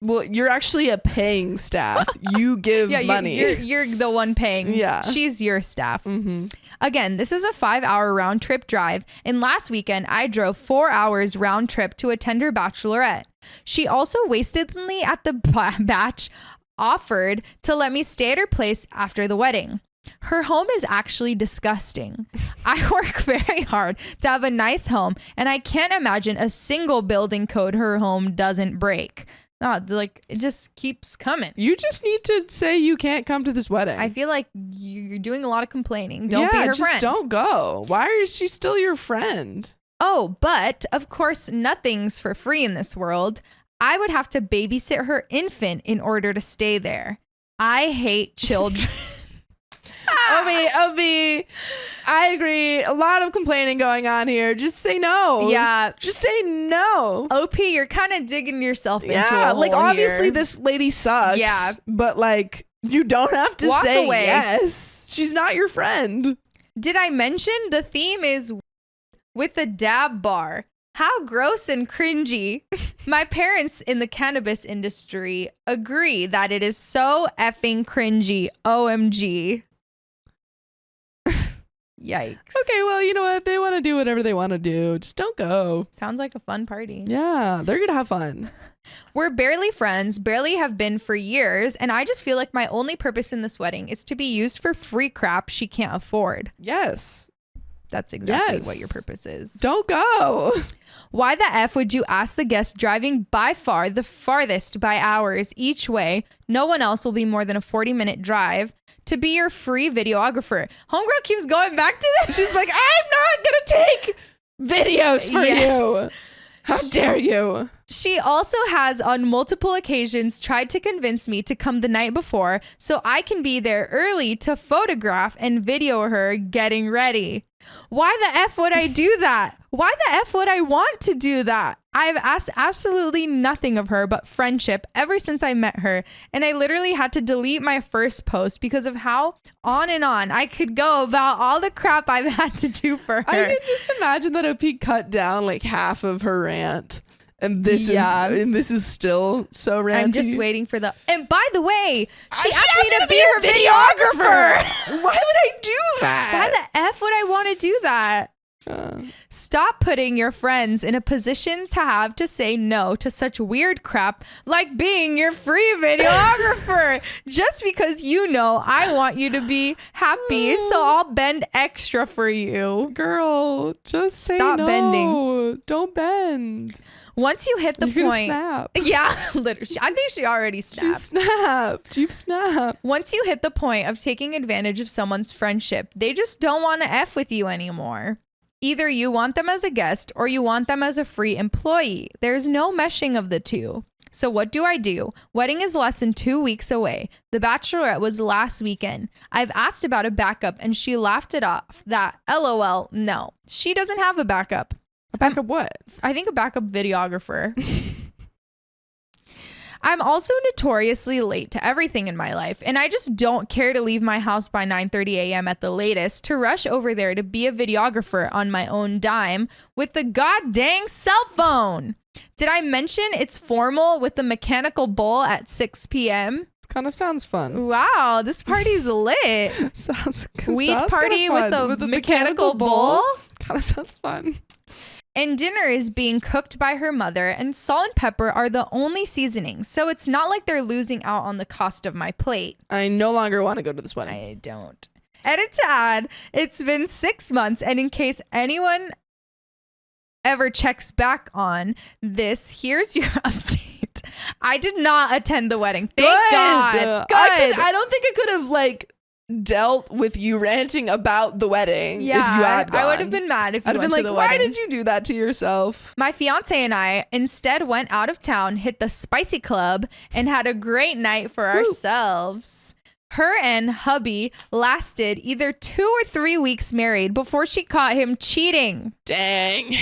Well, you're actually a paying staff. You give money. You're the one paying. Yeah. She's your staff. Mm-hmm. Again, this is a 5-hour round trip drive. And last weekend, I drove 4 hours round trip to attend her bachelorette. She also wastedly at the batch offered to let me stay at her place after the wedding. Her home is actually disgusting. I work very hard to have a nice home, and I can't imagine a single building code her home doesn't break. No, like it just keeps coming. You just need to say you can't come to this wedding. I feel like you're doing a lot of complaining. Don't be her just friend. Don't go. Why is she still your friend? Oh, but of course, nothing's for free in this world. I would have to babysit her infant in order to stay there. I hate children. Obi, I agree. A lot of complaining going on here. Just say no. Yeah. Just say no. OP, you're kind of digging yourself into a Yeah, hole like obviously here. this lady sucks. Yeah. But like you don't have to Walk say away. yes. She's not your friend. Did I mention the theme is with a dab bar? How gross and cringy. My parents in the cannabis industry agree that it is so effing cringy. OMG. Yikes. Okay, well, you know what? They want to do whatever they want to do. Just don't go. Sounds like a fun party. Yeah, they're going to have fun. We're barely friends, barely have been for years, and I just feel like my only purpose in this wedding is to be used for free crap she can't afford. Yes. That's exactly Yes. what your purpose is. Don't go. Why the F would you ask the guest driving by far the farthest by hours each way? No one else will be more than a 40-minute drive to be your free videographer. Homegirl keeps going back to this. She's like, I'm not going to take videos for you. How dare you? She also has on multiple occasions tried to convince me to come the night before so I can be there early to photograph and video her getting ready. Why the F would I do that? Why the F would I want to do that? I've asked absolutely nothing of her but friendship ever since I met her, and I literally had to delete my first post because of how on and on I could go about all the crap I've had to do for her. I can just imagine that OP cut down like half of her rant. And this is still so ranty. I'm just waiting for the. And by the way, she asked asked me to be her videographer. Why would I do that? Why the F would I want to do that? Stop putting your friends in a position to have to say no to such weird crap like being your free videographer. Just because you know I want you to be happy, so I'll bend extra for you. Girl, just say Stop no. bending. Don't bend. Once you hit the You're gonna point. snap. Yeah, literally. I think she already She snapped. snapped. You've snapped. Once you hit the point of taking advantage of someone's friendship, they just don't want to F with you anymore. Either you want them as a guest or you want them as a free employee. There's no meshing of the two. So what do? Wedding is less than 2 weeks away. The bachelorette was last weekend. I've asked about a backup and she laughed it off. That LOL, no. She doesn't have a backup. A backup what? I think a backup videographer. I'm also notoriously late to everything in my life, and I just don't care to leave my house by 9:30 a.m. at the latest to rush over there to be a videographer on my own dime with the god dang cell phone. Did I mention it's formal with the mechanical bull at 6 p.m.? Kind of sounds fun. Wow, this party's lit. Weed party with the mechanical bull? Kind of sounds fun. And dinner is being cooked by her mother, and salt and pepper are the only seasonings, so it's not like they're losing out on the cost of my plate. I no longer want to go to this wedding. I don't. Edit to add, it's been 6 months, and in case anyone ever checks back on this, here's your update. I did not attend the wedding. Thank God. Good. I don't think I could have like dealt with you ranting about the wedding. Yeah, if you had I would gone. have been mad if you I'd have went been to like, the why wedding. did you do that to yourself? My fiance and I instead went out of town, hit the Spicy Club, and had a great night for ourselves. Her and hubby lasted either 2 or 3 weeks married before she caught him cheating. Dang.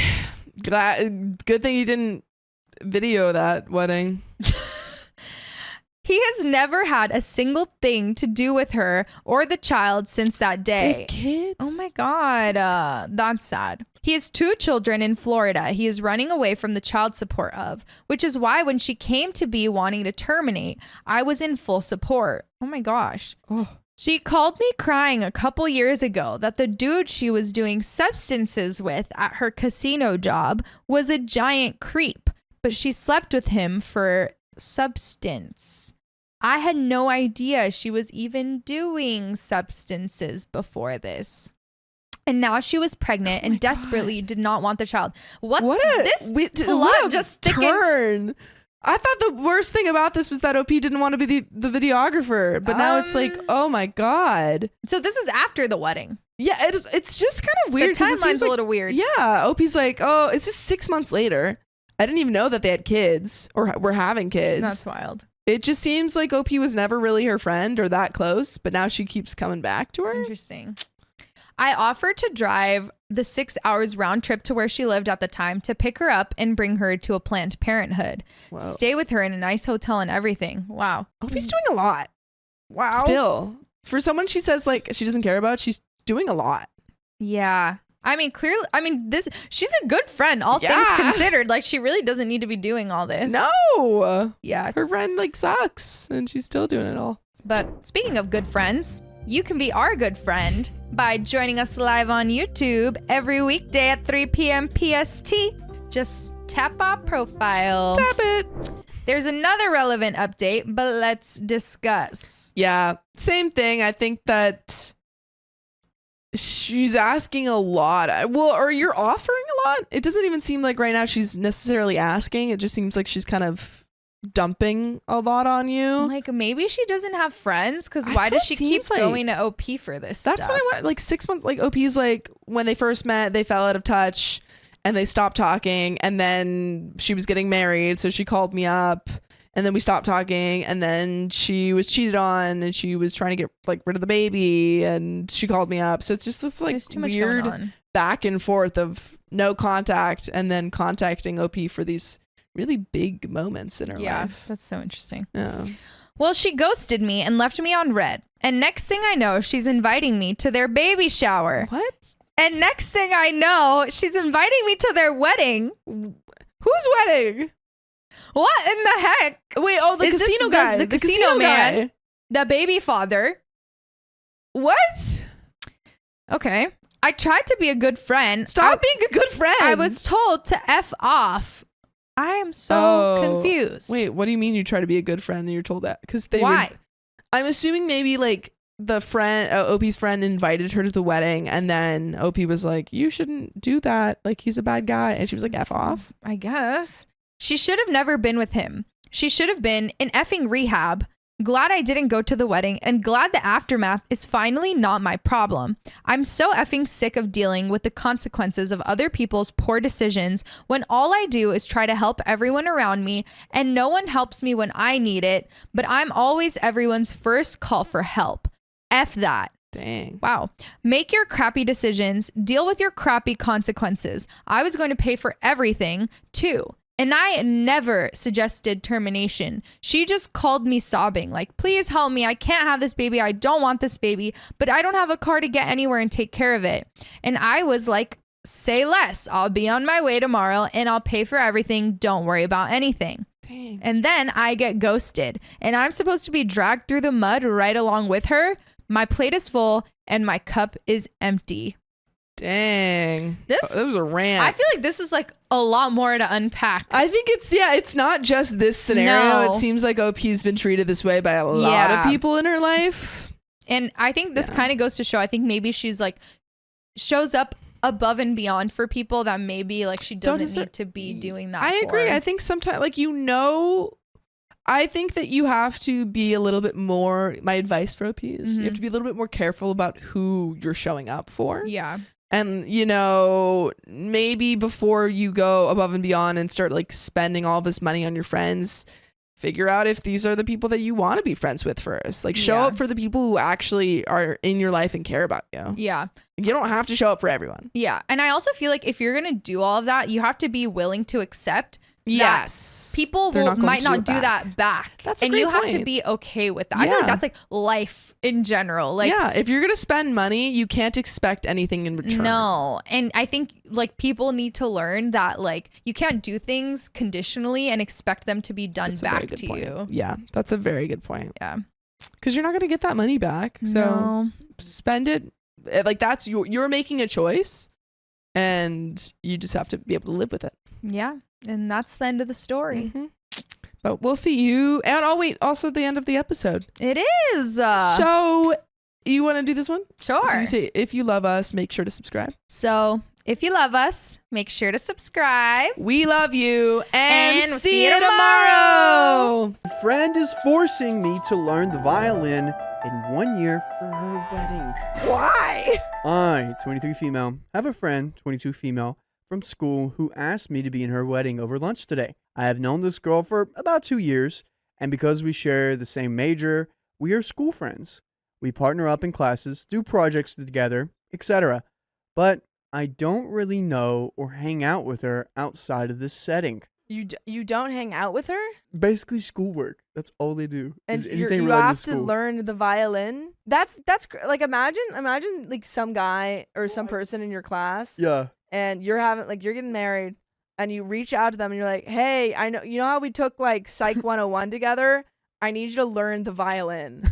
Good thing you didn't video that wedding. He has never had a single thing to do with her or the child since that day. Kids? Oh my God. That's sad. He has 2 children in Florida he is running away from the child support of, which is why when she came to be wanting to terminate, I was in full support. Oh my gosh. Oh. She called me crying a couple years ago that the dude she was doing substances with at her casino job was a giant creep, but she slept with him for substance. I had no idea she was even doing substances before this. And now she was pregnant and desperately did not want the child. What a just turn. I thought the worst thing about this was that OP didn't want to be the videographer, but now it's like, oh my God. So this is after the wedding. Yeah, it's just kind of weird. The timeline's a little weird. Yeah, OP's like, oh, it's just 6 months later. I didn't even know that they had kids or were having kids. That's wild. It just seems like OP was never really her friend or that close, but now she keeps coming back to her. Interesting. I offered to drive the 6 hours round trip to where she lived at the time to pick her up and bring her to a Planned Parenthood. Whoa. Stay with her in a nice hotel and everything. Wow. OP's doing a lot. Wow. Still. For someone she says like she doesn't care about, she's doing a lot. Yeah. I mean, clearly, she's a good friend, all things considered. Like, she really doesn't need to be doing all this. No. Yeah. Her friend, like, sucks, and she's still doing it all. But speaking of good friends, you can be our good friend by joining us live on YouTube every weekday at 3 p.m. PST. Just tap our profile. Tap it. There's another relevant update, but let's discuss. Yeah. Same thing. I think that she's asking a lot. Well, or you're offering a lot. It doesn't even seem like right now she's necessarily asking. It just seems like she's kind of dumping a lot on you. Like, maybe she doesn't have friends, because That's why what does it she keep seems like. going to OP for this That's stuff? what I want. Like 6 months, like OP's like when they first met, they fell out of touch and they stopped talking, and then she was getting married, so she called me up. And then we stopped talking, and then she was cheated on, and she was trying to get like rid of the baby, and she called me up. So it's just this like There's too much weird going on. back and forth of no contact, and then contacting OP for these really big moments in her life. That's so interesting. Yeah. Well, she ghosted me and left me on red. And next thing I know, she's inviting me to their baby shower. What? And next thing I know, she's inviting me to their wedding. Whose wedding? What in the heck? Wait, oh, the Is this casino guy. the casino man? guy. The baby father. What? Okay. I tried to be a good friend. Stop being a good friend. I was told to F off. I am so confused. Wait, what do you mean you try to be a good friend and you're told that? Because they Why? I'm assuming maybe like the friend, OP's friend invited her to the wedding, and then OP was like, you shouldn't do that. Like, he's a bad guy. And she was like, F off. I guess. She should have never been with him. She should have been in effing rehab. Glad I didn't go to the wedding, and glad the aftermath is finally not my problem. I'm so effing sick of dealing with the consequences of other people's poor decisions when all I do is try to help everyone around me, and no one helps me when I need it, but I'm always everyone's first call for help. F that. Dang. Wow. Make your crappy decisions. Deal with your crappy consequences. I was going to pay for everything, too. And I never suggested termination. She just called me sobbing, like, please help me. I can't have this baby. I don't want this baby, but I don't have a car to get anywhere and take care of it. And I was like, say less. I'll be on my way tomorrow and I'll pay for everything. Don't worry about anything. Dang. And then I get ghosted and I'm supposed to be dragged through the mud right along with her. My plate is full and my cup is empty. Dang. This, that was a rant. I feel like this is like a lot more to unpack. I think it's not just this scenario. No. It seems like OP's been treated this way by a lot Yeah. of people in her life. And I think this kind of goes to show, I think maybe she's like, shows up above and beyond for people that maybe like she doesn't need to be doing that. I agree. for. I think sometimes, like, I think that you have to be a little bit more, my advice for OP is you have to be a little bit more careful about who you're showing up for. Yeah. And, maybe before you go above and beyond and start like spending all this money on your friends, figure out if these are the people that you want to be friends with first. Like, show up for the people who actually are in your life and care about you. Yeah. You don't have to show up for everyone. Yeah. And I also feel like if you're going to do all of that, you have to be willing to accept Yes. people might not do that back. That's a and great you have to point. be okay with that. I feel like Yeah. that's like life in general. Like, yeah, if you're going to spend money, you can't expect anything in return. no. And I think like people need to learn that like you can't do things conditionally and expect them to be done That's a very back good to point. you. Yeah, that's a very good point. Yeah. Because you're not going to get that money back. So No. spend it. Like, that's you're making a choice and you just have to be able to live with it. Yeah. And that's the end of the story. Mhm. But we'll see you. And also the end of the episode. It is. So you want to do this one? Sure. So you say, if you love us, make sure to subscribe. So if you love us, make sure to subscribe. We love you. And And see you tomorrow. A friend is forcing me to learn the violin in 1 year for her wedding. Why? I, 23 female, have a friend, 22 female, from school who asked me to be in her wedding over lunch today. I have known this girl for about 2 years, and because we share the same major, we are school friends. We partner up in classes, do projects together, etc. But I don't really know or hang out with her outside of this setting. You don't hang out with her, Basically schoolwork. That's all they do. and Is you anything related have to to school. learn the violin. Like imagine like some guy or some person in your class, Yeah. and you're getting married, and you reach out to them and you're like, hey, I know how we took like Psych 101 together. I need you to learn the violin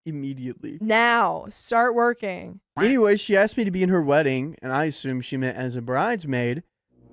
Immediately. now. Start working. Anyway, she asked me to be in her wedding, and I assumed she meant as a bridesmaid,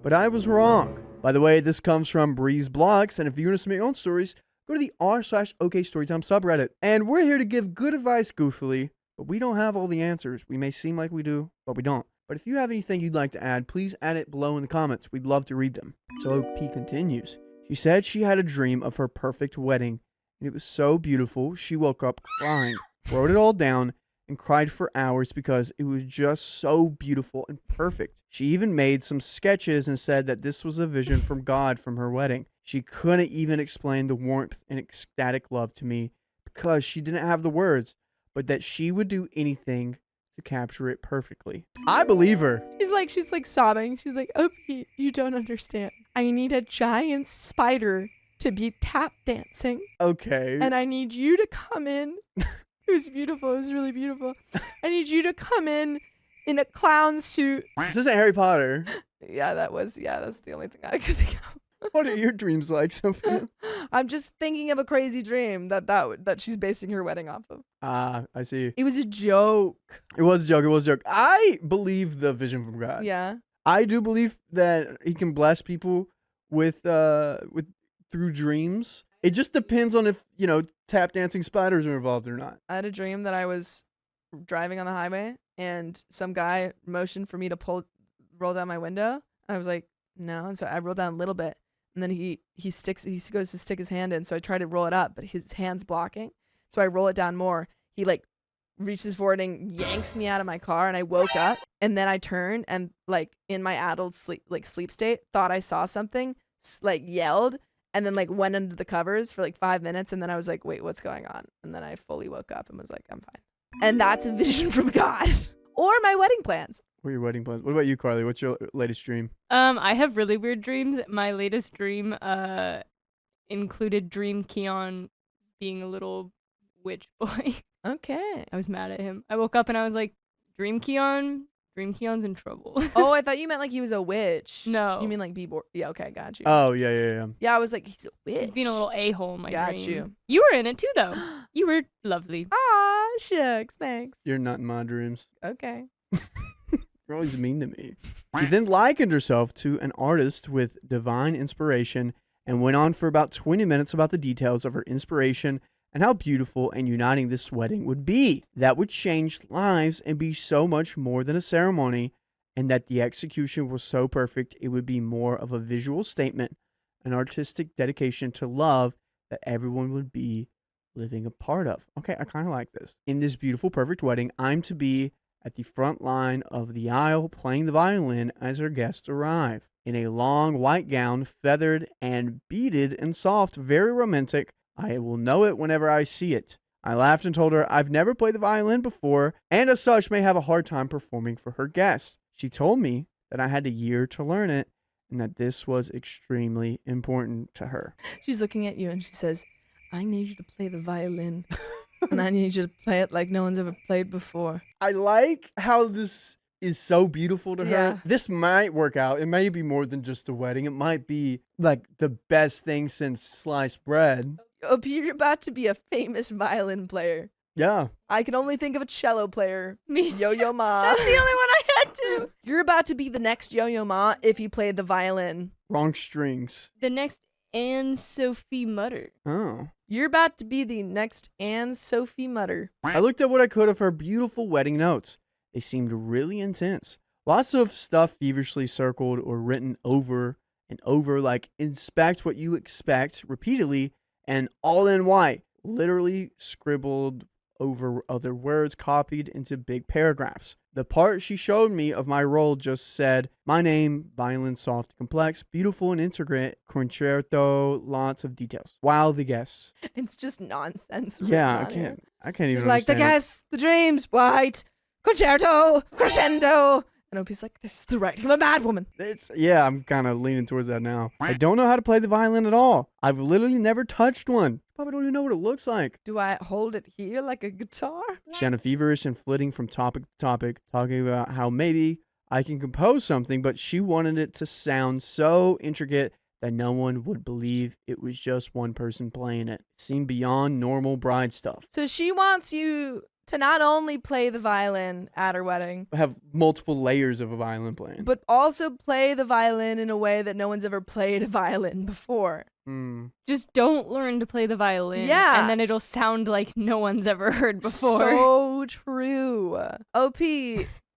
but I was wrong. By the way, this comes from Breeze Blogs, and if you want to submit your own stories, go to the r/OK Storytime subreddit. And we're here to give good advice goofily, but we don't have all the answers. We may seem like we do, but we don't. But if you have anything you'd like to add, please add it below in the comments. We'd love to read them. So OP continues. She said she had a dream of her perfect wedding, and it was so beautiful, she woke up crying, wrote it all down, and cried for hours because it was just so beautiful and perfect. She even made some sketches and said that this was a vision from God from her wedding. She couldn't even explain the warmth and ecstatic love to me because she didn't have the words, but that she would do anything to capture it perfectly. I believe her. She's like sobbing. She's like, oh, you don't understand. I need a giant spider to be tap dancing, Okay. and I need you to come in. It was beautiful. It was really beautiful. I need you to come in a clown suit. This isn't Harry Potter. That's the only thing I could think of. What are your dreams like, Sophia? I'm just thinking of a crazy dream that she's basing her wedding off of. Ah, I see. It was a joke. It was a joke. It was a joke. I believe the vision from God. Yeah. I do believe that he can bless people with through dreams. It just depends on if, tap dancing spiders are involved or not. I had a dream that I was driving on the highway and some guy motioned for me to roll down my window. I was like, no. And so I rolled down a little bit, and then he goes to stick his hand in. So I try to roll it up, but his hand's blocking. So I roll it down more. He like reaches forward and yanks me out of my car, and I woke up, and then I turned and like in my adult sleep state thought I saw something, like yelled, and then like went under the covers for like 5 minutes, and then I was like, wait, what's going on? And then I fully woke up and was like, I'm fine. And that's a vision from God. Or my wedding plans. What are your wedding plans? What about you, Carly? What's your latest dream? I have really weird dreams. My latest dream included Dream Keon being a little witch boy. Okay. I was mad at him. I woke up and I was like, Dream Keon, Dream Keon's in trouble. Oh, I thought you meant like he was a witch. No. You mean like B-board? Yeah, okay, got you. Oh, yeah. Yeah, I was like, he's a witch. He's being a little a-hole in my Got dream. you. You were in it too, though. You were lovely. Ah, shucks, thanks. You're not in my dreams. Okay. You're always mean to me. She then likened herself to an artist with divine inspiration and went on for about 20 minutes about the details of her inspiration and how beautiful and uniting this wedding would be. That would change lives and be so much more than a ceremony, and that the execution was so perfect it would be more of a visual statement, an artistic dedication to love that everyone would be living a part of. Okay, I kind of like this. In this beautiful, perfect wedding, I'm to be at the front line of the aisle playing the violin as her guests arrive. In a long white gown, feathered and beaded and soft, very romantic. I will know it whenever I see it. I laughed and told her I've never played the violin before and as such may have a hard time performing for her guests. She told me that I had a year to learn it and that this was extremely important to her. She's looking at you and she says, I need you to play the violin. And I need you to play it like no one's ever played before. I like how this is so beautiful to her. Yeah. This might work out. It may be more than just a wedding. It might be like the best thing since sliced bread. Oh, you're about to be a famous violin player. Yeah. I can only think of a cello player. Me too. Yo-Yo Ma. That's the only one I had to. You're about to be the next Yo-Yo Ma if you played the violin. Wrong strings. The next Anne Sophie Mutter. Oh. You're about to be the next Anne Sophie Mutter. I looked at what I could of her beautiful wedding notes. They seemed really intense. Lots of stuff feverishly circled or written over and over, like inspect what you expect repeatedly and all in white, literally scribbled over other words copied into big paragraphs. The part she showed me of my role just said, my name, violin, soft, complex, beautiful and intricate, concerto, lots of details. Wow, the guests. It's just nonsense. Yeah, written on here. I can't even It's like the understand it. guests, the dreams, white, concerto, crescendo. And Opie's like, this is the writing of a mad woman. Yeah, I'm kind of leaning towards that now. I don't know how to play the violin at all. I've literally never touched one. Probably don't even know what it looks like. Do I hold it here like a guitar? She sounded feverish and flitting from topic to topic, talking about how maybe I can compose something, but she wanted it to sound so intricate that no one would believe it was just one person playing it. It seemed beyond normal bride stuff. So she wants you to not only play the violin at her wedding, Have multiple layers of a violin playing. but also play the violin in a way that no one's ever played a violin before. Just don't learn to play the violin. Yeah. And then it'll sound like no one's ever heard before. So true. OP,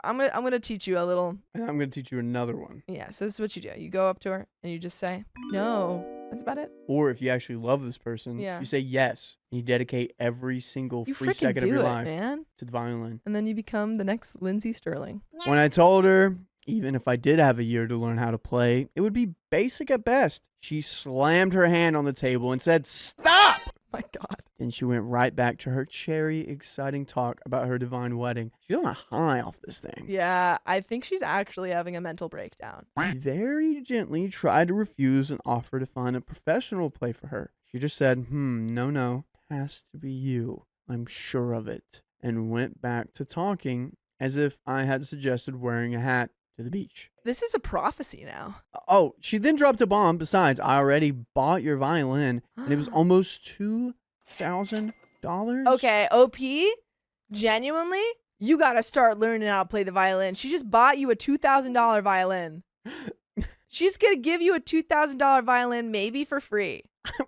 I'm gonna teach you a little. And I'm going to teach you another one. Yeah, so this is what you do. You go up to her and you just say, no. That's about it. Or if you actually love this person, Yeah. you say yes. And you dedicate every single You free freaking second do of your it, life man. to the violin. And then you become the next Lindsay Sterling. When I told her, even if I did have a year to learn how to play, it would be basic at best, she slammed her hand on the table and said, "Stop!" My God. Then she went right back to her cherry, exciting talk about her divine wedding. She's on a high off this thing. Yeah, I think she's actually having a mental breakdown. I very gently tried to refuse and offer to find a professional to play for her. She just said, no, has to be you. I'm sure of it. And went back to talking as if I had suggested wearing a hat to the beach. This is a prophecy now. Oh, she then dropped a bomb. Besides, I already bought your violin, and it was almost $2,000. Okay, OP, genuinely, you gotta start learning how to play the violin. She just bought you a $2,000 violin. She's gonna give you a $2,000 violin maybe for free.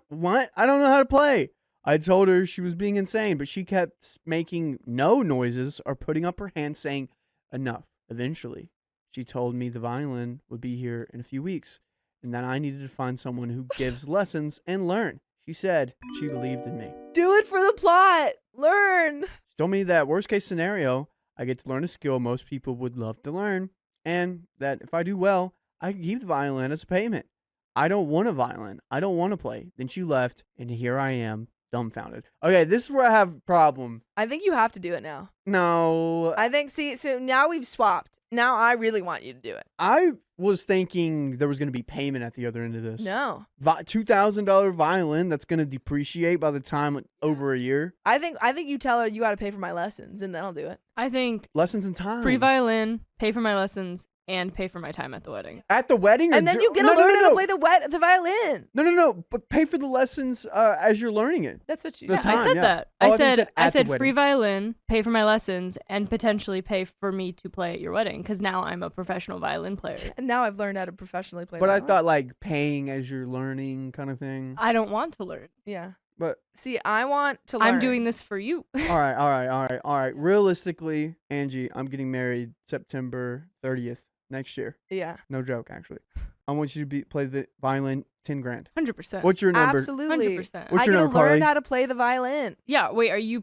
What? I don't know how to play. I told her she was being insane, but she kept making no noises or putting up her hand saying, enough. Eventually, she told me the violin would be here in a few weeks and that I needed to find someone who gives lessons and learn. She said she believed in me. Do it for the plot. Learn. She told me that worst case scenario, I get to learn a skill most people would love to learn, and that if I do well, I can keep the violin as a payment. I don't want a violin. I don't want to play. Then she left, and here I am, dumbfounded. Okay, this is where I have a problem. I think you have to do it now. No, I think, so now we've swapped. Now I really want you to do it. I was thinking there was going to be payment at the other end of this. No. $2,000 violin that's going to depreciate by the time over a year. I think you tell her you got to pay for my lessons, and then I'll do it. I think Lessons in time. free violin, pay for my lessons, and pay for my time at the wedding. At the wedding? And then you get to learn how to play the violin. No. But pay for the lessons as you're learning it. That's what you The yeah. time, I said yeah. that. Oh, I thought you said at the free wedding. violin, pay for my lessons, and potentially pay for me to play at your wedding because now I'm a professional violin player. And now I've learned how to professionally play But I violin. thought like paying as you're learning kind of thing. I don't want to learn. Yeah. But See, I want to learn. I'm doing this for you. all right. Realistically, Angie, I'm getting married September 30th next year. Yeah. No joke, actually. I want you to play the violin 10 grand. 100%. What's your number? Absolutely. 100%. What's I your get number, to learn Carly? how to play the violin. Yeah, wait, are you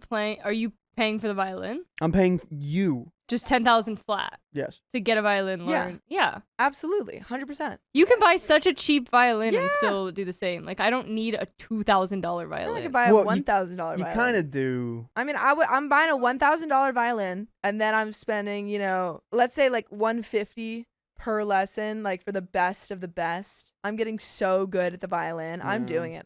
paying for the violin? I'm paying you. Just 10,000 flat Yes. to get a violin Yeah. learned. Yeah. Absolutely. 100%. You can buy such a cheap violin and Yeah. still do the same. Like I don't need a $2,000 I violin. could buy a Well, $1,000 You violin. kind of do. I mean, I'm buying a $1,000 violin, and then I'm spending, let's say like $150 per lesson, like for the best of the best. I'm getting so good at the violin. I'm Yeah. doing it.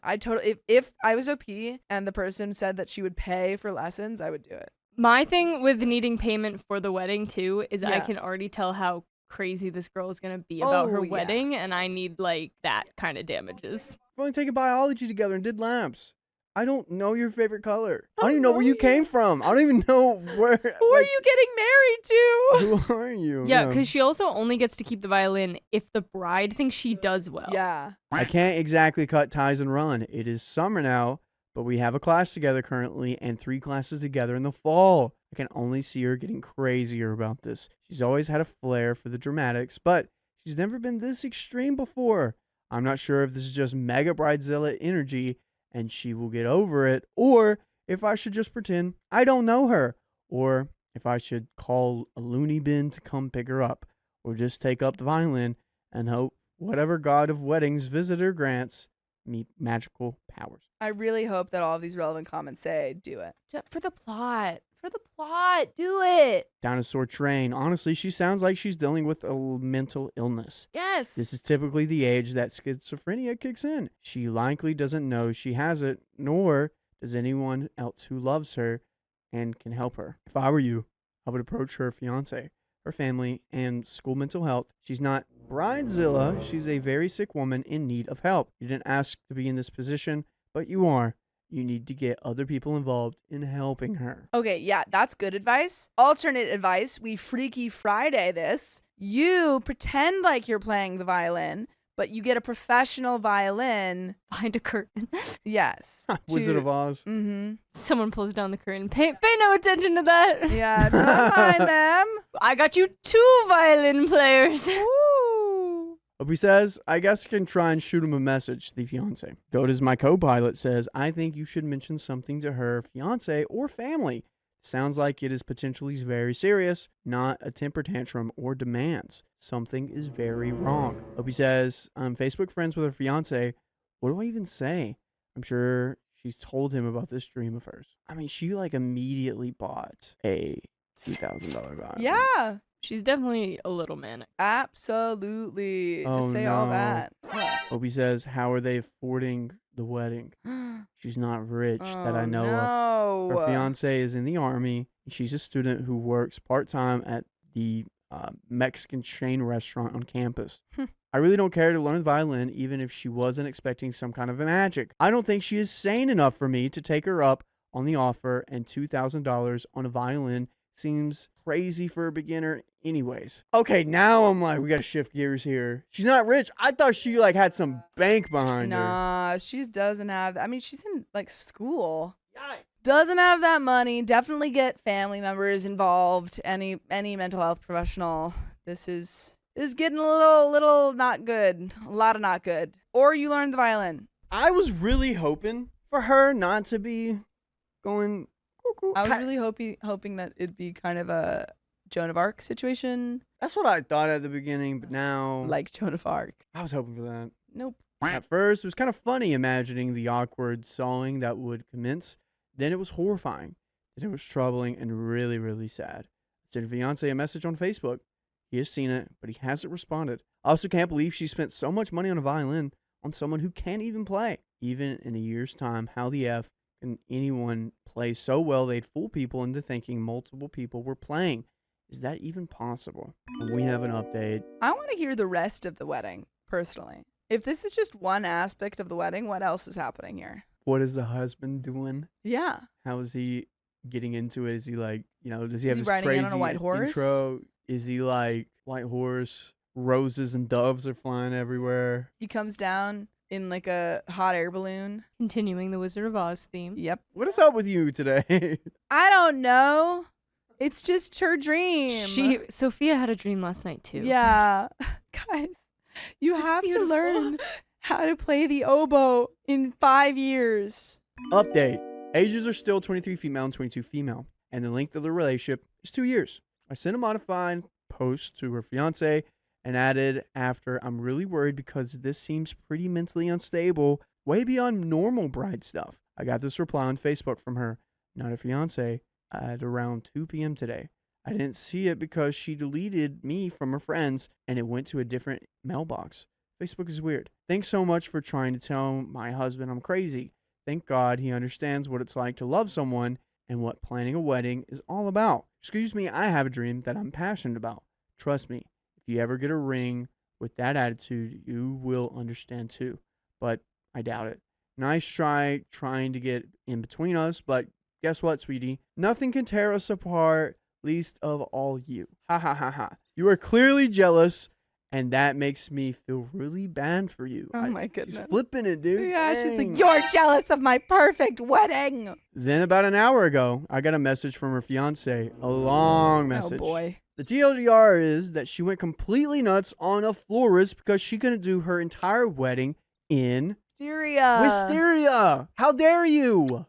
If I was OP and the person said that she would pay for lessons, I would do it. My thing with needing payment for the wedding too is I Yeah. can already tell how crazy this girl is going to be about her Oh, yeah. wedding and I need like that kind of damages. We've only taken biology together and did labs. I don't know your favorite color. I don't even know know where you came from. I don't even know where. Who are you getting married to? Who are you? Yeah, because she also only gets to keep the violin if the bride thinks she does well. Yeah. I can't exactly cut ties and run. It is summer now, but we have a class together currently and 3 classes together in the fall. I can only see her getting crazier about this. She's always had a flair for the dramatics, but she's never been this extreme before. I'm not sure if this is just mega bridezilla energy and she will get over it, or if I should just pretend I don't know her, or if I should call a loony bin to come pick her up, or just take up the violin and hope whatever god of weddings visitor grants me magical powers. I really hope that all of these relevant comments say, do it. For the plot. For the plot. Do it. Dinosaur Train. Honestly, she sounds like she's dealing with a mental illness. Yes. This is typically the age that schizophrenia kicks in. She likely doesn't know she has it, nor does anyone else who loves her and can help her. If I were you, I would approach her fiance, her family, and school mental health. She's not bridezilla. She's a very sick woman in need of help. You didn't ask to be in this position, but you are. You need to get other people involved in helping her. Okay, yeah, that's good advice. Alternate advice, we Freaky Friday this. You pretend like you're playing the violin, but you get a professional violin. Behind a curtain. Yes. Wizard of Oz. Mm-hmm. Someone pulls down the curtain. Pay no attention to that. Yeah, don't mind them. I got you 2 violin players. Ooh. Opie says, I guess I can try and shoot him a message, the fiance. Goat my co-pilot says, I think you should mention something to her fiance or family. Sounds like it is potentially very serious, not a temper tantrum or demands. Something is very wrong. Opie says, I'm Facebook friends with her fiance. What do I even say? I'm sure she's told him about this dream of hers. I mean, she like immediately bought a $2,000 violin. Yeah, She's definitely a little manic. absolutely. Oh, Just say all no. that. Opie says, how are they affording the wedding? She's not rich that I Oh, know of. no. Her fiance is in the army. She's a student who works part-time at the Mexican chain restaurant on campus. I really don't care to learn the violin, even if she wasn't expecting some kind of a magic. I don't think she is sane enough for me to take her up on the offer, and $2,000 on a violin seems crazy for a beginner anyways. Okay, now I'm like, we gotta shift gears here. She's not rich. I thought she like had some bank behind her. Nah, she doesn't have. I mean, she's in like school. Doesn't have that money. Definitely get family members involved. Any mental health professional. This is getting a little not good. A lot of not good. Or you learn the violin. I was really hoping for her not to be going cuckoo. I was really hoping that it'd be kind of a Joan of Arc situation, That's what I thought at the beginning, but now like Joan of Arc. I was hoping for that. Nope. At first, it was kind of funny imagining the awkward sawing that would commence. Then it was horrifying. Then it was troubling and really, really sad. I sent her fiance a message on Facebook. He has seen it, but he hasn't responded. I also can't believe she spent so much money on a violin on someone who can't even play. Even in a year's time, how the F can anyone play so well they'd fool people into thinking multiple people were playing? Is that even possible? And we have an update. I want to hear the rest of the wedding, personally. If this is just one aspect of the wedding, what else is happening here? What is the husband doing? Yeah. How is he getting into it? Is he like, does he have he this riding crazy in on a white horse? intro? Is he like white horse? Roses and doves are flying everywhere. He comes down in like a hot air balloon. Continuing the Wizard of Oz theme. Yep. What is up with you today? I don't know. It's just her dream. Sophia had a dream last night too. Yeah. Guys, you It's have beautiful. to learn how to play the oboe in 5 years. Update. Ages are still 23 female and 22 female, and the length of the relationship is 2 years. I sent a modified post to her fiance and added after, I'm really worried because this seems pretty mentally unstable, way beyond normal bride stuff. I got this reply on Facebook from her, not a fiance, at around 2 p.m. today. I didn't see it because she deleted me from her friends and it went to a different mailbox. Facebook is weird. Thanks so much for trying to tell my husband I'm crazy. Thank God he understands what it's like to love someone and what planning a wedding is all about. Excuse me, I have a dream that I'm passionate about. Trust me, if you ever get a ring with that attitude, you will understand too. But I doubt it. Nice try trying to get in between us, but guess what, sweetie? Nothing can tear us apart, least of all you. Ha ha ha ha. You are clearly jealous, and that makes me feel really bad for you. Oh my goodness. She's flipping it, dude. Yeah, she's Dang. like, you're jealous of my perfect wedding. Then about an hour ago, I got a message from her fiance, a long message. Oh boy. The TLDR is that she went completely nuts on a florist because she couldn't do her entire wedding in Wisteria. How dare you?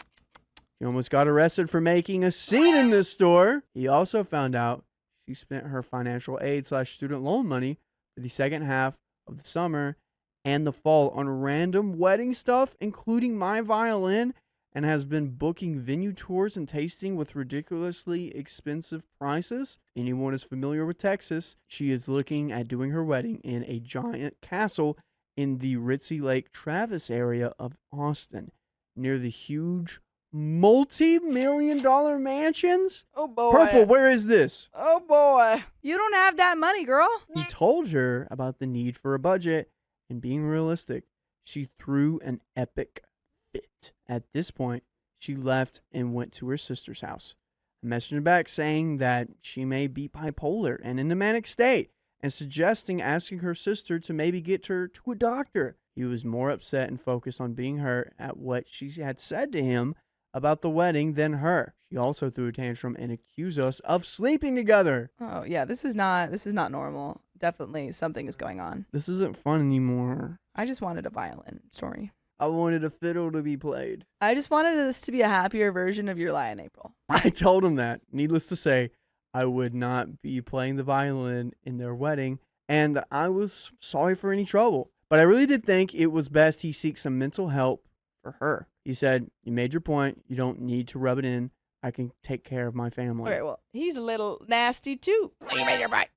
She almost got arrested for making a scene in this store. He also found out she spent her financial aid / student loan money for the second half of the summer and the fall on random wedding stuff, including my violin, and has been booking venue tours and tasting with ridiculously expensive prices. Anyone is familiar with Texas, she is looking at doing her wedding in a giant castle in the Ritzy Lake Travis area of Austin, near the huge multi-million-dollar mansions. Oh boy. Purple, where is this? Oh boy. You don't have that money, girl. He told her about the need for a budget and being realistic. She threw an epic fit. At this point, she left and went to her sister's house. I messaged her back saying that she may be bipolar and in a manic state and suggesting asking her sister to maybe get her to a doctor. He was more upset and focused on being hurt at what she had said to him about the wedding than her. She also threw a tantrum and accused us of sleeping together. Oh yeah, this is not normal. Definitely something is going on. This isn't fun anymore. I just wanted a violin story. I wanted a fiddle to be played. I just wanted this to be a happier version of Your Lie in April. I told him that. Needless to say, I would not be playing the violin in their wedding, and I was sorry for any trouble. But I really did think it was best he seek some mental help for her. He said, you made your point. You don't need to rub it in. I can take care of my family. Okay, well, he's a little nasty too. You made your point.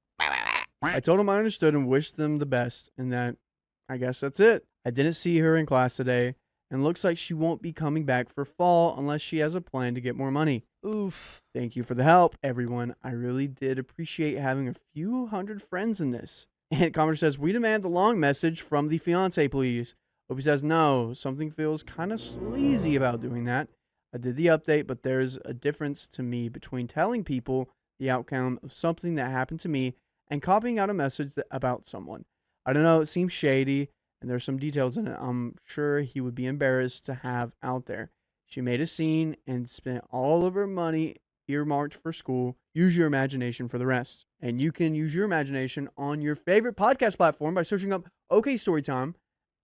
I told him I understood and wished them the best, and that I guess that's it. I didn't see her in class today, and looks like she won't be coming back for fall unless she has a plan to get more money. Oof. Thank you for the help, everyone. I really did appreciate having a few hundred friends in this. And commenter says, we demand the long message from the fiance, please. Opie says, no, something feels kind of sleazy about doing that. I did the update, but there's a difference to me between telling people the outcome of something that happened to me and copying out a message about someone. I don't know, it seems shady, and there's some details in it I'm sure he would be embarrassed to have out there. She made a scene and spent all of her money earmarked for school. Use your imagination for the rest. And you can use your imagination on your favorite podcast platform by searching up OK Storytime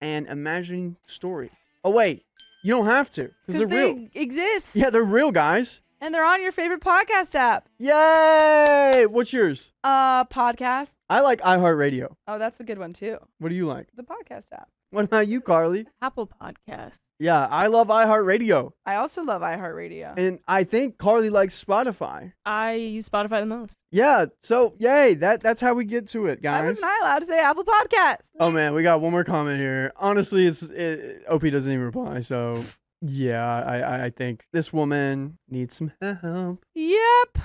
and imagining stories. Oh, wait. You don't have to, because they're real. They exist. Yeah, they're real, guys. And they're on your favorite podcast app. Yay! What's yours? Podcast. I like iHeartRadio. Oh, that's a good one too. What do you like? The podcast app. What about you, Carly? Apple Podcast. Yeah, I love iHeartRadio. I also love iHeartRadio. And I think Carly likes Spotify. I use Spotify the most. Yeah, so yay, that's how we get to it, Why guys. wasn't I allowed to say Apple Podcast? Oh man, we got one more comment here. Honestly, OP doesn't even reply, so yeah, I think this woman needs some help. Yep.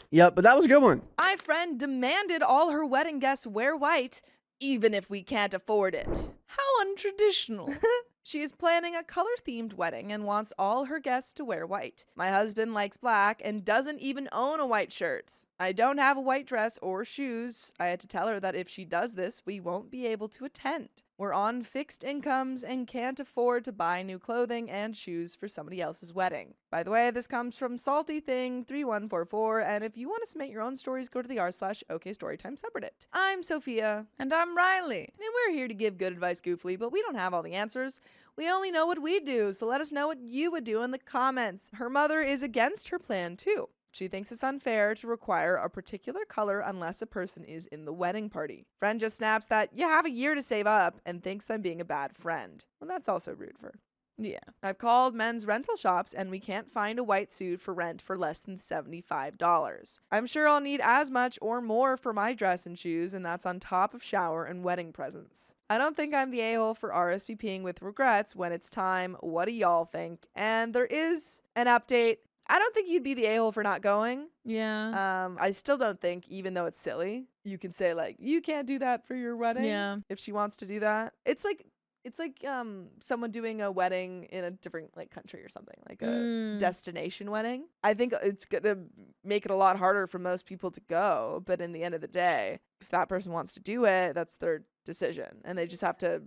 Yep, but that was a good one. My friend demanded all her wedding guests wear white, even if we can't afford it. How untraditional. She is planning a color-themed wedding and wants all her guests to wear white. My husband likes black and doesn't even own a white shirt. I don't have a white dress or shoes. I had to tell her that if she does this, we won't be able to attend. We're on fixed incomes and can't afford to buy new clothing and shoes for somebody else's wedding. By the way, this comes from SaltyThing3144, and if you want to submit your own stories, go to the r/OKStorytime subreddit. I'm Sophia, And I'm Riley. and we're here to give good advice goofily, but we don't have all the answers. We only know what we do, so let us know what you would do in the comments. Her mother is against her plan, too. She thinks it's unfair to require a particular color unless a person is in the wedding party. Friend just snaps that you have a year to save up and thinks I'm being a bad friend. Well, that's also rude for her. Yeah. I've called men's rental shops and we can't find a white suit for rent for less than $75. I'm sure I'll need as much or more for my dress and shoes, and that's on top of shower and wedding presents. I don't think I'm the a-hole for RSVPing with regrets when it's time. What do y'all think? And there is an update. I don't think you'd be the a-hole for not going. Yeah. I still don't think, even though it's silly, you can say like, you can't do that for your wedding. Yeah. If she wants to do that. It's like someone doing a wedding in a different like country or something, like a destination wedding. I think it's gonna make it a lot harder for most people to go, but in the end of the day, if that person wants to do it, that's their decision, and they just have to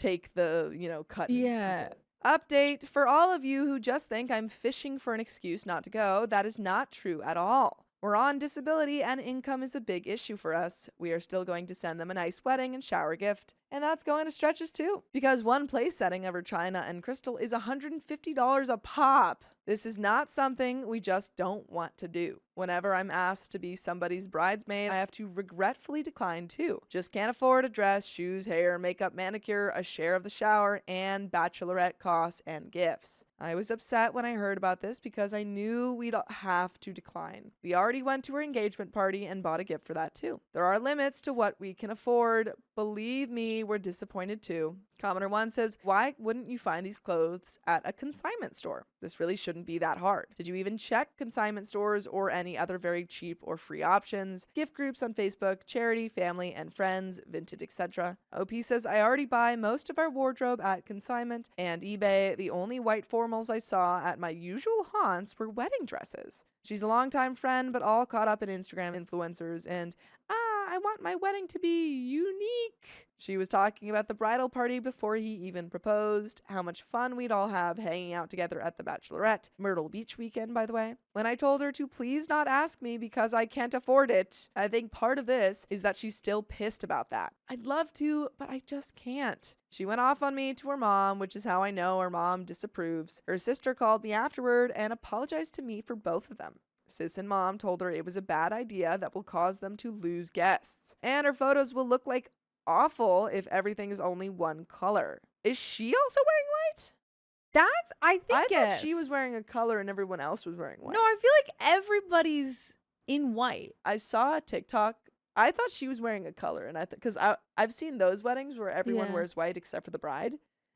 take the cut. Yeah. Update for all of you who just think I'm fishing for an excuse not to go. That is not true at all. We're on disability and income is a big issue for us. We are still going to send them a nice wedding and shower gift. And that's going to stretch us too, because one place setting of China and Crystal is $150 a pop. This is not something we just don't want to do. Whenever I'm asked to be somebody's bridesmaid, I have to regretfully decline too. Just can't afford a dress, shoes, hair, makeup, manicure, a share of the shower, and bachelorette costs and gifts. I was upset when I heard about this because I knew we'd have to decline. We already went to her engagement party and bought a gift for that too. There are limits to what we can afford. Believe me, we're disappointed too. Commenter 1 says, why wouldn't you find these clothes at a consignment store? This really shouldn't be that hard. Did you even check consignment stores or any other very cheap or free options? Gift groups on Facebook, charity, family, and friends, vintage, etc. OP says, I already buy most of our wardrobe at consignment and eBay. The only white formals I saw at my usual haunts were wedding dresses. She's a longtime friend, but all caught up in Instagram influencers and, I want my wedding to be unique. She was talking about the bridal party before he even proposed, how much fun we'd all have hanging out together at the Bachelorette, Myrtle Beach weekend, by the way. When I told her to please not ask me because I can't afford it, I think part of this is that she's still pissed about that. I'd love to, but I just can't. She went off on me to her mom, which is how I know her mom disapproves. Her sister called me afterward and apologized to me for both of them. Sis and mom told her it was a bad idea that will cause them to lose guests. And her photos will look like awful if everything is only one color. Is she also wearing white? I think thought she was wearing a color and everyone else was wearing white. No, I feel like everybody's in white. I saw a TikTok. I thought she was wearing a color, and because I've seen those weddings where everyone Yeah. wears white except for the bride,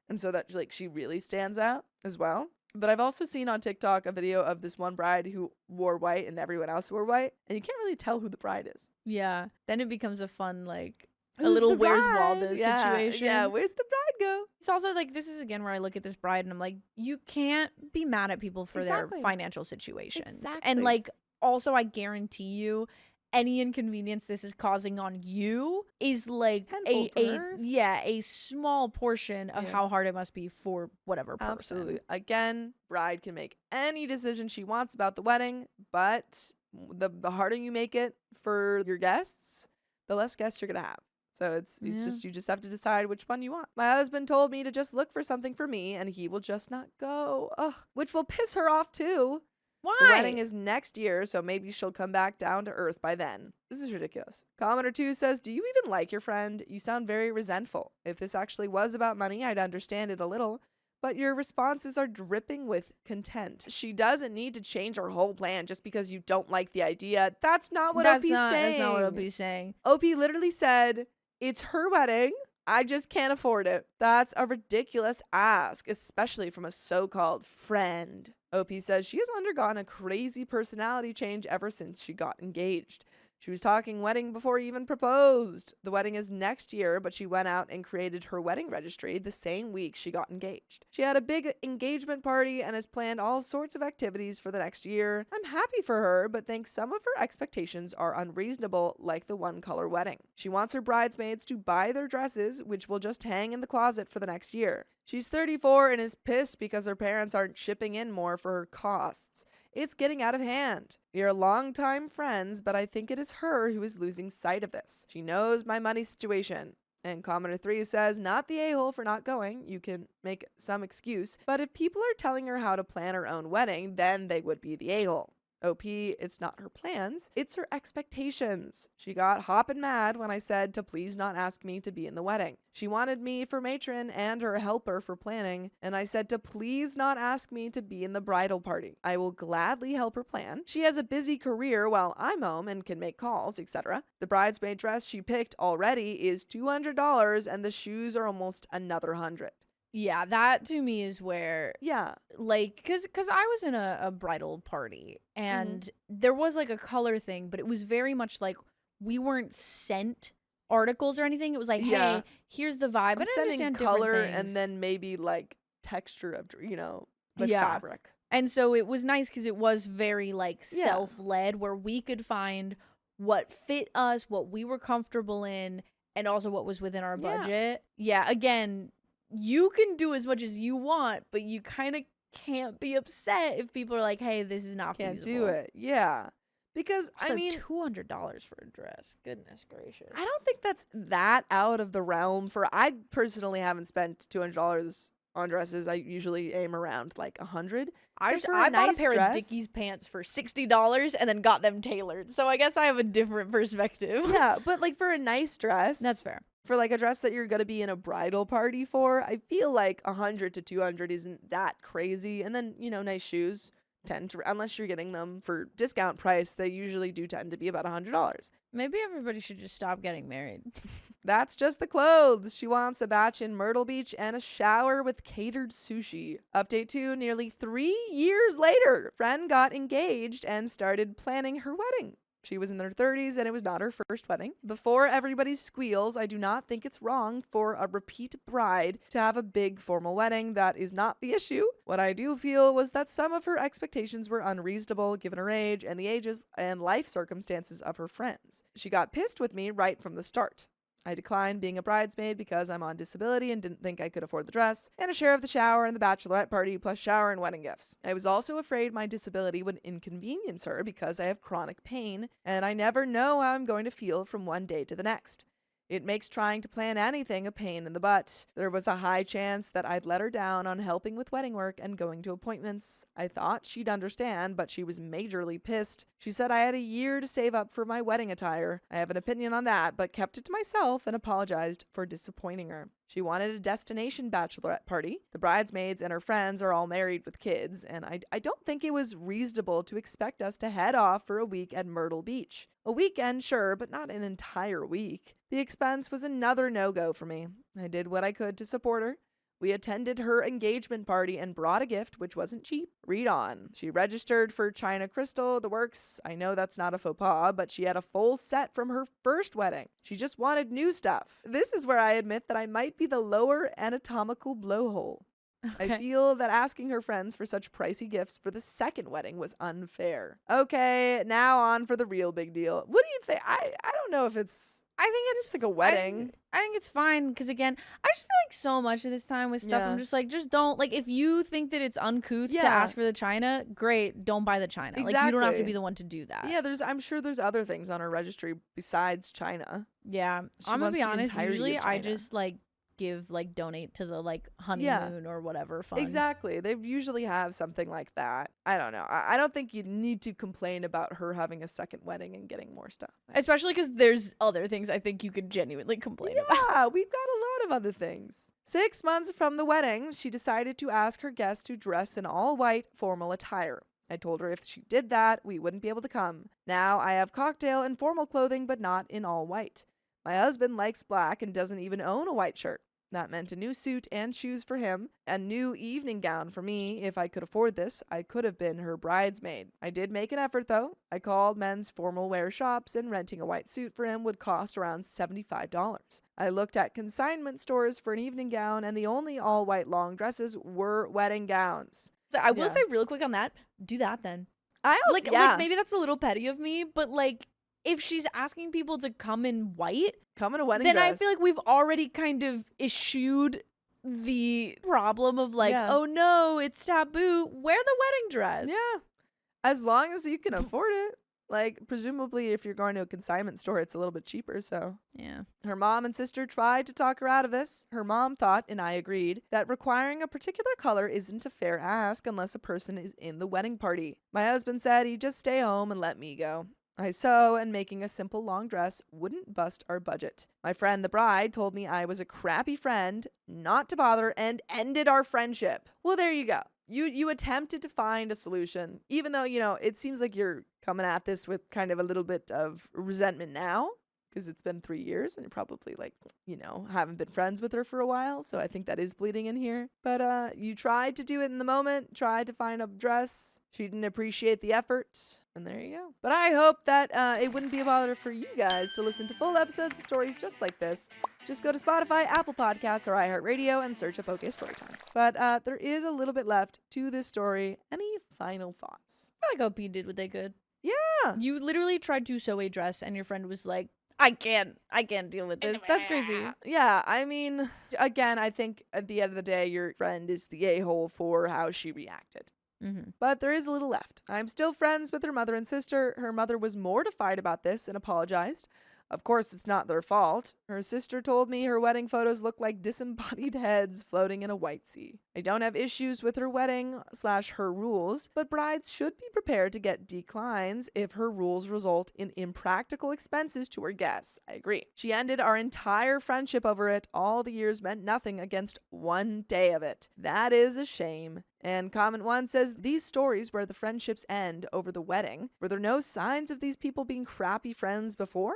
and so that like she really stands out as well. But I've also seen on TikTok a video of this one bride who wore white and everyone else wore white, and you can't really tell who the bride is. Yeah. Then it becomes a fun, like, a Who's little the Where's bride? Waldo Yeah, situation. Yeah, where's the bride go? It's also like, this is again where I look at this bride and I'm like, you can't be mad at people for Exactly. their financial situations. Exactly. And like, also, I guarantee you, any inconvenience this is causing on you is like Tenfold for her. a small portion of Yeah. how hard it must be for whatever person. Absolutely. Again, bride can make any decision she wants about the wedding, but the harder you make it for your guests, the less guests you're gonna have. So it's Yeah. just you just have to decide which one you want. My husband told me to just look for something for me, and he will just not go. Ugh, which will piss her off too. Why? The wedding is next year, so maybe she'll come back down to earth by then. This is ridiculous. Commenter 2 says, do you even like your friend? You sound very resentful. If this actually was about money, I'd understand it a little. But your responses are dripping with content. She doesn't need to change her whole plan just because you don't like the idea. That's not what OP's saying. That's not what OP's saying. OP literally said, it's her wedding. I just can't afford it. That's a ridiculous ask, especially from a so-called friend. OP says she has undergone a crazy personality change ever since she got engaged. She was talking wedding before he even proposed. The wedding is next year, but she went out and created her wedding registry the same week she got engaged. She had a big engagement party and has planned all sorts of activities for the next year. I'm happy for her, but think some of her expectations are unreasonable, like the one-color wedding. She wants her bridesmaids to buy their dresses, which will just hang in the closet for the next year. She's 34 and is pissed because her parents aren't chipping in more for her costs. It's getting out of hand. We are longtime friends, but I think it is her who is losing sight of this. She knows my money situation. And commenter 3 says, not the a-hole for not going. You can make some excuse. But if people are telling her how to plan her own wedding, then they would be the a-hole. OP, it's not her plans, it's her expectations. She got hoppin' mad when I said to please not ask me to be in the wedding. She wanted me for matron and her helper for planning, and I said to please not ask me to be in the bridal party. I will gladly help her plan. She has a busy career while I'm home and can make calls, etc. The bridesmaid dress she picked already is $200, and the shoes are almost another $100. Yeah, that to me is where, Yeah. like, cause I was in a bridal party and there was like a color thing, but it was very much like we weren't sent articles or anything. It was like, Yeah. hey, here's the vibe. I'm And I sending understand color different and things. then maybe like texture of, the Yeah. fabric. And so it was nice because it was very like Yeah. self-led, where we could find what fit us, what we were comfortable in, and also what was within our Yeah. budget. Yeah, again, you can do as much as you want, but you kind of can't be upset if people are like, hey, this is not Can't feasible. do it. Yeah. Because, So I mean, $200 for a dress. Goodness gracious. I don't think that's that out of the realm for, I personally haven't spent $200 on dresses. I usually aim around like $100. I for a bought nice a pair dress- of Dickies pants for $60 and then got them tailored. So I guess I have a different perspective. Yeah, but like for a nice dress. That's fair. For like a dress that you're going to be in a bridal party for, I feel like $100 to $200 isn't that crazy. And then, nice shoes tend to, unless you're getting them for discount price, they usually do tend to be about $100. Maybe everybody should just stop getting married. That's just the clothes. She wants a batch in Myrtle Beach and a shower with catered sushi. Update 2, nearly 3 years later, friend got engaged and started planning her wedding. She was in her 30s and it was not her first wedding. Before everybody squeals, I do not think it's wrong for a repeat bride to have a big formal wedding. That is not the issue. What I do feel was that some of her expectations were unreasonable given her age and the ages and life circumstances of her friends. She got pissed with me right from the start. I declined being a bridesmaid because I'm on disability and didn't think I could afford the dress, and a share of the shower and the bachelorette party, plus shower and wedding gifts. I was also afraid my disability would inconvenience her because I have chronic pain, and I never know how I'm going to feel from one day to the next. It makes trying to plan anything a pain in the butt. There was a high chance that I'd let her down on helping with wedding work and going to appointments. I thought she'd understand, but she was majorly pissed. She said I had a year to save up for my wedding attire. I have an opinion on that, but kept it to myself and apologized for disappointing her. She wanted a destination bachelorette party. The bridesmaids and her friends are all married with kids, and I don't think it was reasonable to expect us to head off for a week at Myrtle Beach. A weekend, sure, but not an entire week. The expense was another no-go for me. I did what I could to support her. We attended her engagement party and brought a gift, which wasn't cheap. Read on. She registered for China Crystal, the works. I know that's not a faux pas, but she had a full set from her first wedding. She just wanted new stuff. This is where I admit that I might be the lower anatomical blowhole. I feel that asking her friends for such pricey gifts for the second wedding was unfair. Okay, now on for the real big deal. What do you think? I don't know if it's... I think It's like a wedding. I think it's fine because, again, I just feel like so much of this time with stuff, Yeah. I'm just like, just don't, like, if you think that it's uncouth to Yeah. ask for the china, great, don't buy the china. Like, you don't have to Exactly. be the one to do that. Yeah, I'm sure there's other things on her registry besides China. Yeah. She I'm going to wants be the honest, entirety usually of I China. just, like, donate to the like honeymoon or whatever fund. Exactly. They usually have something like that. I don't know. I don't think you need to complain about her having a second wedding and getting more stuff. Especially because there's other things I think you could genuinely complain about. Yeah, we've got a lot of other things. 6 months from the wedding, she decided to ask her guests to dress in all white formal attire. I told her if she did that, we wouldn't be able to come. Now I have cocktail and formal clothing, but not in all white. My husband likes black and doesn't even own a white shirt. That meant a new suit and shoes for him, a new evening gown for me. If I could afford this, I could have been her bridesmaid. I did make an effort, though. I called men's formal wear shops, and renting a white suit for him would cost around $75. I looked at consignment stores for an evening gown, and the only all-white long dresses were wedding gowns. So I will Yeah. say real quick on that, do that then. I also, Like maybe that's a little petty of me, but like if she's asking people to come in white, come in a wedding then dress. I feel like we've already kind of eschewed the problem of like, Yeah. oh no, it's taboo. Wear the wedding dress. Yeah. As long as you can afford it. Like, presumably, if you're going to a consignment store, it's a little bit cheaper, so. Yeah. Her mom and sister tried to talk her out of this. Her mom thought, and I agreed, that requiring a particular color isn't a fair ask unless a person is in the wedding party. My husband said he'd just stay home and let me go. I sew, and making a simple long dress wouldn't bust our budget. My friend, the bride, told me I was a crappy friend, not to bother, and ended our friendship. Well, there you go. You attempted to find a solution, even though, it seems like you're coming at this with kind of a little bit of resentment now, because it's been 3 years and you're probably haven't been friends with her for a while. So I think that is bleeding in here. But you tried to do it in the moment, tried to find a dress. She didn't appreciate the effort. And there you go. But I hope that it wouldn't be a bother for you guys to listen to full episodes of stories just like this. Just go to Spotify, Apple Podcasts, or iHeartRadio and search up OK Storytime. But there is a little bit left to this story. Any final thoughts? I feel like OP did what they could. Yeah. You literally tried to sew a dress and your friend was like, I can't deal with this. That's crazy. Yeah, I mean, again, I think at the end of the day, your friend is the a-hole for how she reacted. Mm-hmm. But there is a little left. I'm still friends with her mother and sister. Her mother was mortified about this and apologized. Of course, it's not their fault. Her sister told me her wedding photos look like disembodied heads floating in a white sea. I don't have issues with her wedding/her rules, but brides should be prepared to get declines if her rules result in impractical expenses to her guests. I agree. She ended our entire friendship over it. All the years meant nothing against one day of it. That is a shame. And comment 1 says, these stories where the friendships end over the wedding, were there no signs of these people being crappy friends before?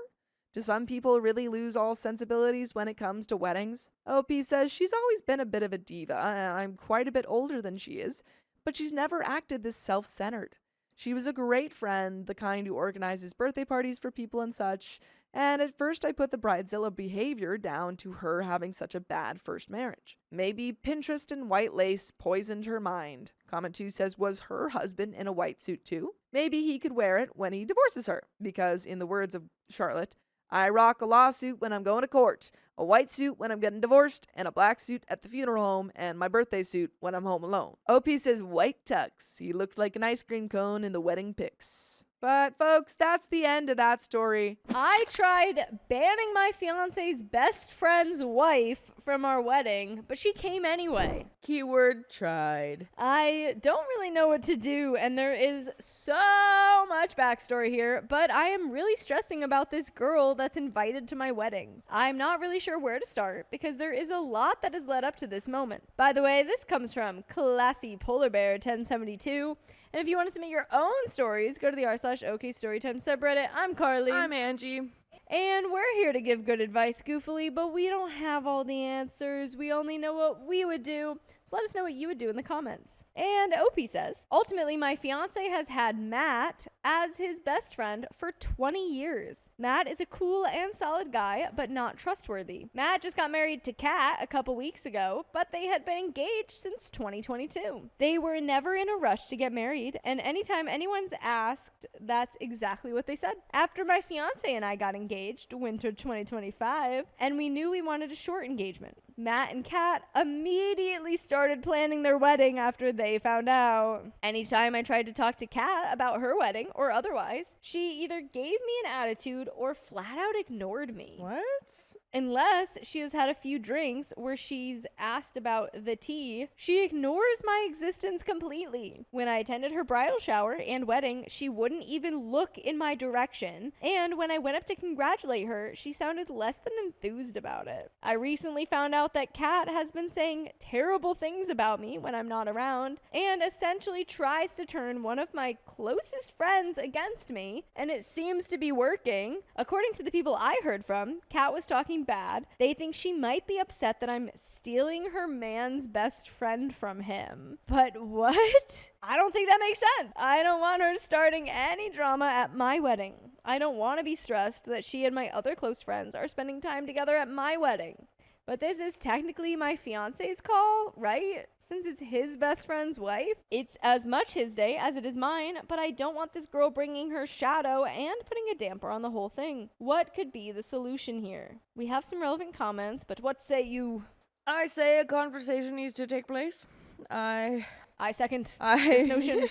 Do some people really lose all sensibilities when it comes to weddings? OP says she's always been a bit of a diva, and I'm quite a bit older than she is, but she's never acted this self-centered. She was a great friend, the kind who organizes birthday parties for people and such, and at first I put the bridezilla behavior down to her having such a bad first marriage. Maybe Pinterest and white lace poisoned her mind. Comment 2 says, was her husband in a white suit too? Maybe he could wear it when he divorces her, because in the words of Charlotte, I rock a lawsuit when I'm going to court, a white suit when I'm getting divorced, and a black suit at the funeral home, and my birthday suit when I'm home alone. OP says white tux. He looked like an ice cream cone in the wedding pics. But folks, that's the end of that story. I tried banning my fiance's best friend's wife from our wedding, but she came anyway. Keyword tried. I don't really know what to do, and there is so much backstory here, but I am really stressing about this girl that's invited to my wedding. I'm not really sure where to start because there is a lot that has led up to this moment. By the way, this comes from Classy Polar Bear 1072. And if you want to submit your own stories, go to the r/OK Storytime subreddit. I'm Carly. I'm Angie. And we're here to give good advice goofily, but we don't have all the answers. We only know what we would do. So let us know what you would do in the comments. And OP says, ultimately, my fiance has had Matt as his best friend for 20 years. Matt is a cool and solid guy, but not trustworthy. Matt just got married to Kat a couple weeks ago, but they had been engaged since 2022. They were never in a rush to get married, and anytime anyone's asked, that's exactly what they said. After my fiance and I got engaged, winter 2025, and we knew we wanted a short engagement. Matt and Kat immediately started planning their wedding after they found out. Anytime I tried to talk to Kat about her wedding or otherwise, she either gave me an attitude or flat out ignored me. What? Unless she has had a few drinks where she's asked about the tea, she ignores my existence completely. When I attended her bridal shower and wedding, she wouldn't even look in my direction. And when I went up to congratulate her, she sounded less than enthused about it. I recently found out that Kat has been saying terrible things about me when I'm not around and essentially tries to turn one of my closest friends against me, and it seems to be working. According to the people I heard from, Kat was talking bad. They think she might be upset that I'm stealing her man's best friend from him. But what? I don't think that makes sense. I don't want her starting any drama at my wedding. I don't want to be stressed that she and my other close friends are spending time together at my wedding. But this is technically my fiance's call, right? Since it's his best friend's wife. It's as much his day as it is mine, but I don't want this girl bringing her shadow and putting a damper on the whole thing. What could be the solution here? We have some relevant comments, but what say you? I say a conversation needs to take place. I second this notion.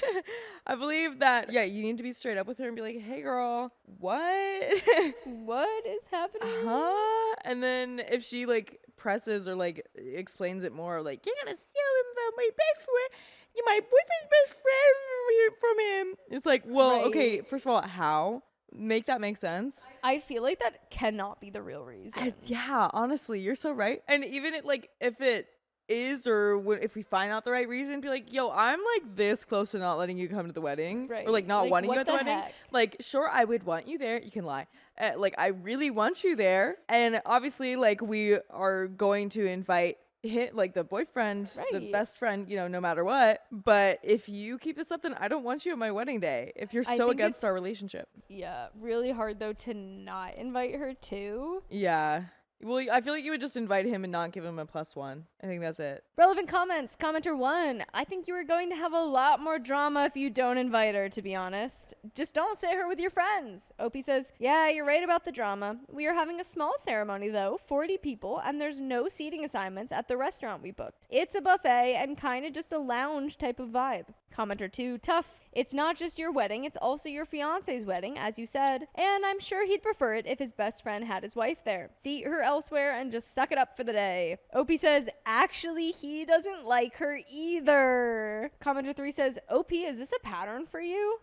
I believe that, yeah, you need to be straight up with her and be like, hey, girl, what? What is happening? Huh? And then if she, like, presses or, like, explains it more, like, you're gonna steal him from my best friend. You're my boyfriend's best friend from him. It's like, well, Right. okay, first of all, how? Make that make sense. I feel like that cannot be the real reason. Yeah, honestly, you're so right. And even if it is, or if we find out the right reason, be like, yo, I'm like this close to not letting you come to the wedding, Right. or like not Like, wanting you what at the the wedding. heck? Like, sure, I would want you there. You can lie. Like, I really want you there, and obviously, like, we are going to invite like the boyfriend, the Right. best friend, no matter what. But if you keep this up, then I don't want you at my wedding day. If you're I so think against it's- our relationship. Yeah, really hard though to not invite her too. Yeah. Well, I feel like you would just invite him and not give him a +1. I think that's it. Relevant comments. Commenter 1. I think you are going to have a lot more drama if you don't invite her, to be honest. Just don't say her with your friends. Opie says, yeah, you're right about the drama. We are having a small ceremony, though, 40 people, and there's no seating assignments at the restaurant we booked. It's a buffet and kind of just a lounge type of vibe. Commenter 2. Tough. It's not just your wedding, it's also your fiance's wedding, as you said, and I'm sure he'd prefer it if his best friend had his wife there. Seat her elsewhere and just suck it up for the day. Opie says, actually, he doesn't like her either. Commenter 3 says, Opie, is this a pattern for you?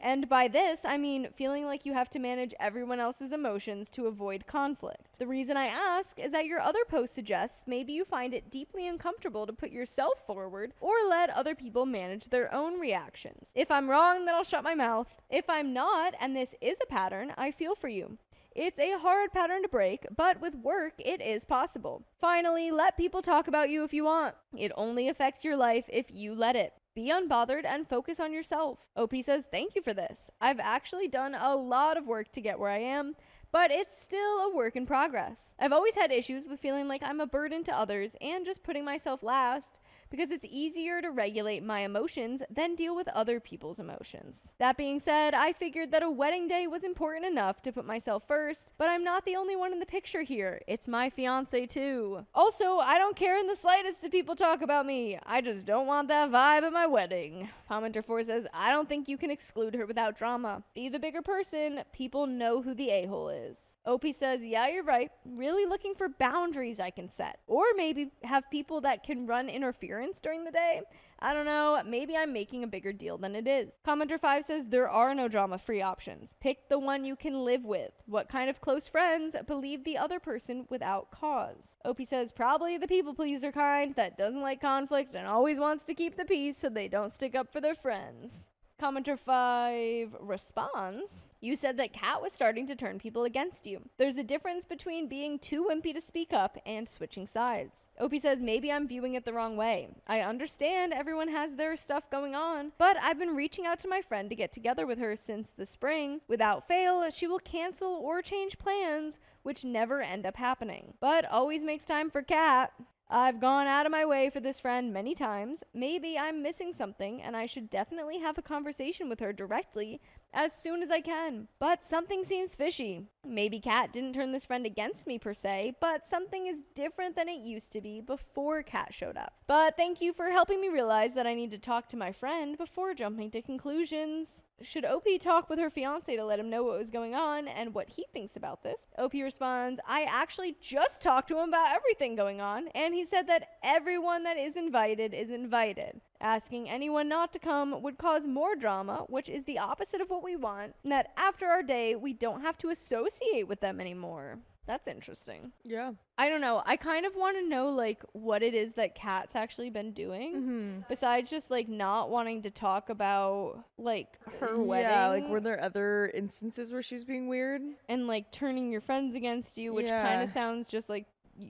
And by this, I mean feeling like you have to manage everyone else's emotions to avoid conflict. The reason I ask is that your other post suggests maybe you find it deeply uncomfortable to put yourself forward or let other people manage their own reactions. If I'm wrong, then I'll shut my mouth. If I'm not, and this is a pattern, I feel for you. It's a hard pattern to break, but with work, it is possible. Finally, let people talk about you if you want. It only affects your life if you let it. Be unbothered and focus on yourself. OP says, thank you for this. I've actually done a lot of work to get where I am, but it's still a work in progress. I've always had issues with feeling like I'm a burden to others and just putting myself last, because it's easier to regulate my emotions than deal with other people's emotions. That being said, I figured that a wedding day was important enough to put myself first, but I'm not the only one in the picture here. It's my fiance too. Also, I don't care in the slightest if people talk about me. I just don't want that vibe at my wedding. Commenter 4 says, I don't think you can exclude her without drama. Be the bigger person. People know who the a-hole is. OP says, yeah, you're right. Really looking for boundaries I can set. Or maybe have people that can run interference during the day. I don't know, maybe I'm making a bigger deal than it is. Commenter 5 says there are no drama-free options. Pick the one you can live with. What kind of close friends believe the other person without cause? OP says probably the people-pleaser kind that doesn't like conflict and always wants to keep the peace so they don't stick up for their friends. Commenter 5 responds, you said that Kat was starting to turn people against you. There's a difference between being too wimpy to speak up and switching sides. Opie says, maybe I'm viewing it the wrong way. I understand everyone has their stuff going on, but I've been reaching out to my friend to get together with her since the spring. Without fail, she will cancel or change plans, which never end up happening. But always makes time for Kat. I've gone out of my way for this friend many times. Maybe I'm missing something and I should definitely have a conversation with her directly as soon as I can. But something seems fishy. Maybe Kat didn't turn this friend against me per se, but something is different than it used to be before Kat showed up. But thank you for helping me realize that I need to talk to my friend before jumping to conclusions. Should OP talk with her fiance to let him know what was going on and what he thinks about this? OP responds, I actually just talked to him about everything going on, and he said that everyone that is invited is invited. Asking anyone not to come would cause more drama, which is the opposite of what we want, and that after our day, we don't have to associate with them anymore. That's interesting. Yeah. I don't know. I kind of want to know, like, what it is that Kat's actually been doing. Besides just, like, not wanting to talk about, like, her wedding. Yeah, like, were there other instances where she was being weird? And, like, turning your friends against you, which kind of sounds just like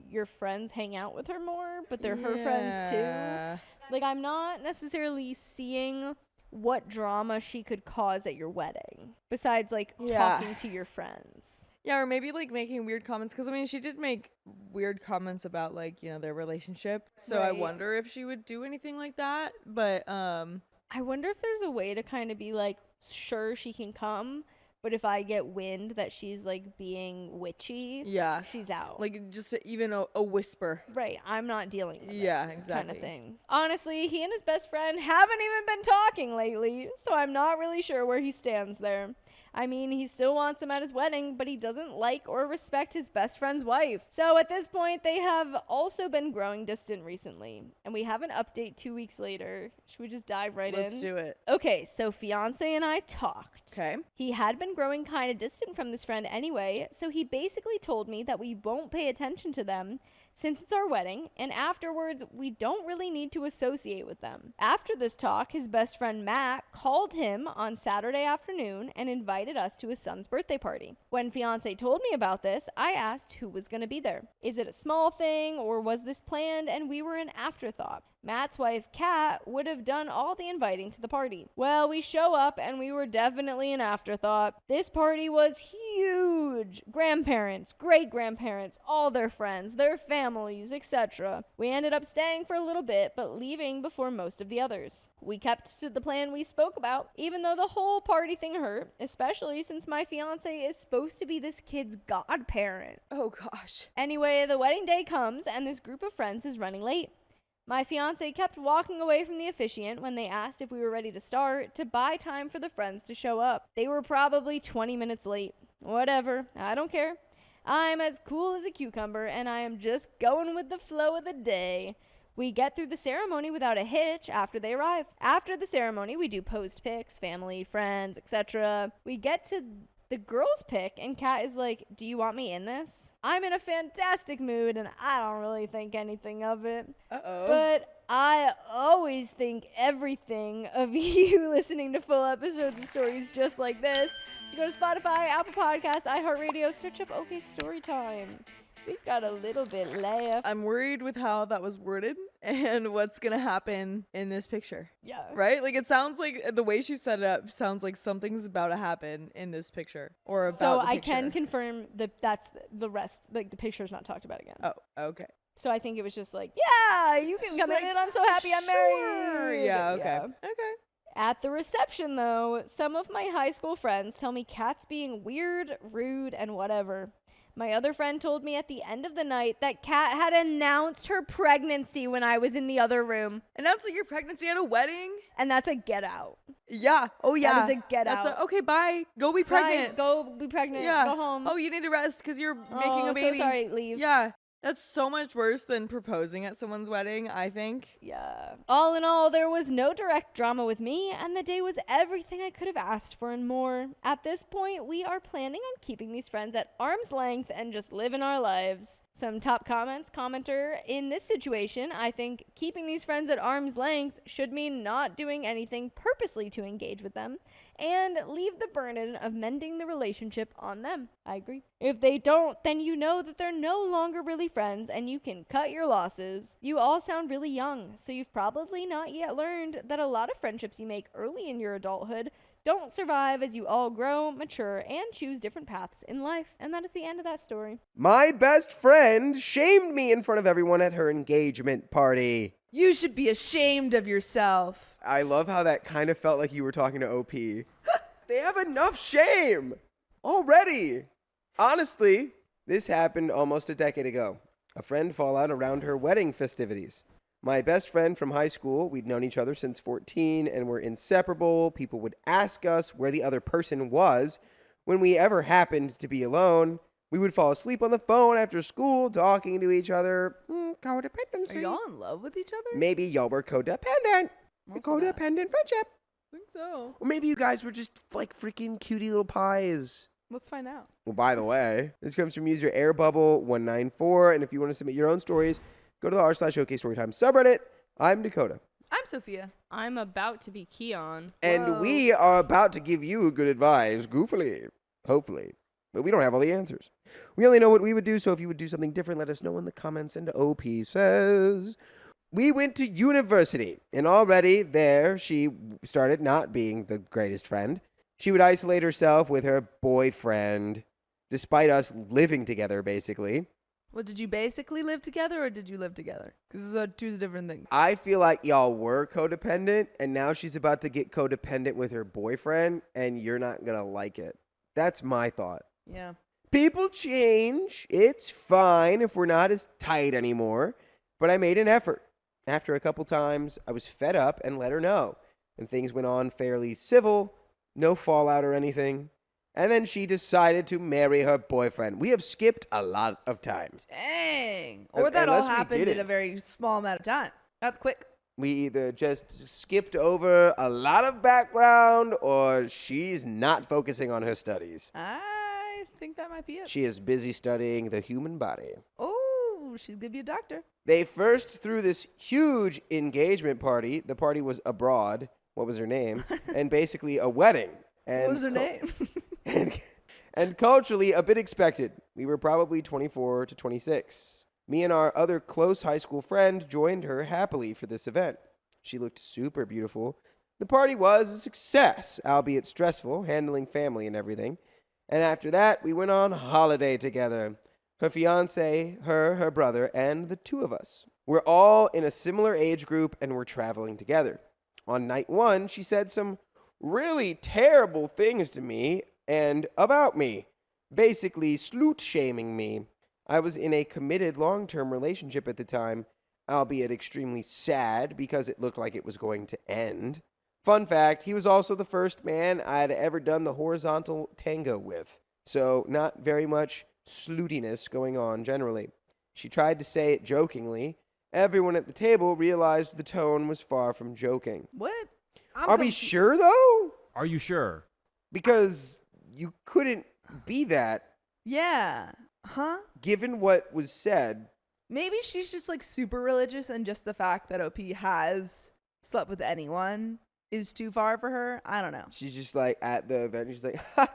your friends hang out with her more, but they're her friends too. Like, I'm not necessarily seeing what drama she could cause at your wedding, besides, like, talking to your friends. Yeah, or maybe, like, making weird comments. Because, I mean, she did make weird comments about, like, you know, their relationship. So I wonder if she would do anything like that. But, I wonder if there's a way to kind of be, like, sure, she can come, but if I get wind that she's, like, being witchy, she's out. Like, just even a whisper. Right, I'm not dealing with it. Exactly. Kind of thing. Honestly, he and his best friend haven't even been talking lately, so I'm not really sure where he stands there. I mean, he still wants him at his wedding, but he doesn't like or respect his best friend's wife. So at this point, they have also been growing distant recently. And we have an update 2 weeks later. Should we just dive right in? Let's do it. Okay, so fiance and I talked. Okay. He had been growing kind of distant from this friend anyway, so he basically told me that we won't pay attention to them since it's our wedding, and afterwards, we don't really need to associate with them. After this talk, his best friend Matt called him on Saturday afternoon and invited us to his son's birthday party. When fiance told me about this, I asked who was going to be there. Is it a small thing, or was this planned and we were an afterthought? Matt's wife, Kat, would have done all the inviting to the party. Well, we show up and we were definitely an afterthought. This party was huge. Grandparents, great-grandparents, all their friends, their families, etc. We ended up staying for a little bit, but leaving before most of the others. We kept to the plan we spoke about, even though the whole party thing hurt, especially since my fiance is supposed to be this kid's godparent. Oh, gosh. Anyway, the wedding day comes and this group of friends is running late. My fiance kept walking away from the officiant when they asked if we were ready to start to buy time for the friends to show up. They were probably 20 minutes late. Whatever, I don't care. I'm as cool as a cucumber and I am just going with the flow of the day. We get through the ceremony without a hitch after they arrive. After the ceremony, we do post pics, family, friends, etc. We get to the girls' pick, and Kat is like, do you want me in this? I'm in a fantastic mood, and I don't really think anything of it. Uh-oh. But I always think everything of you listening to full episodes of stories just like this. To go to Spotify, Apple Podcasts, iHeartRadio, search up OK Storytime. We've got a little bit left. I'm worried with how that was worded and what's going to happen in this picture. Yeah. Right? Like, it sounds like the way she set it up sounds like something's about to happen in this picture or about So the I picture. can confirm that that's the rest. Like, the picture's not talked about again. Oh, okay. So I think it was just like, yeah, you can come in and I'm so happy I'm married. Yeah, okay. Okay. At the reception, though, some of my high school friends tell me Kat's being weird, rude, and whatever. My other friend told me at the end of the night that Kat had announced her pregnancy when I was in the other room. Announcing your pregnancy at a wedding? And that's a get out. Yeah. Oh, yeah. That is a get out. Okay, bye. Go be pregnant. Bye, go be pregnant. Yeah. Go home. Oh, you need to rest because you're making a baby. So sorry. Leave. Yeah. That's so much worse than proposing at someone's wedding, I think. Yeah. All in all, there was no direct drama with me, and the day was everything I could have asked for and more. At this point, we are planning on keeping these friends at arm's length and just living our lives. Some top commenter, in this situation, I think keeping these friends at arm's length should mean not doing anything purposely to engage with them and leave the burden of mending the relationship on them. I agree. If they don't, then you know that they're no longer really friends and you can cut your losses. You all sound really young, so you've probably not yet learned that a lot of friendships you make early in your adulthood don't survive as you all grow, mature, and choose different paths in life. And that is the end of that story. My best friend shamed me in front of everyone at her engagement party. You should be ashamed of yourself. I love how that kind of felt like you were talking to OP. They have enough shame already. Honestly, this happened almost a decade ago. A friend fallout around her wedding festivities. My best friend from high school, we'd known each other since 14 and were inseparable. People would ask us where the other person was. When we ever happened to be alone, we would fall asleep on the phone after school talking to each other. Codependency. Are y'all in love with each other? Maybe y'all were codependent. A Also that. codependent friendship. I think so. Or maybe you guys were just like freaking cutie little pies. Let's find out. Well, by the way, this comes from user airbubble194. And if you want to submit your own stories, go to the r/OK Storytime subreddit. I'm Dakota. I'm Sophia. I'm about to be Keon. And Whoa. we are about to give you good advice, goofily, hopefully. But we don't have all the answers. We only know what we would do, so if you would do something different, let us know in the comments. And OP says, we went to university, and already there she started not being the greatest friend. She would isolate herself with her boyfriend, despite us living together, basically. Well, did you basically live together or did you live together? Because those are two different things. I feel like y'all were codependent, and now she's about to get codependent with her boyfriend, and you're not going to like it. That's my thought. Yeah. People change. It's fine if we're not as tight anymore. But I made an effort. After a couple times, I was fed up and let her know. And things went on fairly civil, no fallout or anything. And then she decided to marry her boyfriend. We have skipped a lot of times. Dang. Or that all Unless we happened in a didn't. very small amount of time. That's quick. We either just skipped over a lot of background or she's not focusing on her studies. I think that might be it. She is busy studying the human body. Oh, she's going to be a doctor. They first threw this huge engagement party. The party was abroad. What was her name? And basically a wedding. And What was her name? and culturally a bit expected. We were probably 24 to 26. Me and our other close high school friend joined her happily for this event. She looked super beautiful. The party was a success, albeit stressful, handling family and everything. And after that, we went on holiday together. Her fiancé, her brother, and the two of us. We're all in a similar age group and we're traveling together. On night one, she said some really terrible things to me and about me, basically slut-shaming me. I was in a committed long-term relationship at the time, albeit extremely sad because it looked like it was going to end. Fun fact, he was also the first man I had ever done the horizontal tango with, so not very much slutiness going on generally. She tried to say it jokingly. Everyone at the table realized the tone was far from joking. What? Are we sure, though? Are you sure? Because you couldn't be that, Yeah. Huh? given what was said. Maybe she's just like super religious and just the fact that OP has slept with anyone is too far for her. I don't know. She's just like at the event, she's like, ha,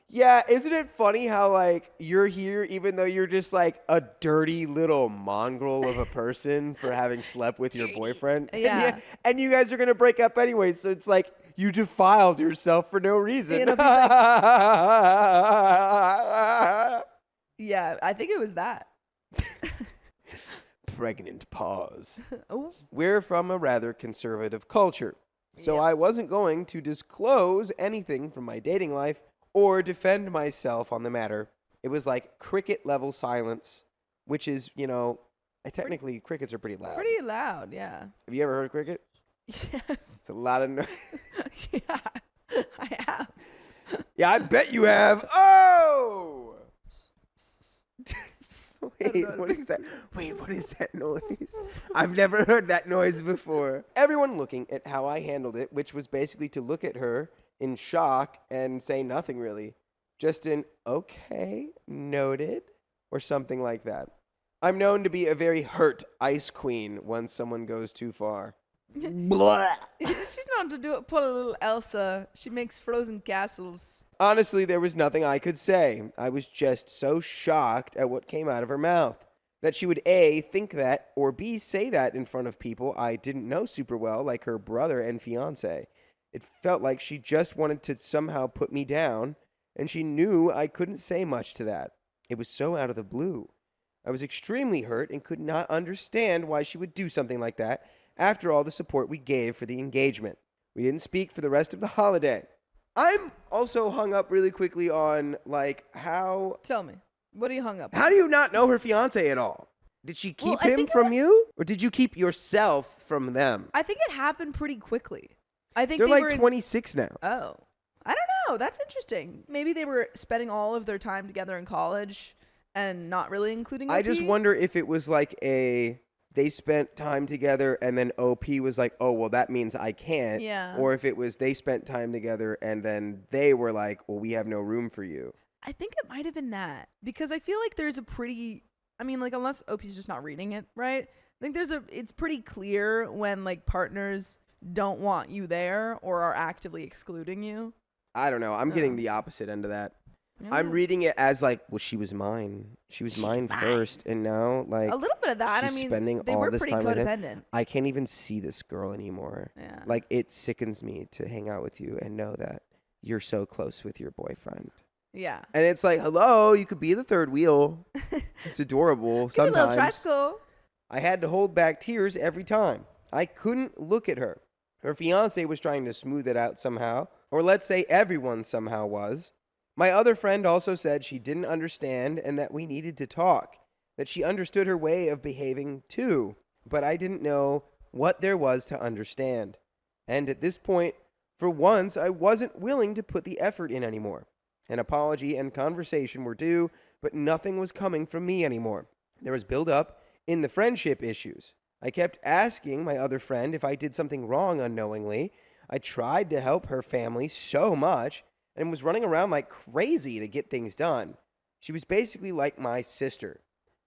yeah, isn't it funny how like you're here even though you're just like a dirty little mongrel of a person for having slept with your boyfriend? Yeah. And you guys are going to break up anyway, so it's like you defiled yourself for no reason. You know, Yeah, I think it was that. Pregnant pause. Oh. We're from a rather conservative culture, so I wasn't going to disclose anything from my dating life or defend myself on the matter. It was like cricket level silence, which is, you know, technically crickets are pretty loud. Pretty loud, yeah. Have you ever heard of cricket? Yes. It's a lot of noise. Yeah, I have. Yeah, I bet you have. Oh! Wait, what is that? Wait, what is that noise? I've never heard that noise before. Everyone looking at how I handled it, which was basically to look at her in shock and say nothing really. Just an, okay, noted, or something like that. I'm known to be a very hurt ice queen once someone goes too far. Blah. She's known to do it. Pull a little Elsa. She makes frozen castles. Honestly, there was nothing I could say. I was just so shocked at what came out of her mouth. That she would A, think that, or B, say that in front of people I didn't know super well, like her brother and fiancé. It felt like she just wanted to somehow put me down, and she knew I couldn't say much to that. It was so out of the blue. I was extremely hurt and could not understand why she would do something like that after all the support we gave for the engagement. We didn't speak for the rest of the holiday. I'm also hung up really quickly on like how Tell me, what are you hung up? do you not know her fiance at all? Did she Well, keep I him think from you, or did you keep yourself from them? I think it happened pretty quickly. I think They're they like were in- 26 now. Oh, I don't know. That's interesting. Maybe they were spending all of their time together in college and not really including OP. I just wonder if it was like they spent time together and then OP was like, oh, well, that means I can't. Yeah. Or if it was they spent time together and then they were like, well, we have no room for you. I think it might have been that because I feel like there's a pretty, I mean, like unless OP's just not reading it, right? I think it's pretty clear when like partners don't want you there or are actively excluding you. I don't know. I'm getting the opposite end of that. I'm reading it as like, well, she was mine. She was mine first. And now, like, A little bit of that. she's I mean, spending they all were this pretty time with him. codependent. I can't even see this girl anymore. Yeah. Like, it sickens me to hang out with you and know that you're so close with your boyfriend. Yeah. And it's like, hello, you could be the third wheel. It's adorable. Give me a little Sometimes tricycle. I had to hold back tears every time. I couldn't look at her. Her fiance was trying to smooth it out somehow, or let's say everyone somehow was. My other friend also said she didn't understand and that we needed to talk, that she understood her way of behaving too, but I didn't know what there was to understand. And at this point, for once, I wasn't willing to put the effort in anymore. An apology and conversation were due, but nothing was coming from me anymore. There was build-up in the friendship issues. I kept asking my other friend if I did something wrong unknowingly. I tried to help her family so much and was running around like crazy to get things done. She was basically like my sister.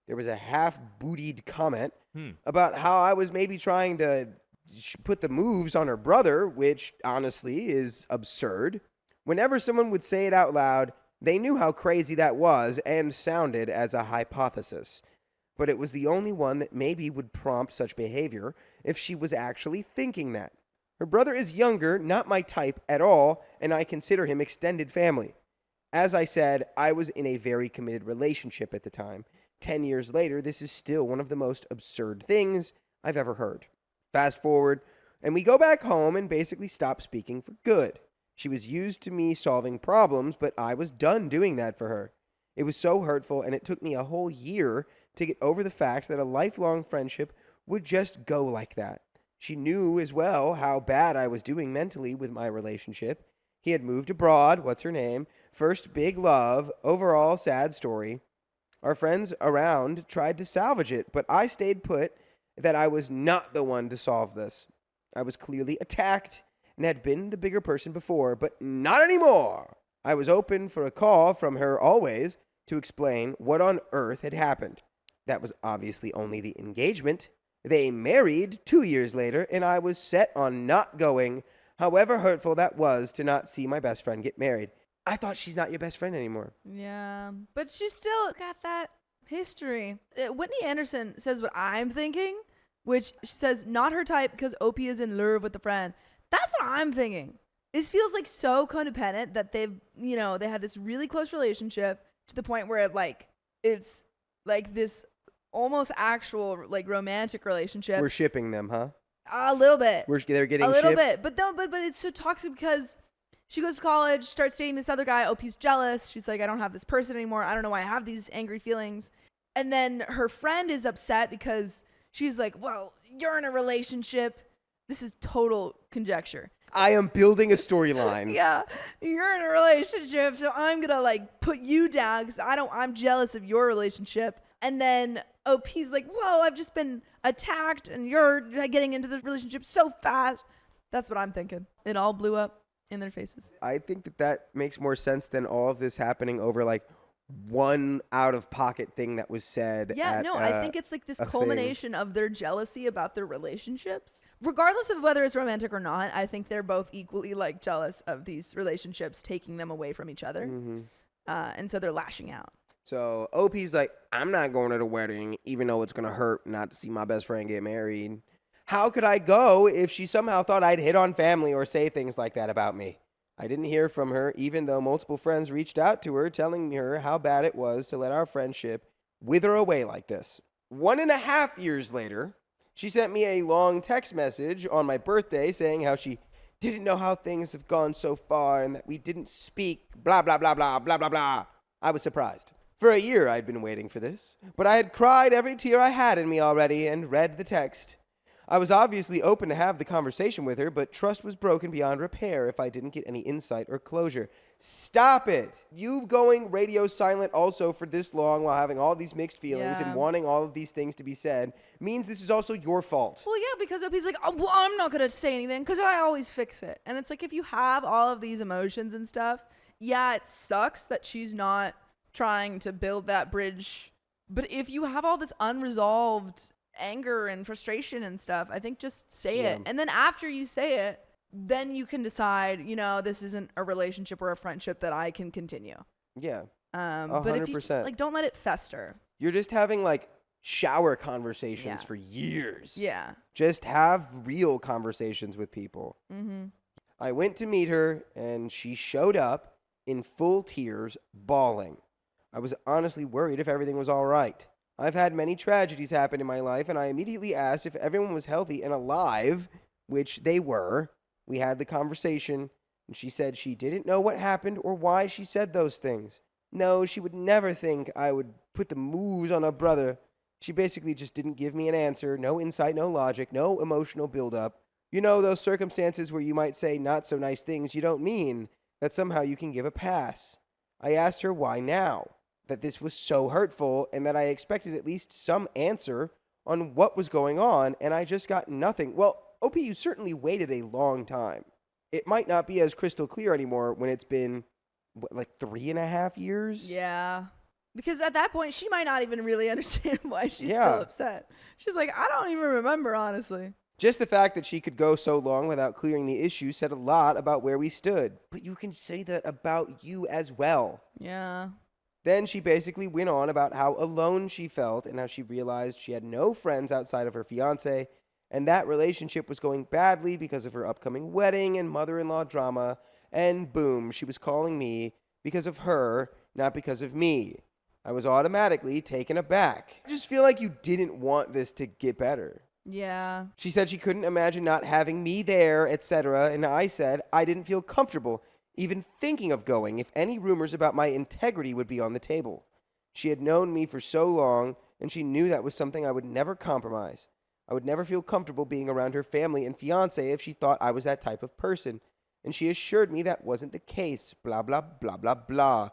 There was a half-bootied comment about how I was maybe trying to put the moves on her brother, which honestly is absurd. Whenever someone would say it out loud, they knew how crazy that was and sounded as a hypothesis. But it was the only one that maybe would prompt such behavior if she was actually thinking that. Her brother is younger, not my type at all, and I consider him extended family. As I said, I was in a very committed relationship at the time. 10 years later, this is still one of the most absurd things I've ever heard. Fast forward, and we go back home and basically stop speaking for good. She was used to me solving problems, but I was done doing that for her. It was so hurtful, and it took me a whole year to get over the fact that a lifelong friendship would just go like that. She knew as well how bad I was doing mentally with my relationship. He had moved abroad, what's her name? First big love, overall sad story. Our friends around tried to salvage it, but I stayed put that I was not the one to solve this. I was clearly attacked and had been the bigger person before, but not anymore. I was open for a call from her always to explain what on earth had happened. That was obviously only the engagement. They married 2 years later, and I was set on not going, however hurtful that was to not see my best friend get married. I thought she's not your best friend anymore. Yeah, but she's still got that history. Whitney Anderson says what I'm thinking, which she says not her type because OP is in love with the friend. That's what I'm thinking. This feels like so codependent that they had this really close relationship to the point where it's like this almost actual like romantic relationship. We're shipping them, huh? A little bit. They're getting a little shipped? bit, but it's so toxic because she goes to college, starts dating this other guy. OP's jealous. She's like, I don't have this person anymore. I don't know why I have these angry feelings. And then her friend is upset because she's like, well, you're in a relationship. This is total conjecture. I am building a storyline. Yeah, you're in a relationship, so I'm gonna like put you down because I'm jealous of your relationship. And then OP's like, whoa, I've just been attacked and you're getting into the relationship so fast. That's what I'm thinking. It all blew up in their faces. I think that makes more sense than all of this happening over like one out-of-pocket thing that was said. Yeah, I think it's like this culmination of their jealousy about their relationships. Regardless of whether it's romantic or not, I think they're both equally like jealous of these relationships taking them away from each other. Mm-hmm. And so they're lashing out. So OP's like, I'm not going to the wedding, even though it's going to hurt not to see my best friend get married. How could I go if she somehow thought I'd hit on family or say things like that about me? I didn't hear from her, even though multiple friends reached out to her, telling her how bad it was to let our friendship wither away like this. 1.5 years later, she sent me a long text message on my birthday saying how she Didn't know how things have gone so far and that we didn't speak, blah, blah, blah, blah, blah, blah, blah. I was surprised. For a year I'd been waiting for this, but I had cried every tear I had in me already and read the text. I was obviously open to have the conversation with her, but trust was broken beyond repair if I didn't get any insight or closure. Stop it! You going radio silent also for this long while having all these mixed feelings and wanting all of these things to be said means this is also your fault. Well, yeah, because OP's like, oh, well, I'm not going to say anything because I always fix it. And it's like, if you have all of these emotions and stuff, yeah, it sucks that she's not trying to build that bridge. But if you have all this unresolved anger and frustration and stuff, I think just say it. And then after you say it, then you can decide, you know, this isn't a relationship or a friendship that I can continue. Yeah. 100%. But if you just, like, don't let it fester. You're just having like shower conversations for years. Yeah. Just have real conversations with people. Mm-hmm. I went to meet her and she showed up in full tears, bawling. I was honestly worried if everything was all right. I've had many tragedies happen in my life, and I immediately asked if everyone was healthy and alive, which they were. We had the conversation, and she said she didn't know what happened or why she said those things. No, she would never think I would put the moves on her brother. She basically just didn't give me an answer, no insight, no logic, no emotional buildup. You know, those circumstances where you might say not so nice things you don't mean, that somehow you can give a pass. I asked her why now, that this was so hurtful, and that I expected at least some answer on what was going on, and I just got nothing. Well, OP, you certainly waited a long time. It might not be as crystal clear anymore when it's been, what, like 3.5 years? Yeah. Because at that point, she might not even really understand why she's still upset. She's like, I don't even remember, honestly. Just the fact that she could go so long without clearing the issue said a lot about where we stood. But you can say that about you as well. Yeah. Then she basically went on about how alone she felt and how she realized she had no friends outside of her fiancé, and that relationship was going badly because of her upcoming wedding and mother-in-law drama, and boom, she was calling me because of her, not because of me. I was automatically taken aback. I just feel like you didn't want this to get better. Yeah. She said she couldn't imagine not having me there, etc., and I said I didn't feel comfortable even thinking of going if any rumors about my integrity would be on the table. She had known me for so long, and she knew that was something I would never compromise. I would never feel comfortable being around her family and fiancé if she thought I was that type of person, and she assured me that wasn't the case, blah, blah, blah, blah, blah.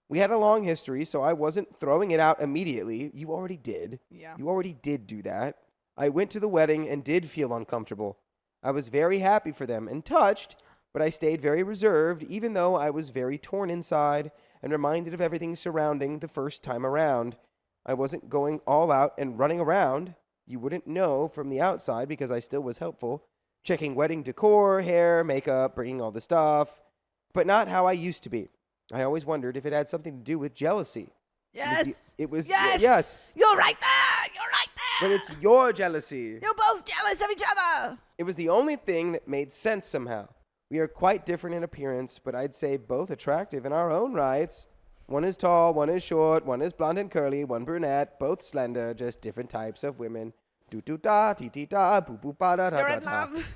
We had a long history, so I wasn't throwing it out immediately. You already did. Yeah. You already did do that. I went to the wedding and did feel uncomfortable. I was very happy for them and touched, but I stayed very reserved, even though I was very torn inside and reminded of everything surrounding the first time around. I wasn't going all out and running around. You wouldn't know from the outside because I still was helpful, checking wedding decor, hair, makeup, bringing all the stuff, but not how I used to be. I always wondered if it had something to do with jealousy. Yes. Yes. You're right there. You're right there. But it's your jealousy. You're both jealous of each other. It was the only thing that made sense somehow. We are quite different in appearance, but I'd say both attractive in our own rights. One is tall, one is short, one is blonde and curly, one brunette, both slender, just different types of women. Do-do-da, ti-ti-da, boo-boo-ba-da-da-da-da. You're in love.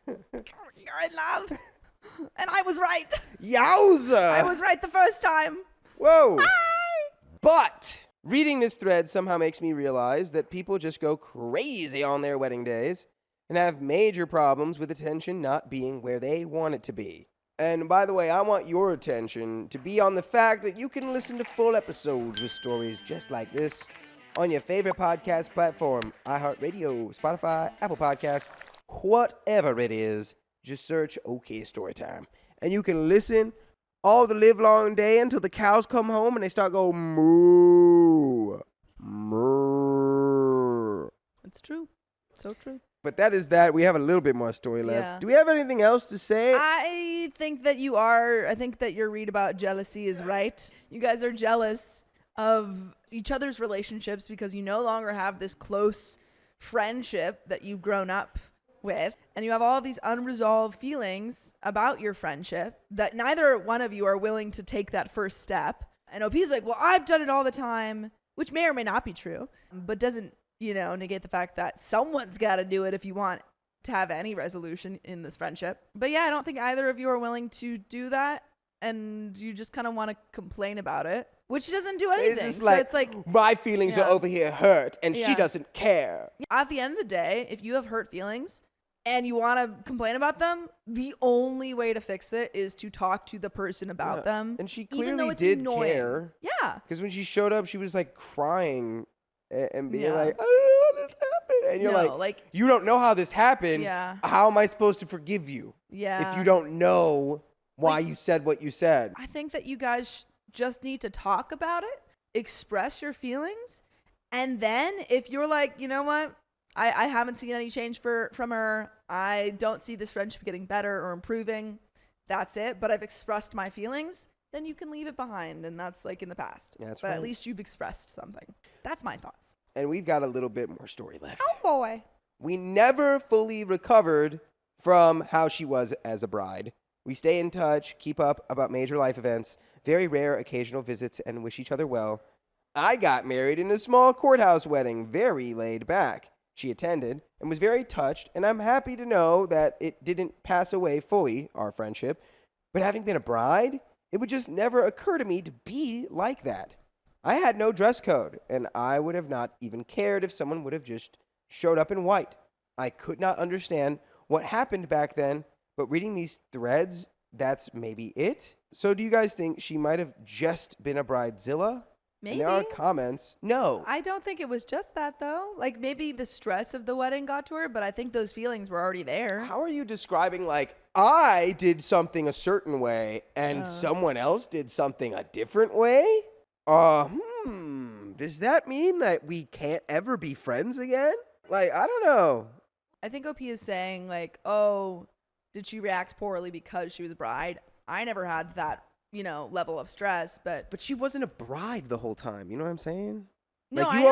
You're in love. And I was right. Yowza! I was right the first time. Whoa. But reading this thread somehow makes me realize that people just go crazy on their wedding days and have major problems with attention not being where they want it to be. And by the way, I want your attention to be on the fact that you can listen to full episodes with stories just like this on your favorite podcast platform, iHeartRadio, Spotify, Apple Podcasts, whatever it is. Just search OK Storytime. And you can listen all the live long day until the cows come home and they start going moo. Moo. It's true. So true. But that is that. We have a little bit more story left. Yeah. Do we have anything else to say? I think that your read about jealousy is right. You guys are jealous of each other's relationships because you no longer have this close friendship that you've grown up with, and you have all of these unresolved feelings about your friendship that neither one of you are willing to take that first step. And OP's like, well, I've done it all the time, which may or may not be true, but doesn't, negate the fact that someone's got to do it if you want to have any resolution in this friendship. But yeah, I don't think either of you are willing to do that, and you just kind of want to complain about it, which doesn't do anything. It's So like, it's like, my feelings Yeah. are over here hurt, and she Yeah. doesn't care. at the end of the day, if you have hurt feelings and you want to complain about them, the only way to fix it is to talk to the person about Yeah. them. And she even though clearly it's did annoying. care. Yeah. Because when she showed up, she was like crying and being Yeah. like, I don't know how this happened. And you're No, like, you don't know how this happened. Yeah. How am I supposed to forgive you Yeah. if you don't know why Like- you said what you said? I think that you guys just need to talk about it, express your feelings, and then if you're like, you know what, I haven't seen any change from her, I don't see this friendship getting better or improving, that's it, but I've expressed my feelings, then you can leave it behind, and that's like in the past. That's but right. at least you've expressed something. That's my thoughts. And we've got a little bit more story left. Oh boy. We never fully recovered from how she was as a bride. We stay in touch, keep up about major life events, very rare occasional visits, and wish each other well. I got married in a small courthouse wedding, very laid back. She attended and was very touched, and I'm happy to know that it didn't pass away fully, our friendship. But having been a bride, it would just never occur to me to be like that. I had no dress code, and I would have not even cared if someone would have just showed up in white. I could not understand what happened back then, but reading these threads, that's maybe it. So do you guys think she might have just been a bridezilla? Maybe. And there are comments. No. I don't think it was just that though. Like maybe the stress of the wedding got to her, but I think those feelings were already there. How are you describing, like, I did something a certain way and someone else did something a different way? Does that mean that we can't ever be friends again? Like, I don't know. I think OP is saying like, oh, did she react poorly because she was a bride? I never had that, level of stress, but But she wasn't a bride the whole time. You know what I'm saying? No, Like, I she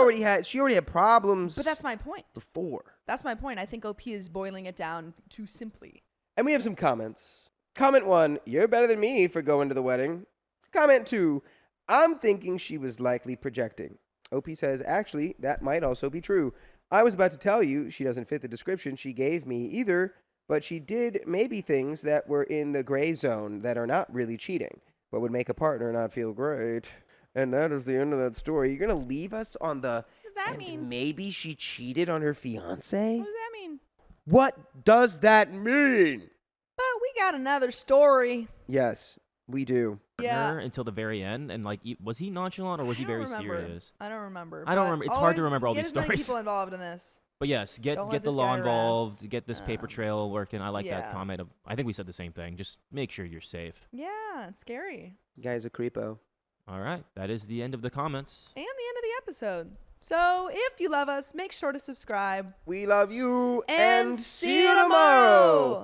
know. already had problems. But that's my point. before. That's my point. I think OP is boiling it down too simply. And we have some comments. Comment 1, you're better than me for going to the wedding. Comment 2, I'm thinking she was likely projecting. OP says, actually, that might also be true. I was about to tell you she doesn't fit the description she gave me either, but she did maybe things that were in the gray zone that are not really cheating, but would make a partner not feel great. And that is the end of that story. You're going to leave us on the... What does that and mean? maybe she cheated on her fiancé? What does that mean? What does that mean? But we got another story. Yes, we do. Yeah. Her until the very end, and like, was he nonchalant or was he I don't very remember. serious? I don't remember. I don't but remember. It's hard to always remember all get these as many stories. people involved in this. But yes, get Don't let the this law guy involved, rest. get this paper trail working. I like that Yeah. comment. I think we said the same thing. Just make sure you're safe. Yeah, it's scary. You guys a creepo. All right, that is the end of the comments. And the end of the episode. So if you love us, make sure to subscribe. We love you And see you tomorrow.